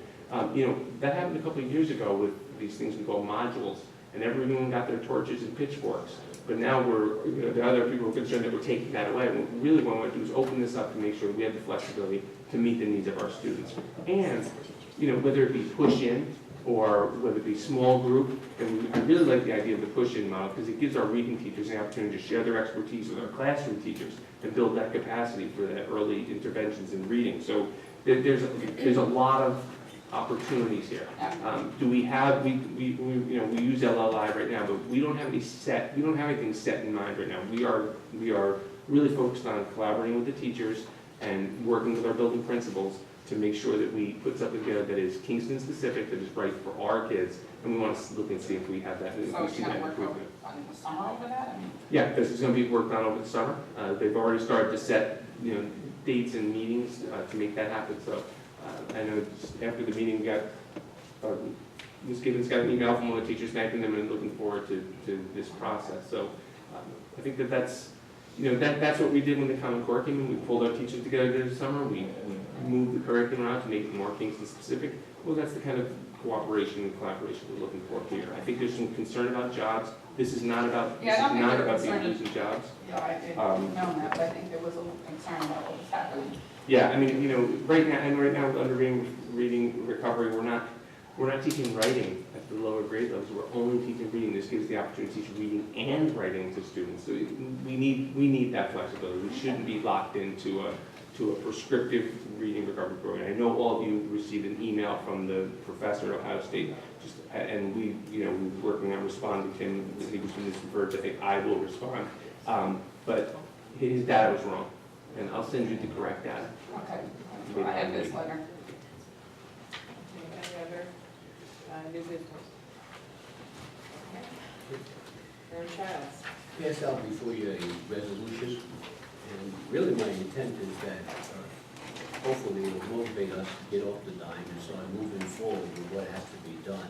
You know, that happened a couple of years ago with these things we call modules, and everyone got their torches and pitchforks. But now the other people are concerned that we're taking that away. And really what we want to do is open this up to make sure we have the flexibility to meet the needs of our students. And, you know, whether it be push in, or whether it be small group. And I really like the idea of the push-in model because it gives our reading teachers the opportunity to share their expertise with our classroom teachers and build that capacity for the early interventions in reading. So there's a lot of opportunities here. Do we have, we use LLI right now, but we don't have anything set in mind right now. We are really focused on collaborating with the teachers and working with our building principals to make sure that we put something together that is Kingston specific, that is right for our kids, and we want to look and see if we have that. So you're gonna work on the summer over that? Yeah, this is going to be worked on over the summer. They've already started to set, dates and meetings to make that happen. So I know after the meeting, Ms. Gibbons got an email from one of the teachers thanking them and looking forward to this process. So I think that's what we did when the Common Core came in. We pulled our teachers together this summer. We moved the curriculum around to make it more Kingston specific. Well, that's the kind of cooperation and collaboration we're looking for here. I think there's some concern about jobs. This is not about being losing jobs. Yeah, I didn't know that, but I think there was a little concern about what was happening. Yeah, I mean, right now under reading recovery, we're not teaching writing at the lower grade levels. We're only teaching reading. This gives the opportunity to teach reading and writing to students. So we need that flexibility. We shouldn't be locked into a prescriptive reading recovery program. I know all of you received an email from the professor at Ohio State, and we're working on responding to him. He was referred to. I think I will respond, but his data was wrong, and I'll send you the correct data. Okay, I have this letter. Any other new business? Aaron Childs. Yes, I'll before you a resolution, and really my intent is that hopefully it will motivate us to get off the dime and start moving forward with what has to be done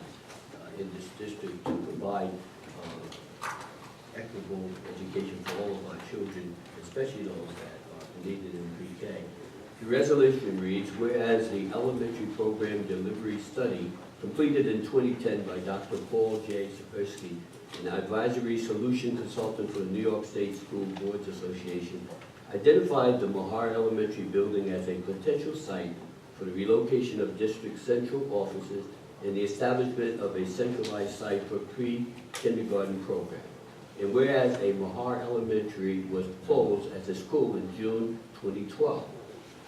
in this district to provide equitable education for all of our children, especially those that are needed in pre-K. The resolution reads, whereas the elementary program delivery study completed in 2010 by Dr. Paul J. Sapersky, an advisory solution consultant for the New York State School Boards Association, identified the Mahar Elementary building as a potential site for the relocation of district central offices and the establishment of a centralized site for pre-kindergarten program. And whereas a Mahar Elementary was closed as a school in June 2012.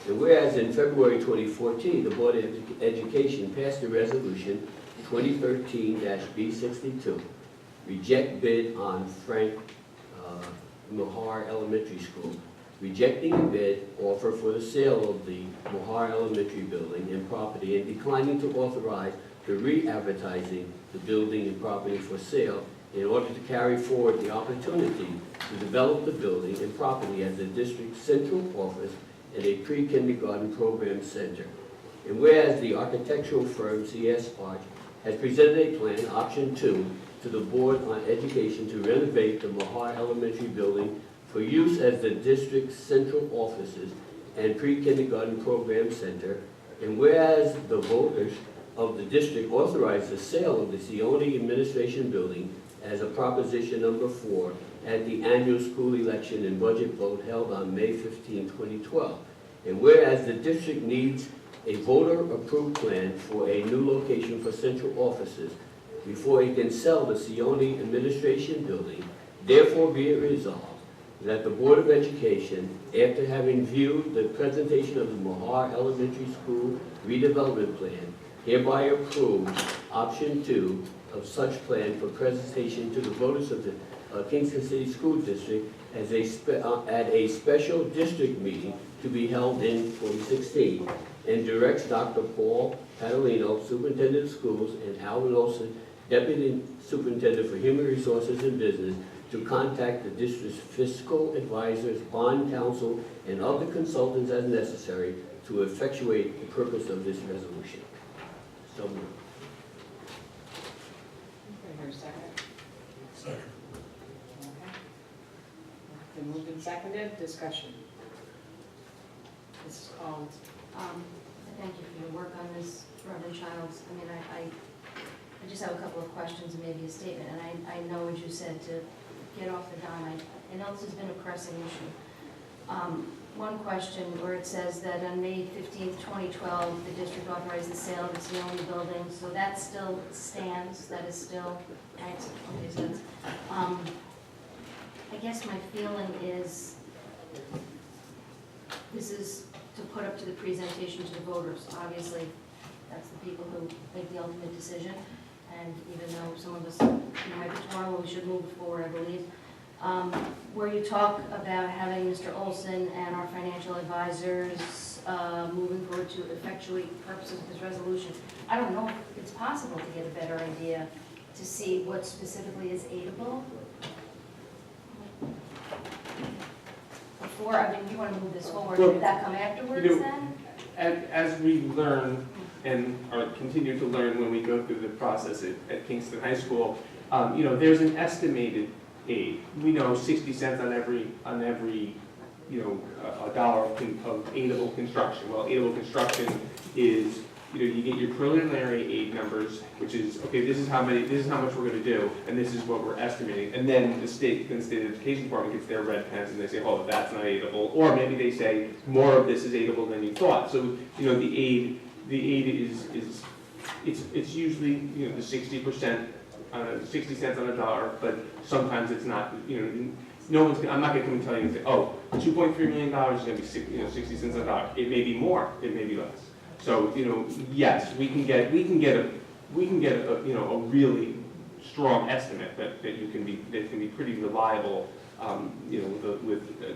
And whereas in February 2014, the Board of Education passed a resolution 2013-B62, reject bid on Frank Mahar Elementary School, rejecting a bid offer for the sale of the Mahar Elementary building and property and declining to authorize the re-advertising the building and property for sale in order to carry forward the opportunity to develop the building and property as the district's central office and a pre-kindergarten program center. And whereas the architectural firm CS Arch has presented a plan, option 2, to the Board on Education to renovate the Mahar Elementary building for use as the district's central offices and pre-kindergarten program center. And whereas the voters of the district authorized the sale of the Sione Administration Building as a proposition number 4 at the annual school election and budget vote held on May 15, 2012. And whereas the district needs a voter-approved plan for a new location for central offices before it can sell the Sione Administration Building, therefore be it resolved that the Board of Education, after having viewed the presentation of the Mahar Elementary School redevelopment plan, hereby approves option 2 of such plan for presentation to the voters of the Kingston City School District as at a special district meeting to be held in 2016, and directs Dr. Paul Catalino, Superintendent of Schools, and Alvin Olson, Deputy Superintendent for Human Resources and Business, to contact the district's fiscal advisors, bond counsel, and other consultants as necessary to effectuate the purpose of this resolution. So moved. Here's a second. Second. Okay. Been moved and seconded, discussion. Mrs. Collins. Thank you for your work on this, Reverend Childs. I mean, I just have a couple of questions and maybe a statement, and I know, as you said, to get off the dime. I know this has been a pressing issue. one question where it says that on May 15th, 2012, the district authorized the sale of its only building, so that still stands, that is still, thanks, okay, so it's, I guess my feeling is, this is to put up to the presentation to the voters. Obviously, that's the people who make the ultimate decision, and even though some of us, might be tomorrow, we should move forward, I believe. Where you talk about having Mr. Olson and our financial advisors moving forward to effectuate the purposes of this resolution. I don't know if it's possible to get a better idea to see what specifically is aidable. Before, I mean, you want to move this forward, Well, did that come afterwards you know, then? As we learn and are continue to learn when we go through the process at Kingston High School, there's an estimated aid. We know 60 cents on every a dollar of aidable construction. Well, aidable construction is, you get your preliminary aid numbers, which is, okay, this is how much we're gonna do, and this is what we're estimating. And then the state education department gets their red pens and they say, oh, that's not aidable. Or maybe they say, more of this is aidable than you thought. So, the aid is it's usually, the 60%, 60 cents on a dollar, but sometimes it's not, no one's, I'm not gonna come and tell you and say, oh, $2.3 million is gonna be 60 cents on a dollar. It may be more, it may be less. So, yes, we can get a really strong estimate that can be pretty reliable, with a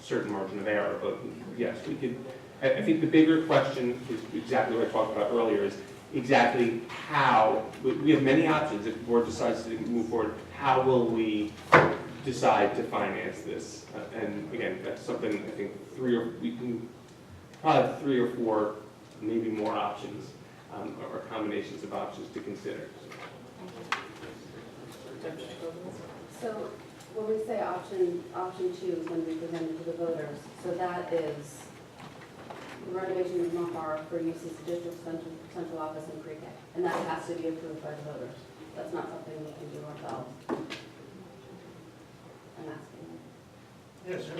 certain margin of error. But yes, we could. I think the bigger question is exactly what I talked about earlier, is exactly how, we have many options if the board decides to move forward. How will we decide to finance this? And again, that's something I think we can probably have 3 or 4, maybe more options, or combinations of options to consider. So when we say option 2 is going to be presented to the voters, so that is renovation of Mahar for use as the district central office and pre-K, and that has to be approved by the voters. That's not something we can do ourselves. I'm asking. Yes, sir.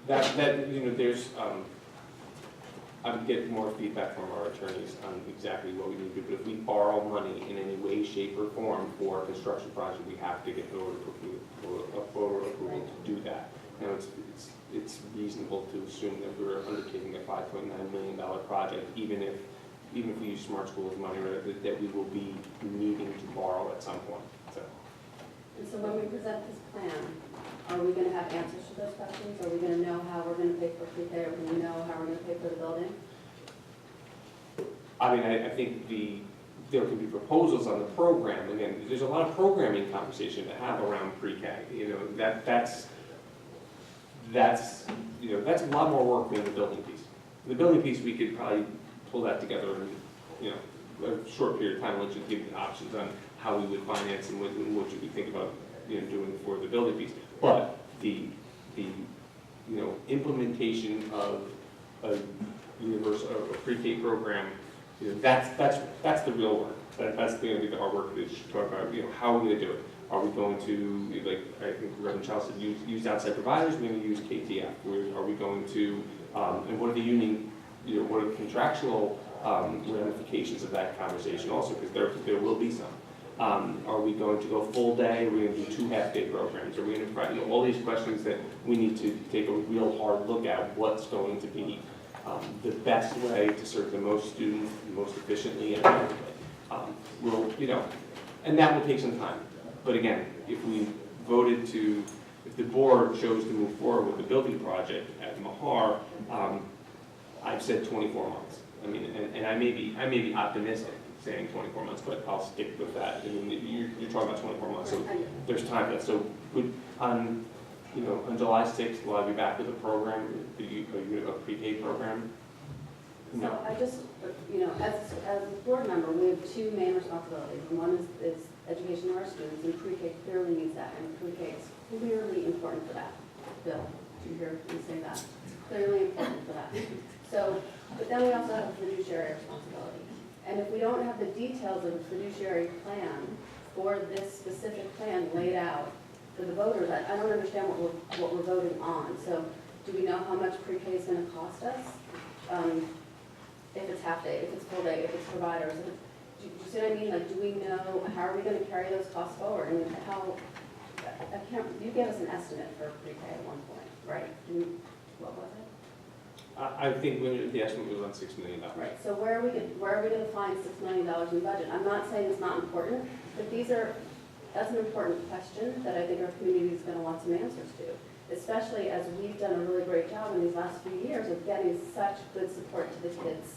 There's, I'm getting more feedback from our attorneys on exactly what we need to do. But if we borrow money in any way, shape, or form for a construction project, we have to get voter approval to do that. Now, it's reasonable to assume that we're undertaking a $5.9 million project, even if we use Smart Schools money, that we will be needing to borrow at some point. And so when we present this plan, are we going to have answers to those questions? Are we going to know how we're going to pay for pre-K? Are we going to know how we're going to pay for the building? I mean, I think there can be proposals on the program. Again, there's a lot of programming conversation to have around pre-K. That's a lot more work than the building piece. The building piece, we could probably pull that together in, a short period of time, let you give you options on how we would finance and what you could think about, doing for the building piece. But the implementation of a universal, a pre-K program, that's the real work. That's going to be the hard work, is to talk about, how are we going to do it? Are we going to, like I think Reverend Charles said, use outside providers? We're going to use KTF. Are we going to, and what are the union, what are the contractual ramifications of that conversation also? Because there will be some. Are we going to go full day? Are we going to do 2 half-day programs? Are we going to, all these questions that we need to take a real hard look at what's going to be the best way to serve the most students, most efficiently and effectively. And that will take some time. But again, if the board chose to move forward with the building project at Mahar, I've said 24 months. I mean, and I may be optimistic saying 24 months, but I'll stick with that. I mean, you're talking about 24 months, so there's time for that. So on July 6th, will I be back with a program, a pre-K program? No. So I just, as a board member, we have 2 main responsibilities. And one is education of our students, and pre-K clearly needs that, and pre-K is clearly important for that. Bill, did you hear me say that? It's clearly important for that. So, but then we also have a fiduciary responsibility. And if we don't have the details of the fiduciary plan for this specific plan laid out for the voters, I don't understand what we're voting on. So do we know how much pre-K is gonna cost us? If it's half day, if it's full day, if it's providers, do you see what I mean? Like, do we know, how are we gonna carry those costs forward? And how, you gave us an estimate for pre-K at one point, right? What was it? I think the estimate was on $6 million. Right, so where are we gonna find $6 million in budget? I'm not saying it's not important, but that's an important question that I think our community is gonna want some answers to. Especially as we've done a really great job in these last few years of getting such good support to the kids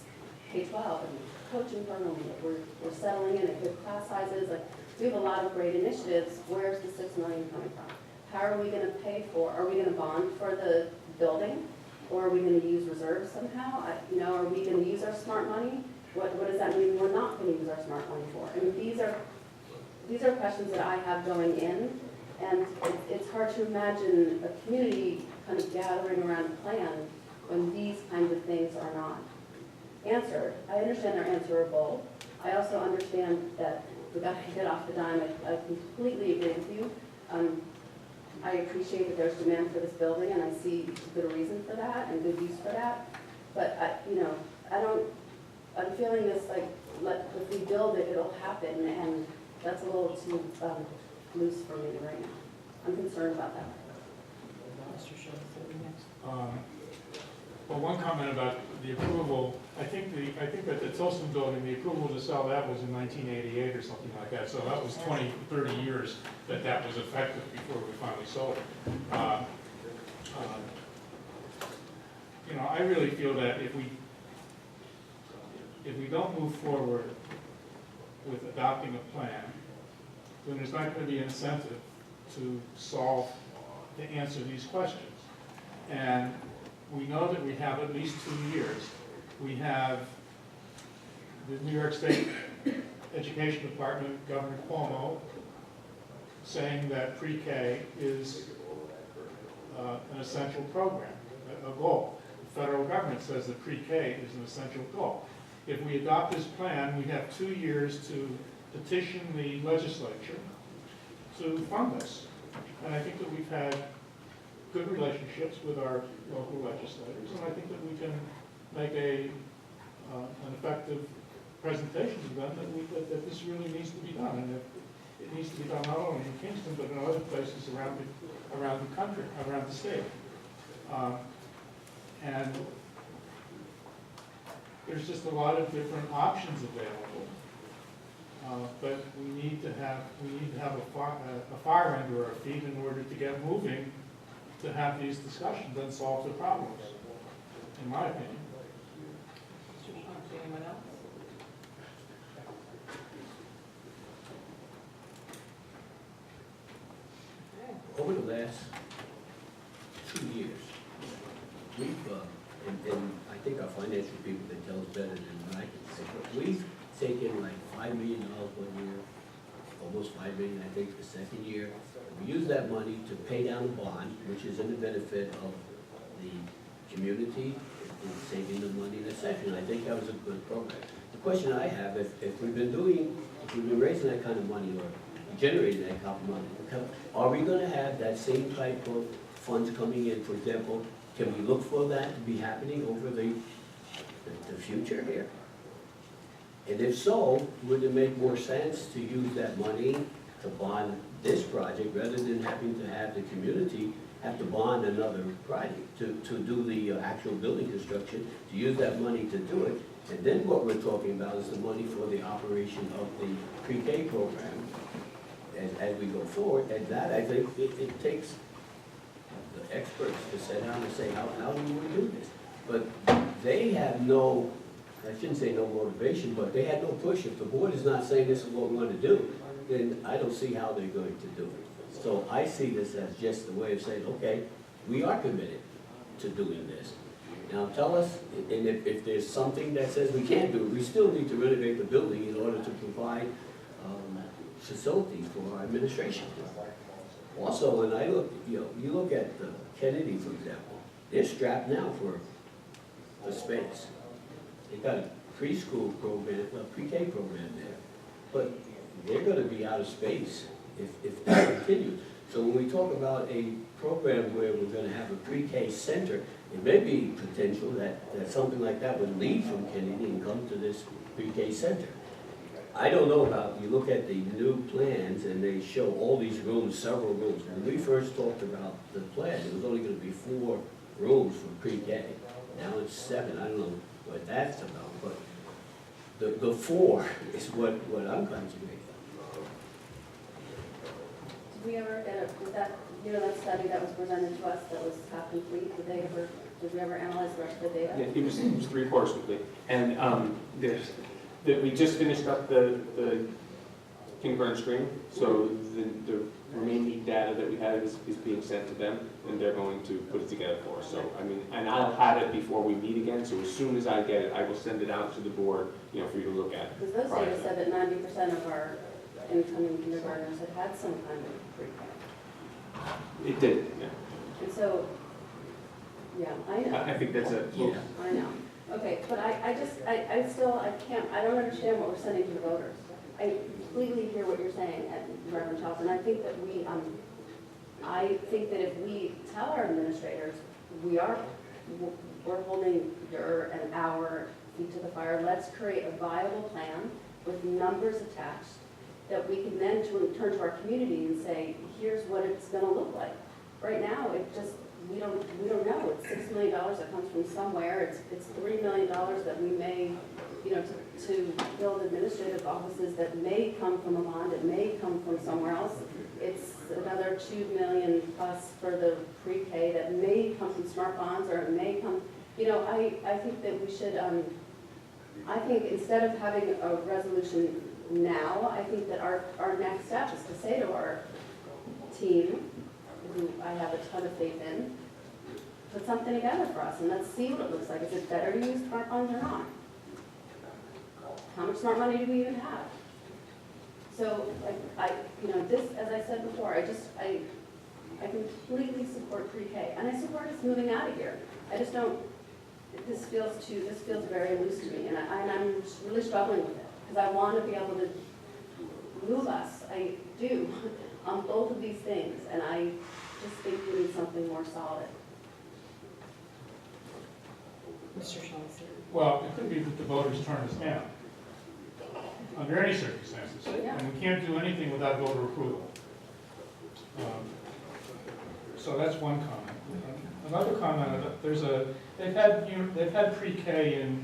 K-12 and coaching program. We're settling in at good class sizes. Like, we have a lot of great initiatives. Where's the $6 million coming from? How are we gonna pay for, are we gonna bond for the building? Or are we gonna use reserves somehow? Are we gonna use our smart money? What does that mean we're not gonna use our smart money for? I mean, these are questions that I have going in. And it's hard to imagine a community kind of gathering around a plan when these kinds of things are not answered. I understand they're answerable. I also understand that we got to get off the dime. I completely agree with you. I appreciate that there's demand for this building, and I see good reason for that and good use for that. But I'm feeling this like, if we build it, it'll happen, and that's a little too loose for me right now. I'm concerned about that. Well, one comment about the approval, I think that the Tilson building, the approval to sell that was in 1988 or something like that. So that was 20, 30 years that was effective before we finally sold it. I really feel that if we don't move forward with adopting a plan, then there's not going to be an incentive to answer these questions. And we know that we have at least 2 years. We have the New York State Education Department, Governor Cuomo, saying that pre-K is an essential program, a goal. The federal government says that pre-K is an essential goal. If we adopt this plan, we have 2 years to petition the legislature to fund this. And I think that we've had good relationships with our local legislators, and I think that we can make an effective presentation to them that this really needs to be done, and that it needs to be done not only in Kingston, but in other places around the country, around the state. And there's just a lot of different options available. But we need to have a fire under our feet in order to get moving, to have these discussions and solve the problems, in my opinion. Anyone else? Over the last 2 years, we've, and I think our financial people can tell us better than I can say, but we've taken like $5 million 1 year, almost $5 million, I think, the second year. We use that money to pay down a bond, which is in the benefit of the community, and saving the money in the second. I think that was a good program. The question I have, if we've been raising that kind of money or generating that kind of money, are we gonna have that same type of funds coming in? For example, can we look for that to be happening over the future here? And if so, would it make more sense to use that money to bond this project rather than having to have the community have to bond another project to do the actual building construction, to use that money to do it? And then what we're talking about is the money for the operation of the pre-K program as we go forward. And that, I think, it takes the experts to sit down and say, how do we do this? But they have no, I shouldn't say no motivation, but they had no push. If the board is not saying this is what we want to do, then I don't see how they're going to do it. So I see this as just a way of saying, okay, we are committed to doing this. Now tell us, and if there's something that says we can't do it, we still need to renovate the building in order to provide facilities for our administration. Also, when I look, you look at Kennedy, for example, they're strapped now for space. They got a preschool program, a pre-K program there, but they're going to be out of space if that continues. So when we talk about a program where we're gonna have a pre-K center, it may be potential that something like that would leave from Kennedy and come to this pre-K center. I don't know about, you look at the new plans and they show all these rooms, several rooms. When we first talked about the plan, it was only gonna be 4 rooms for pre-K. Now it's 7, I don't know what that's about, but the 4 is what I'm concentrating on. Did we ever, was that, you know, that study that was presented to us that was half complete, did we ever analyze the rest of the data? Yeah, it was 3/4 complete. And we just finished up the kindergarten screen, so the remaining data that we have is being sent to them, and they're going to put it together for us. So, I mean, and I'll have it before we meet again, so as soon as I get it, I will send it out to the board, you know, for you to look at. Because those data said that 90% of our incoming kindergartners had some kind of pre-K. It did, yeah. And so, yeah, I know. I think that's a, yeah. I know. Okay, but I don't understand what we're sending to the voters. I completely hear what you're saying, Reverend Charlton. I think that if we tell our administrators, we're holding your and our feet to the fire, let's create a viable plan with numbers attached that we can then turn to our community and say, here's what it's gonna look like. Right now, we don't know. It's $6 million that comes from somewhere. It's $3 million that we may, you know, to build administrative offices that may come from a bond, it may come from somewhere else. It's another $2 million plus for the pre-K that may come from smart bonds, or it may come, you know, I think that we should, I think instead of having a resolution now, I think that our next step is to say to our team, who I have a ton of faith in, put something together for us, and let's see what it looks like. Is it better to use smart funds or not? How much smart money do we even have? So, you know, this, as I said before, I completely support pre-K, and I support us moving out of here. I just don't, this feels very loose to me, and I'm really struggling with it, because I want to be able to move us, I do, on both of these things, and I just think we need something more solid. Mr. Shaughnessy. Well, it could be that the voters turn us down, under any circumstances. Yeah. And we can't do anything without voter approval. So that's one comment. Another comment, they've had pre-K in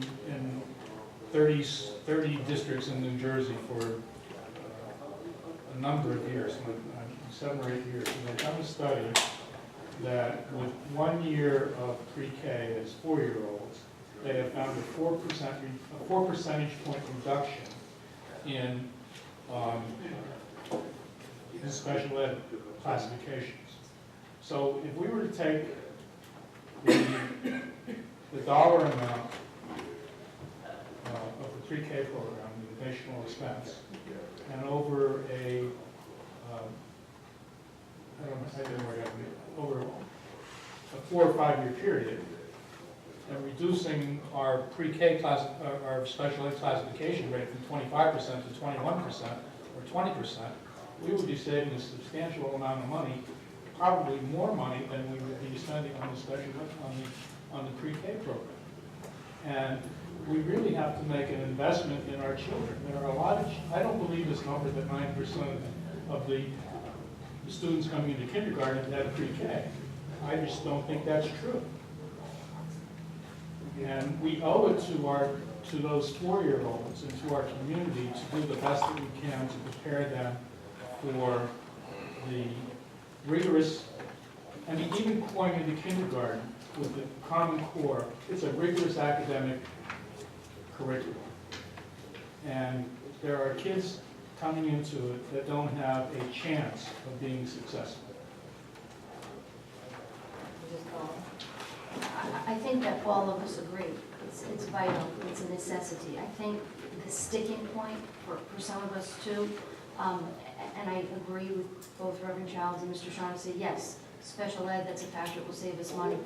30 districts in New Jersey for a number of years, 7 or 8 years. And they've done a study that with 1 year of pre-K as 4-year-olds, they have found a 4 percentage point reduction in special ed classifications. So if we were to take the dollar amount of the pre-K program, the additional expense, and over over a 4 or 5 year period, and reducing our pre-K class, our special ed classification rate from 25% to 21% or 20%, we would be saving a substantial amount of money, probably more money than we would be spending on the special on the pre-K program. And we really have to make an investment in our children. There are a lot of, I don't believe this number that 9% of the students coming into kindergarten have pre-K. I just don't think that's true. And we owe it to those 4-year-olds and to our community to do the best that we can to prepare them for the rigorous, I mean, even going into kindergarten with the Common Core, it's a rigorous academic curriculum. And there are kids coming into it that don't have a chance of being successful. I think that all of us agree. It's vital, it's a necessity. I think the sticking point for some of us too, and I agree with both Reverend Childs and Mr. Shaughnessy, yes, special ed, that's a factor, it will save us money.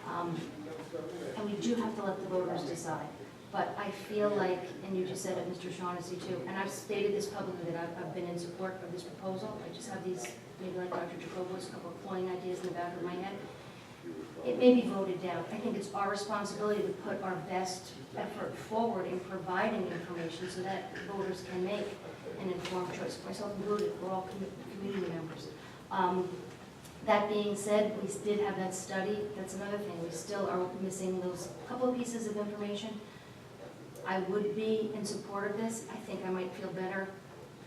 And we do have to let the voters decide. But I feel like, and you just said it, Mr. Shaughnessy too, and I've stated this publicly, that I've been in support of this proposal. I just have these maybe like Dr. Jacobo's, a couple of flowing ideas in the back of my head, it may be voted down. I think it's our responsibility to put our best effort forward in providing information so that voters can make an informed choice. Myself included, we're all community members. That being said, we did have that study. That's another thing. We still are missing those couple of pieces of information. I would be in support of this. I think I might feel better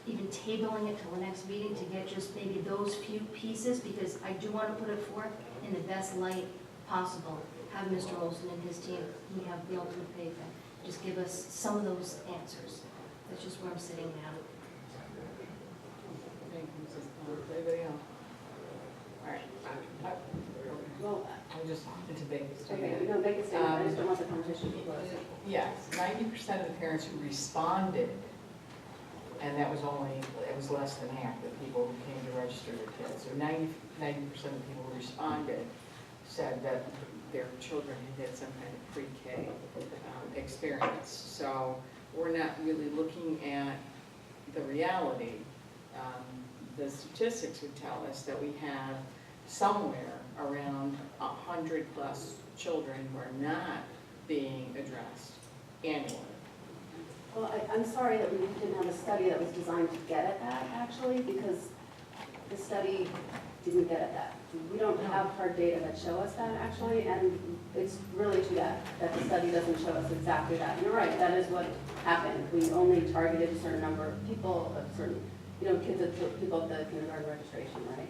even tabling it till the next meeting to get just maybe those few pieces, because I do want to put it forth in the best light possible. Have Mr. Olson and his team, we have the ultimate pay thing, just give us some of those answers. That's just where I'm sitting now. Anybody else? All right. Well, I'm just debating. okay, no, make a statement, I just don't want the conversation to close. Yes, 90% of the parents who responded, and that was only, it was less than half the people who came to register their kids. So 90% of the people who responded said that their children had some kind of pre-K experience. So we're not really looking at the reality. The statistics would tell us that we have somewhere around 100+ children who are not being addressed annually. Well, I'm sorry that we didn't have a study that was designed to get at that, actually, because the study didn't get at that. We don't have hard data that show us that, actually, and it's really too bad that the study doesn't show us exactly that. And you're right, that is what happened. We only targeted a certain number of people, a certain, kids, people at the kindergarten registration, right?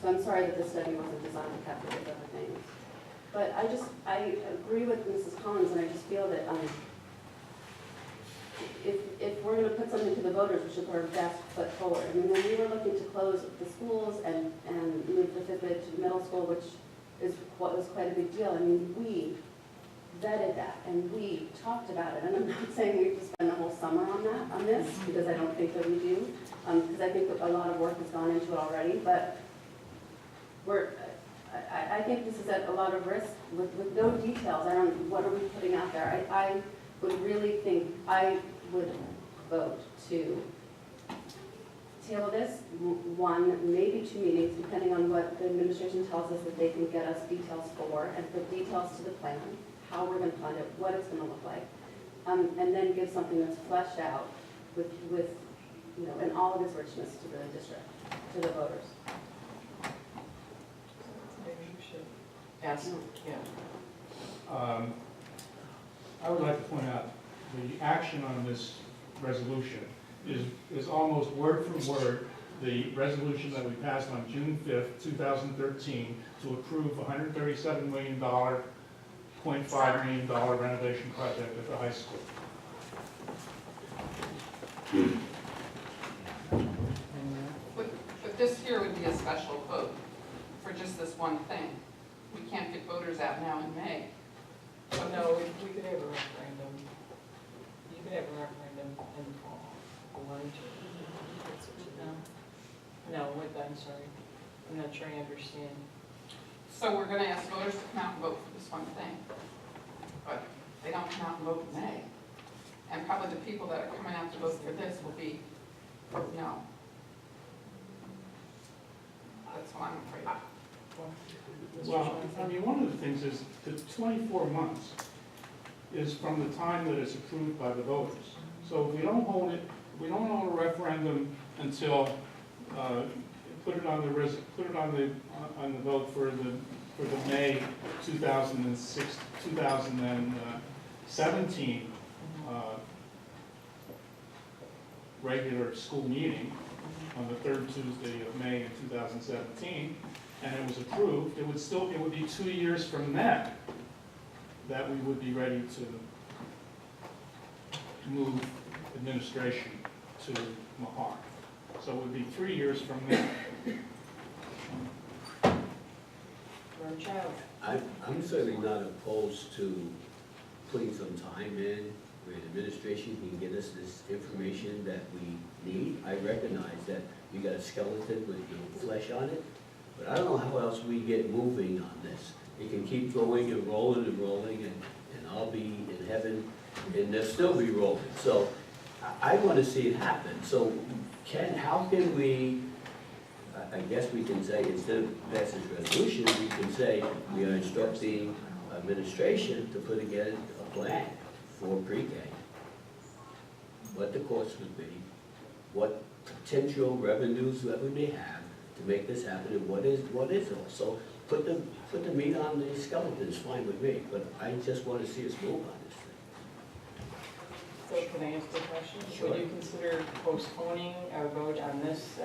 So I'm sorry that the study wasn't designed to capture those other things. But I agree with Mrs. Collins, and I just feel that if we're going to put something to the voters, we should put our best foot forward. I mean, when we were looking to close the schools and move the fifth grade to middle school, which is what was quite a big deal, I mean, we vetted that and we talked about it. And I'm not saying we have to spend the whole summer on this, because I don't think that we do, because I think that a lot of work has gone into it already. But I think this is at a lot of risk with no details. What are we putting out there? I would really think, I would vote to table this, one, maybe 2 meetings, depending on what the administration tells us that they can get us details for, and put details to the plan, how we're going to fund it, what it's going to look like, and then give something that's fleshed out with in all of its richness to the district, to the voters. Maybe you should ask, yeah. I would like to point out, the action on this resolution is almost word for word the resolution that we passed on June 5th, 2013, to approve $137 million, $0.5 million renovation project at the high school. But this here would be a special vote for just this one thing. We can't get voters out now in May. Oh, no, we could have a referendum. You could have a referendum in the fall. No, I'm sorry. I'm not sure I understand. So we're gonna ask voters to come out and vote for this one thing. But they don't come out and vote in May. And probably the people that are coming out to vote for this will be no. That's what I'm afraid of. Well, I mean, one of the things is that 24 months is from the time that it's approved by the voters. So if we don't hold a referendum until put it on the vote for the May 2017 regular school meeting on the third Tuesday of May in 2017, and it was approved, it would be 2 years from then that we would be ready to move administration to Mahar. So it would be 3 years from then. I'm certainly not opposed to putting some time in where the administration can get us this information that we need. I recognize that we got a skeleton with no flesh on it, but I don't know how else we get moving on this. It can keep going and rolling, and I'll be in heaven, and they'll still be rolling. So I want to see it happen. So how can we I guess we can say, instead of passing this resolution, we can say, we are instructing administration to put together a plan for pre-K. What the cost would be, what potential revenues that we may have to make this happen, and what is also, put the meat on the skeleton is fine with me, but I just want to see us move on this thing. So can I ask the question? Sure. Would you consider postponing a vote on this,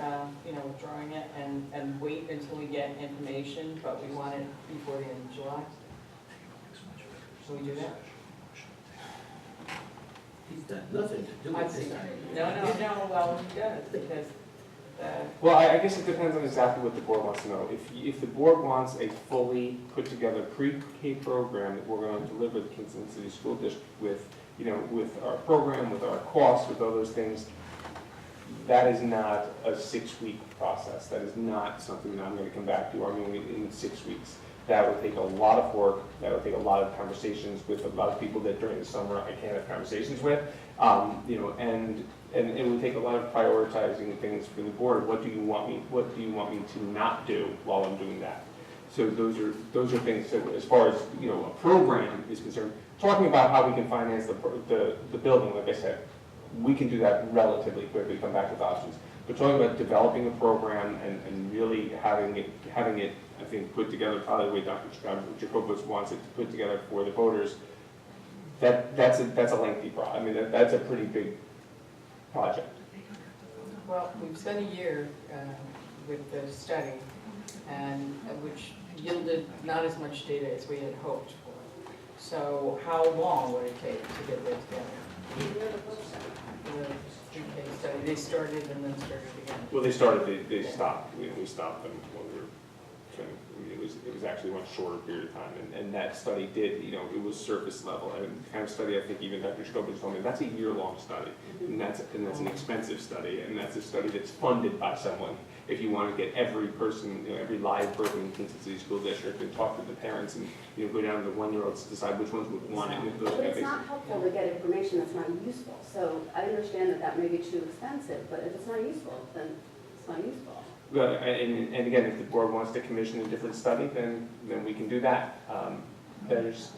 withdrawing it and wait until we get information, but we want it before the end of July? Can we do that? He's got nothing to do with this. No, well, he does, because, Well, I guess it depends on exactly what the board wants to know. If the board wants a fully put-together pre-K program that we're going to deliver the Kingston City School District with, with our program, with our costs, with all those things, that is not a 6-week process. That is not something that I'm going to come back to arguing in 6 weeks. That would take a lot of work. That would take a lot of conversations with a lot of people that during the summer I can't have conversations with. And it would take a lot of prioritizing things for the board. What do you want me to not do while I'm doing that? So those are things. So as far as a program is concerned, talking about how we can finance the building, like I said, we can do that relatively quickly. Come back with options. But talking about developing a program and really having it, I think, put together probably the way Dr. Jacobowitz wants it to put together for the voters. That's a lengthy process. I mean, that's a pretty big project. well, we've spent a year with the study, and which yielded not as much data as we had hoped for. So how long would it take to get that together? The pre-K study, they started and then started again. Well, they started, they stopped. We stopped them when we were trying. It was actually a much shorter period of time, and that study did, it was surface level, and the kind of study I think even Dr. Jacobowitz told me, that's a year-long study, and that's an expensive study, and that's a study that's funded by someone. If you want to get every person, every live person in Kingston City School District and talk to the parents and, go down to the 1-year-olds to decide which ones would want it. But it's not helpful to get information that's not useful. So I understand that may be too expensive, but if it's not useful, then it's not useful. Well, and again, if the board wants to commission a different study, then we can do that. There's.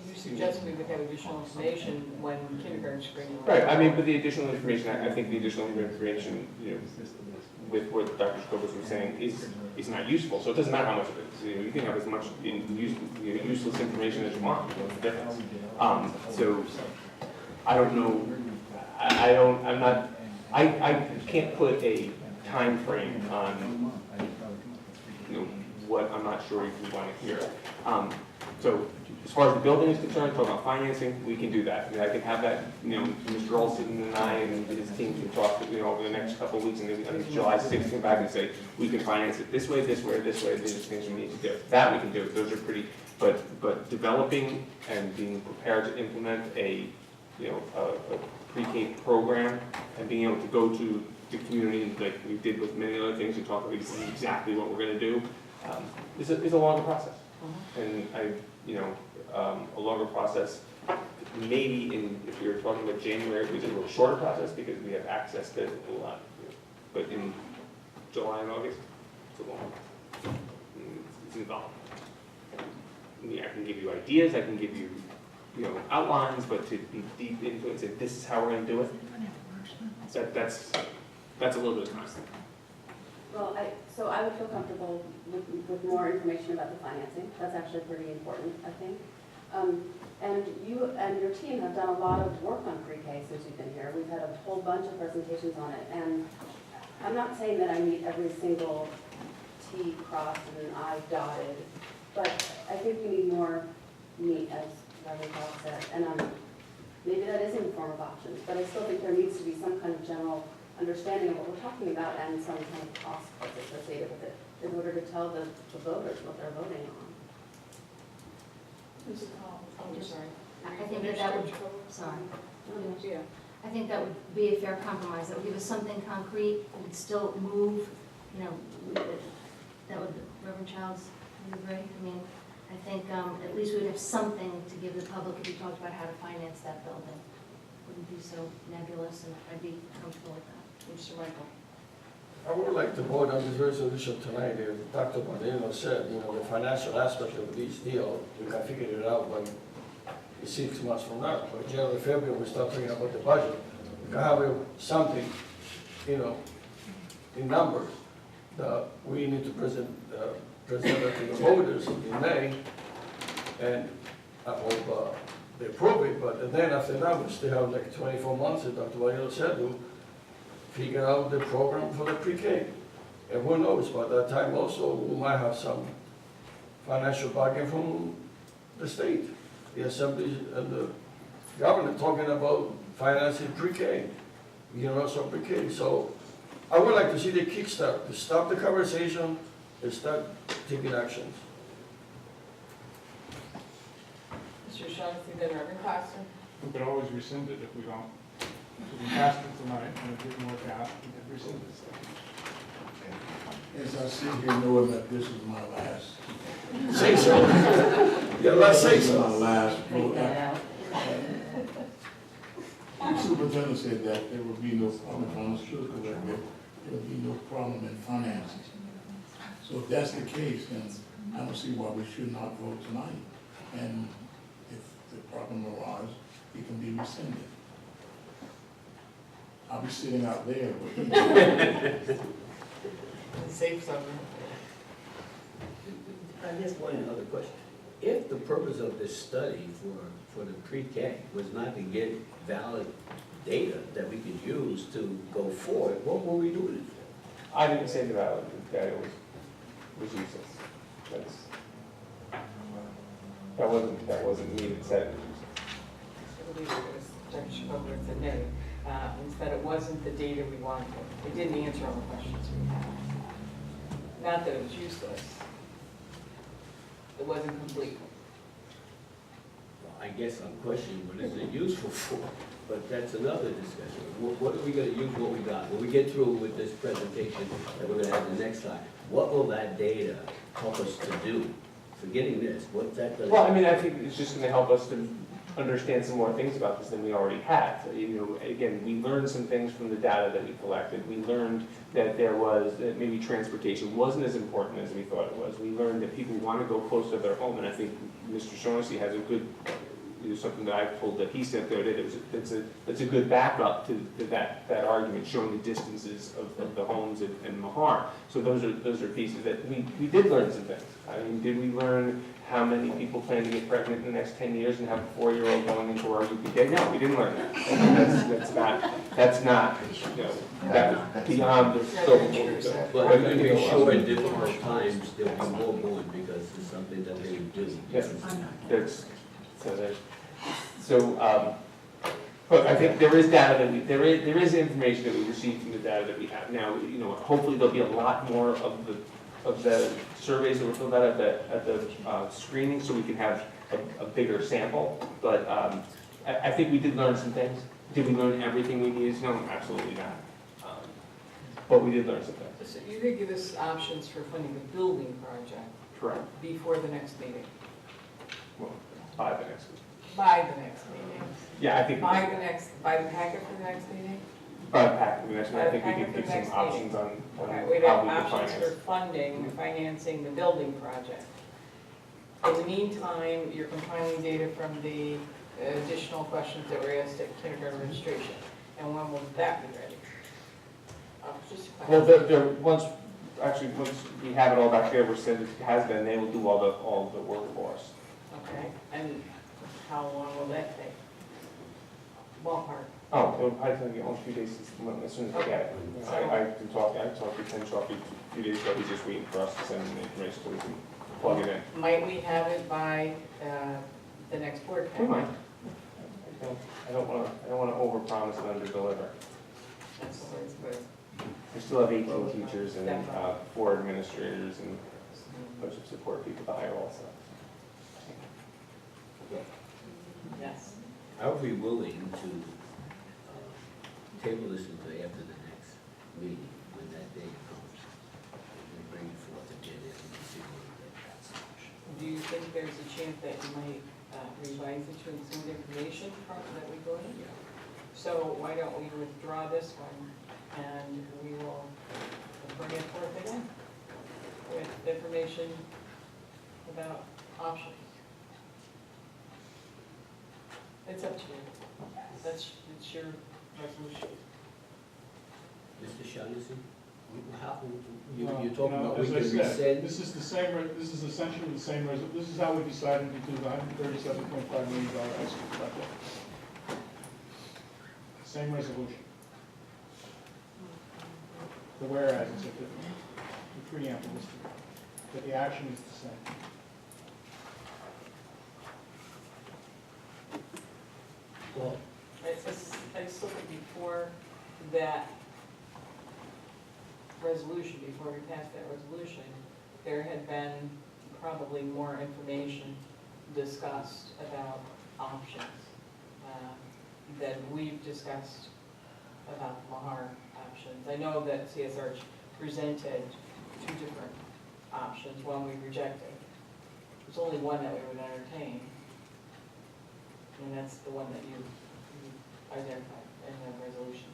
You suggest we would have additional information when kindergarten screening. Right, I mean, but the additional information, I think the additional information, with what Dr. Jacobowitz was saying is not useful. So it doesn't matter how much of it is. You can have as much useless information as you want. What's the difference? So I don't know. I can't put a time frame on what I'm not sure if we want to hear. So as far as the building is concerned, talking about financing, we can do that. I mean, I can have that, Mr. Olson and I and his team can talk, over the next couple of weeks, and maybe on July 6th, come back and say, we can finance it this way, this way, this way, these are things we need to do. That we can do. Those are pretty, but developing and being prepared to implement a pre-K program and being able to go to the community like we did with many other things and talk about this is exactly what we're going to do is a longer process. And a longer process, maybe if we were talking about January, it was a little shorter process because we have access to a lot. But in July and August, it's a long process. It's involved. I mean, I can give you ideas, I can give you outlines, but to be deep into it and say, this is how we're going to do it, that's a little bit of time. Well, so I would feel comfortable with more information about the financing. That's actually pretty important, I think. And you and your team have done a lot of work on pre-K since you've been here. We've had a whole bunch of presentations on it. And I'm not saying that I need every single T crossed and I dotted, but I think we need more meat, as Reverend Powell said. And maybe that is in the form of options, but I still think there needs to be some kind of general understanding of what we're talking about and some kind of cost that's associated with it in order to tell the voters what they're voting on. I'm sorry. I think that would, sorry. Yeah. I think that would be a fair compromise. That would give us something concrete. We could still move, that would, Reverend Childs, you agree? I mean, I think at least we'd have something to give the public if we talked about how to finance that building. Wouldn't be so nebulous, and I'd be comfortable with that. Mr. Michael. I would like to vote on this resolution tonight, as Dr. Bonino said, the financial aspect of this deal, we can figure it out when it's 6 months from now. By January, February, we start talking about the budget. We can have something, in numbers, that we need to present it to the voters in May, and I hope they approve it, but then after that, we still have like 24 months, as Dr. Bonino said, to figure out the program for the pre-K. And who knows, by that time also, we might have some financial backing from the state. The assembly and the government talking about financing pre-K, universal pre-K. So I would like to see the kickstart, to stop the conversation and start taking actions. Mr. Shaughnessy, then Reverend Costa. We could always rescind it if we don't. If we passed it tonight and it didn't work out, we could rescind it. As I sit here knowing that this is my last. Say so. Yeah, let's say This is my so. last vote. The superintendent said that there would be no problem, if I understood correctly, there would be no problem in financing. So if that's the case, then I don't see why we should not vote tonight. And if the problem arises, it can be rescinded. I'll be sitting out there with Safe zone. I just one other question. If the purpose of this study for the pre-K was not to get valid data that we could use to go forward, what were we doing it for? I didn't say that it was useless. That wasn't me that said it was useless. I believe it was Dr. Schubert said no. Instead, it wasn't the data we wanted. It didn't answer all the questions we had. Not that it was useless. It wasn't complete. Well, I guess I'm questioning what is it useful for, but that's another discussion. What are we gonna use what we got? When we get through with this presentation that we're gonna have the next time, what will that data help us to do? Forgetting this, what's that gonna? Well, I mean, I think it's just gonna help us to understand some more things about this than we already had. So, again, we learned some things from the data that we collected. We learned that that maybe transportation wasn't as important as we thought it was. We learned that people want to go close to their home, and I think Mr. Shaughnessy has a good, something that I told that he said the other day, that's a good backup to that argument, showing the distances of the homes in Mahar. So those are pieces that we did learn some things. I mean, did we learn how many people plan to get pregnant in the next 10 years and have a 4-year-old going into our UPK? No, we didn't learn that. That's not, that was beyond the scope of what we've done. But I'm pretty sure at different times there'll be more born because it's something that they would do. Yes, but I think there is data that there is information that we received from the data that we have. Now, hopefully there'll be a lot more of the surveys that were filled out at the screening, so we can have a bigger sample. But I think we did learn some things. Did we learn everything we needed to know? Absolutely not. But we did learn some things. So you could give us options for funding the building project. Correct. Before the next meeting. Well, by the next week. By the next meeting. Yeah, I think. By the packet for the next meeting? By the packet for the next meeting. I think we By the can packet give for the some next options on Okay, we'd how have we can options for finance. financing the building project. In the meantime, you're compiling data from the additional questions that were asked at kindergarten registration. And when will that be ready? Just a question. Well, once we have it all back there, we're said it has been, they will do all the work for us. Okay, and how long will that take? Ballpark. Oh, it'll probably take a few days as soon as we get it. I talked to Ken Chalky a few days ago, he's just waiting for us to send him the information so we can plug it in. Might we have it by the next board We meeting? might. I don't want to overpromise and underdeliver. That's the way it's good. We still have 18 teachers and 4 administrators and a bunch of support people to hire also. Yes. Are we willing to table this until after the next meeting, when that day comes, and bring it forth again and see what that's? Do you think there's a chance that you might revise it to include information that we go in? So why don't we withdraw this one and we will bring it forth again with information about options. It's up to you. It's your resolution. Mr. Shaughnessy, how, Well, you're talking about we as can I said, rescind? this is the same, this is essentially the same, this is how we decided to do the $137.5 million high school project. Same resolution. The whereas is different, the preamble is different, but the action is the same. Well, I still think before that resolution, before we passed that resolution, there had been probably more information discussed about options than we've discussed about the Mahar options. I know that CSR presented two different options, one we rejected. There's only one that we would entertain, and that's the one that you identified in the resolution.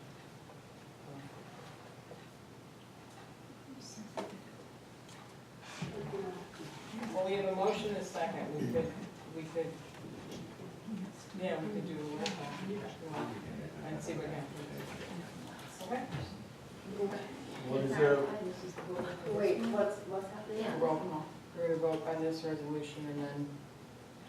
Well, we have a motion and a second, we could, yeah, we could do a roll call and see what happens. Okay? What is there? Wait, what's happening? Yeah. Roll call. We're gonna vote on this resolution and then,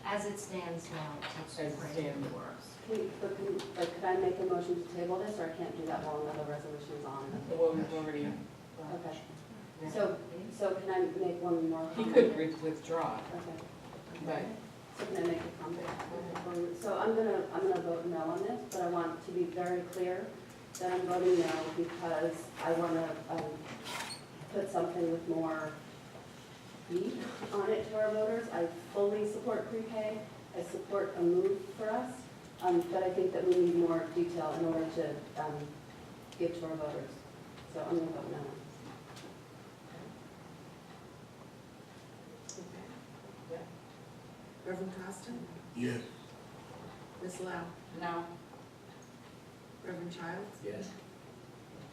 As it stands now, it's As it right stands. in the works. Could I make a motion to table this, or I can't do that while another resolution is on? well, we've already. Okay. So can I make one more He comment? could withdraw, Okay. but So can I make a comment? So I'm gonna vote no on this, but I want to be very clear that I'm voting no because I wanna, put something with more meat on it to our voters. I fully support pre-K, I support a move for us, but I think that we need more detail in order to, give to our voters. So I'm gonna vote no. Reverend Costa? Yes. Ms. Lau? no. Reverend Childs? yes.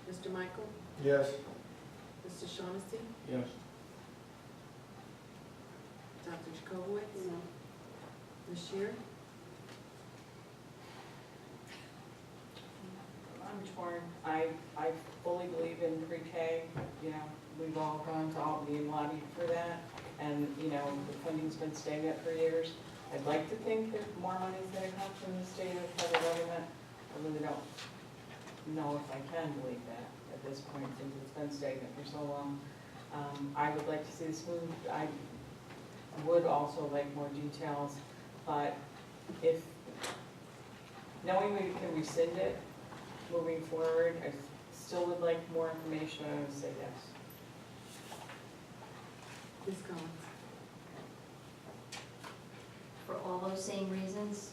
Mr. Michael? Yes. Mr. Shaughnessy? Yes. Dr. Jacobowitz? No. Ms. Shear? I'm torn. I fully believe in pre-K, you know, we've all gone to Albany and lobbied for that, and, you know, the funding's been stagnant for years. I'd like to think that more money's gonna come from the state or federal government. I really don't know if I can believe that at this point, since it's been stagnant for so long. I would like to see this moved. I would also like more details, but if, knowing we can rescind it, moving forward, I still would like more information, I would say yes. Ms. Collins? For all those same reasons,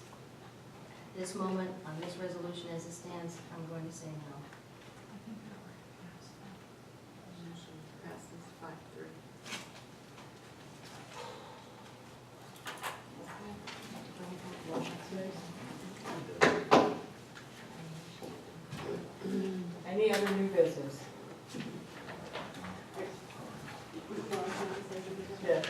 at this moment, on this resolution as it stands, I'm going to say no. Motion passes 5-3. Any other new business? Yes.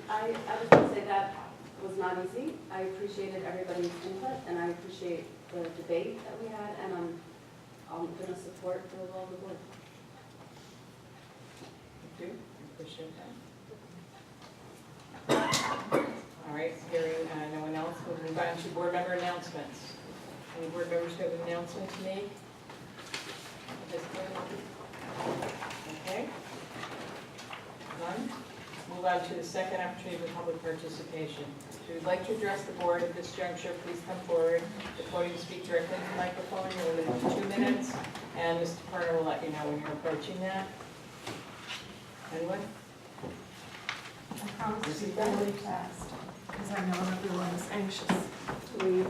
I was gonna say that was not easy. I appreciated everybody's input, and I appreciate the debate that we had, and I'm gonna support the will of the board. Thank you, appreciate that. All right, hearing no one else, we'll move on to board member announcements. Any board members have an announcement to make? At this point? Okay. None? Move on to the second opportunity for public participation. If you would like to address the board at this juncture, please come forward. The podium, speak directly into the microphone, you're limited to 2 minutes, and Mr. Parner will let you know when you're approaching that. Anyone? I promise to be really fast, because I know everyone is anxious to leave.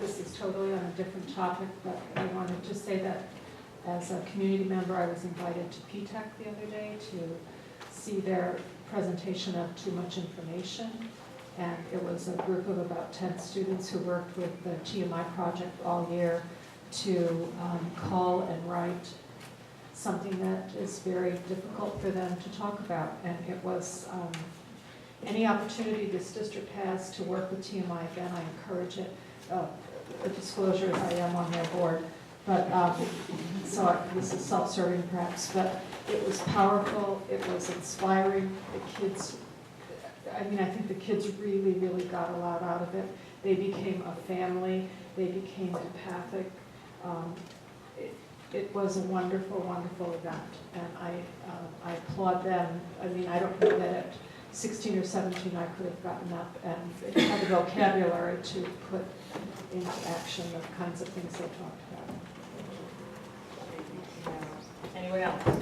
This is totally on a different topic, but I wanted to say that as a community member, I was invited to PTAC the other day to see their presentation of Too Much Information. And it was a group of about 10 students who worked with the TMI project all year to call and write something that is very difficult for them to talk about. And it was, any opportunity this district has to work with TMI, again, I encourage it. The disclosure is I am on their board, but, this is self-serving perhaps, but it was powerful, it was inspiring. The kids, I think the kids really, really got a lot out of it. They became a family, they became empathic. It was a wonderful, wonderful event, and I applaud them. I don't know that at 16 or 17 I could have gotten up and had the vocabulary to put into action the kinds of things they talked about. Anyone else? Okay,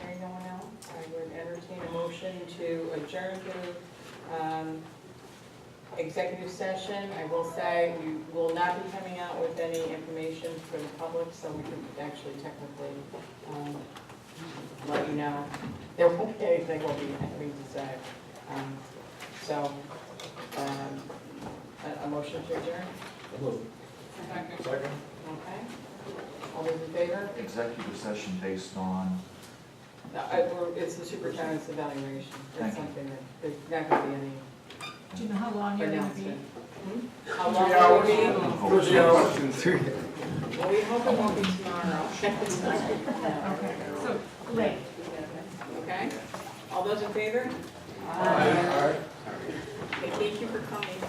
hearing no one else, I would entertain a motion to adjourn to executive session. I will say we will not be coming out with any information for the public, so we can actually technically let you know. There won't be anything we'll be having to say. A motion to adjourn? Second. Okay. All those in favor? Executive session based on, It's the superintendent's evaluation. Thank That's you. something that, there's not going to be any Do you know how long you're going to be? How long will it be? Hours. Well, we hope it won't be tomorrow. Okay, so late. Okay? All those in favor? Aye. Okay, thank you for coming.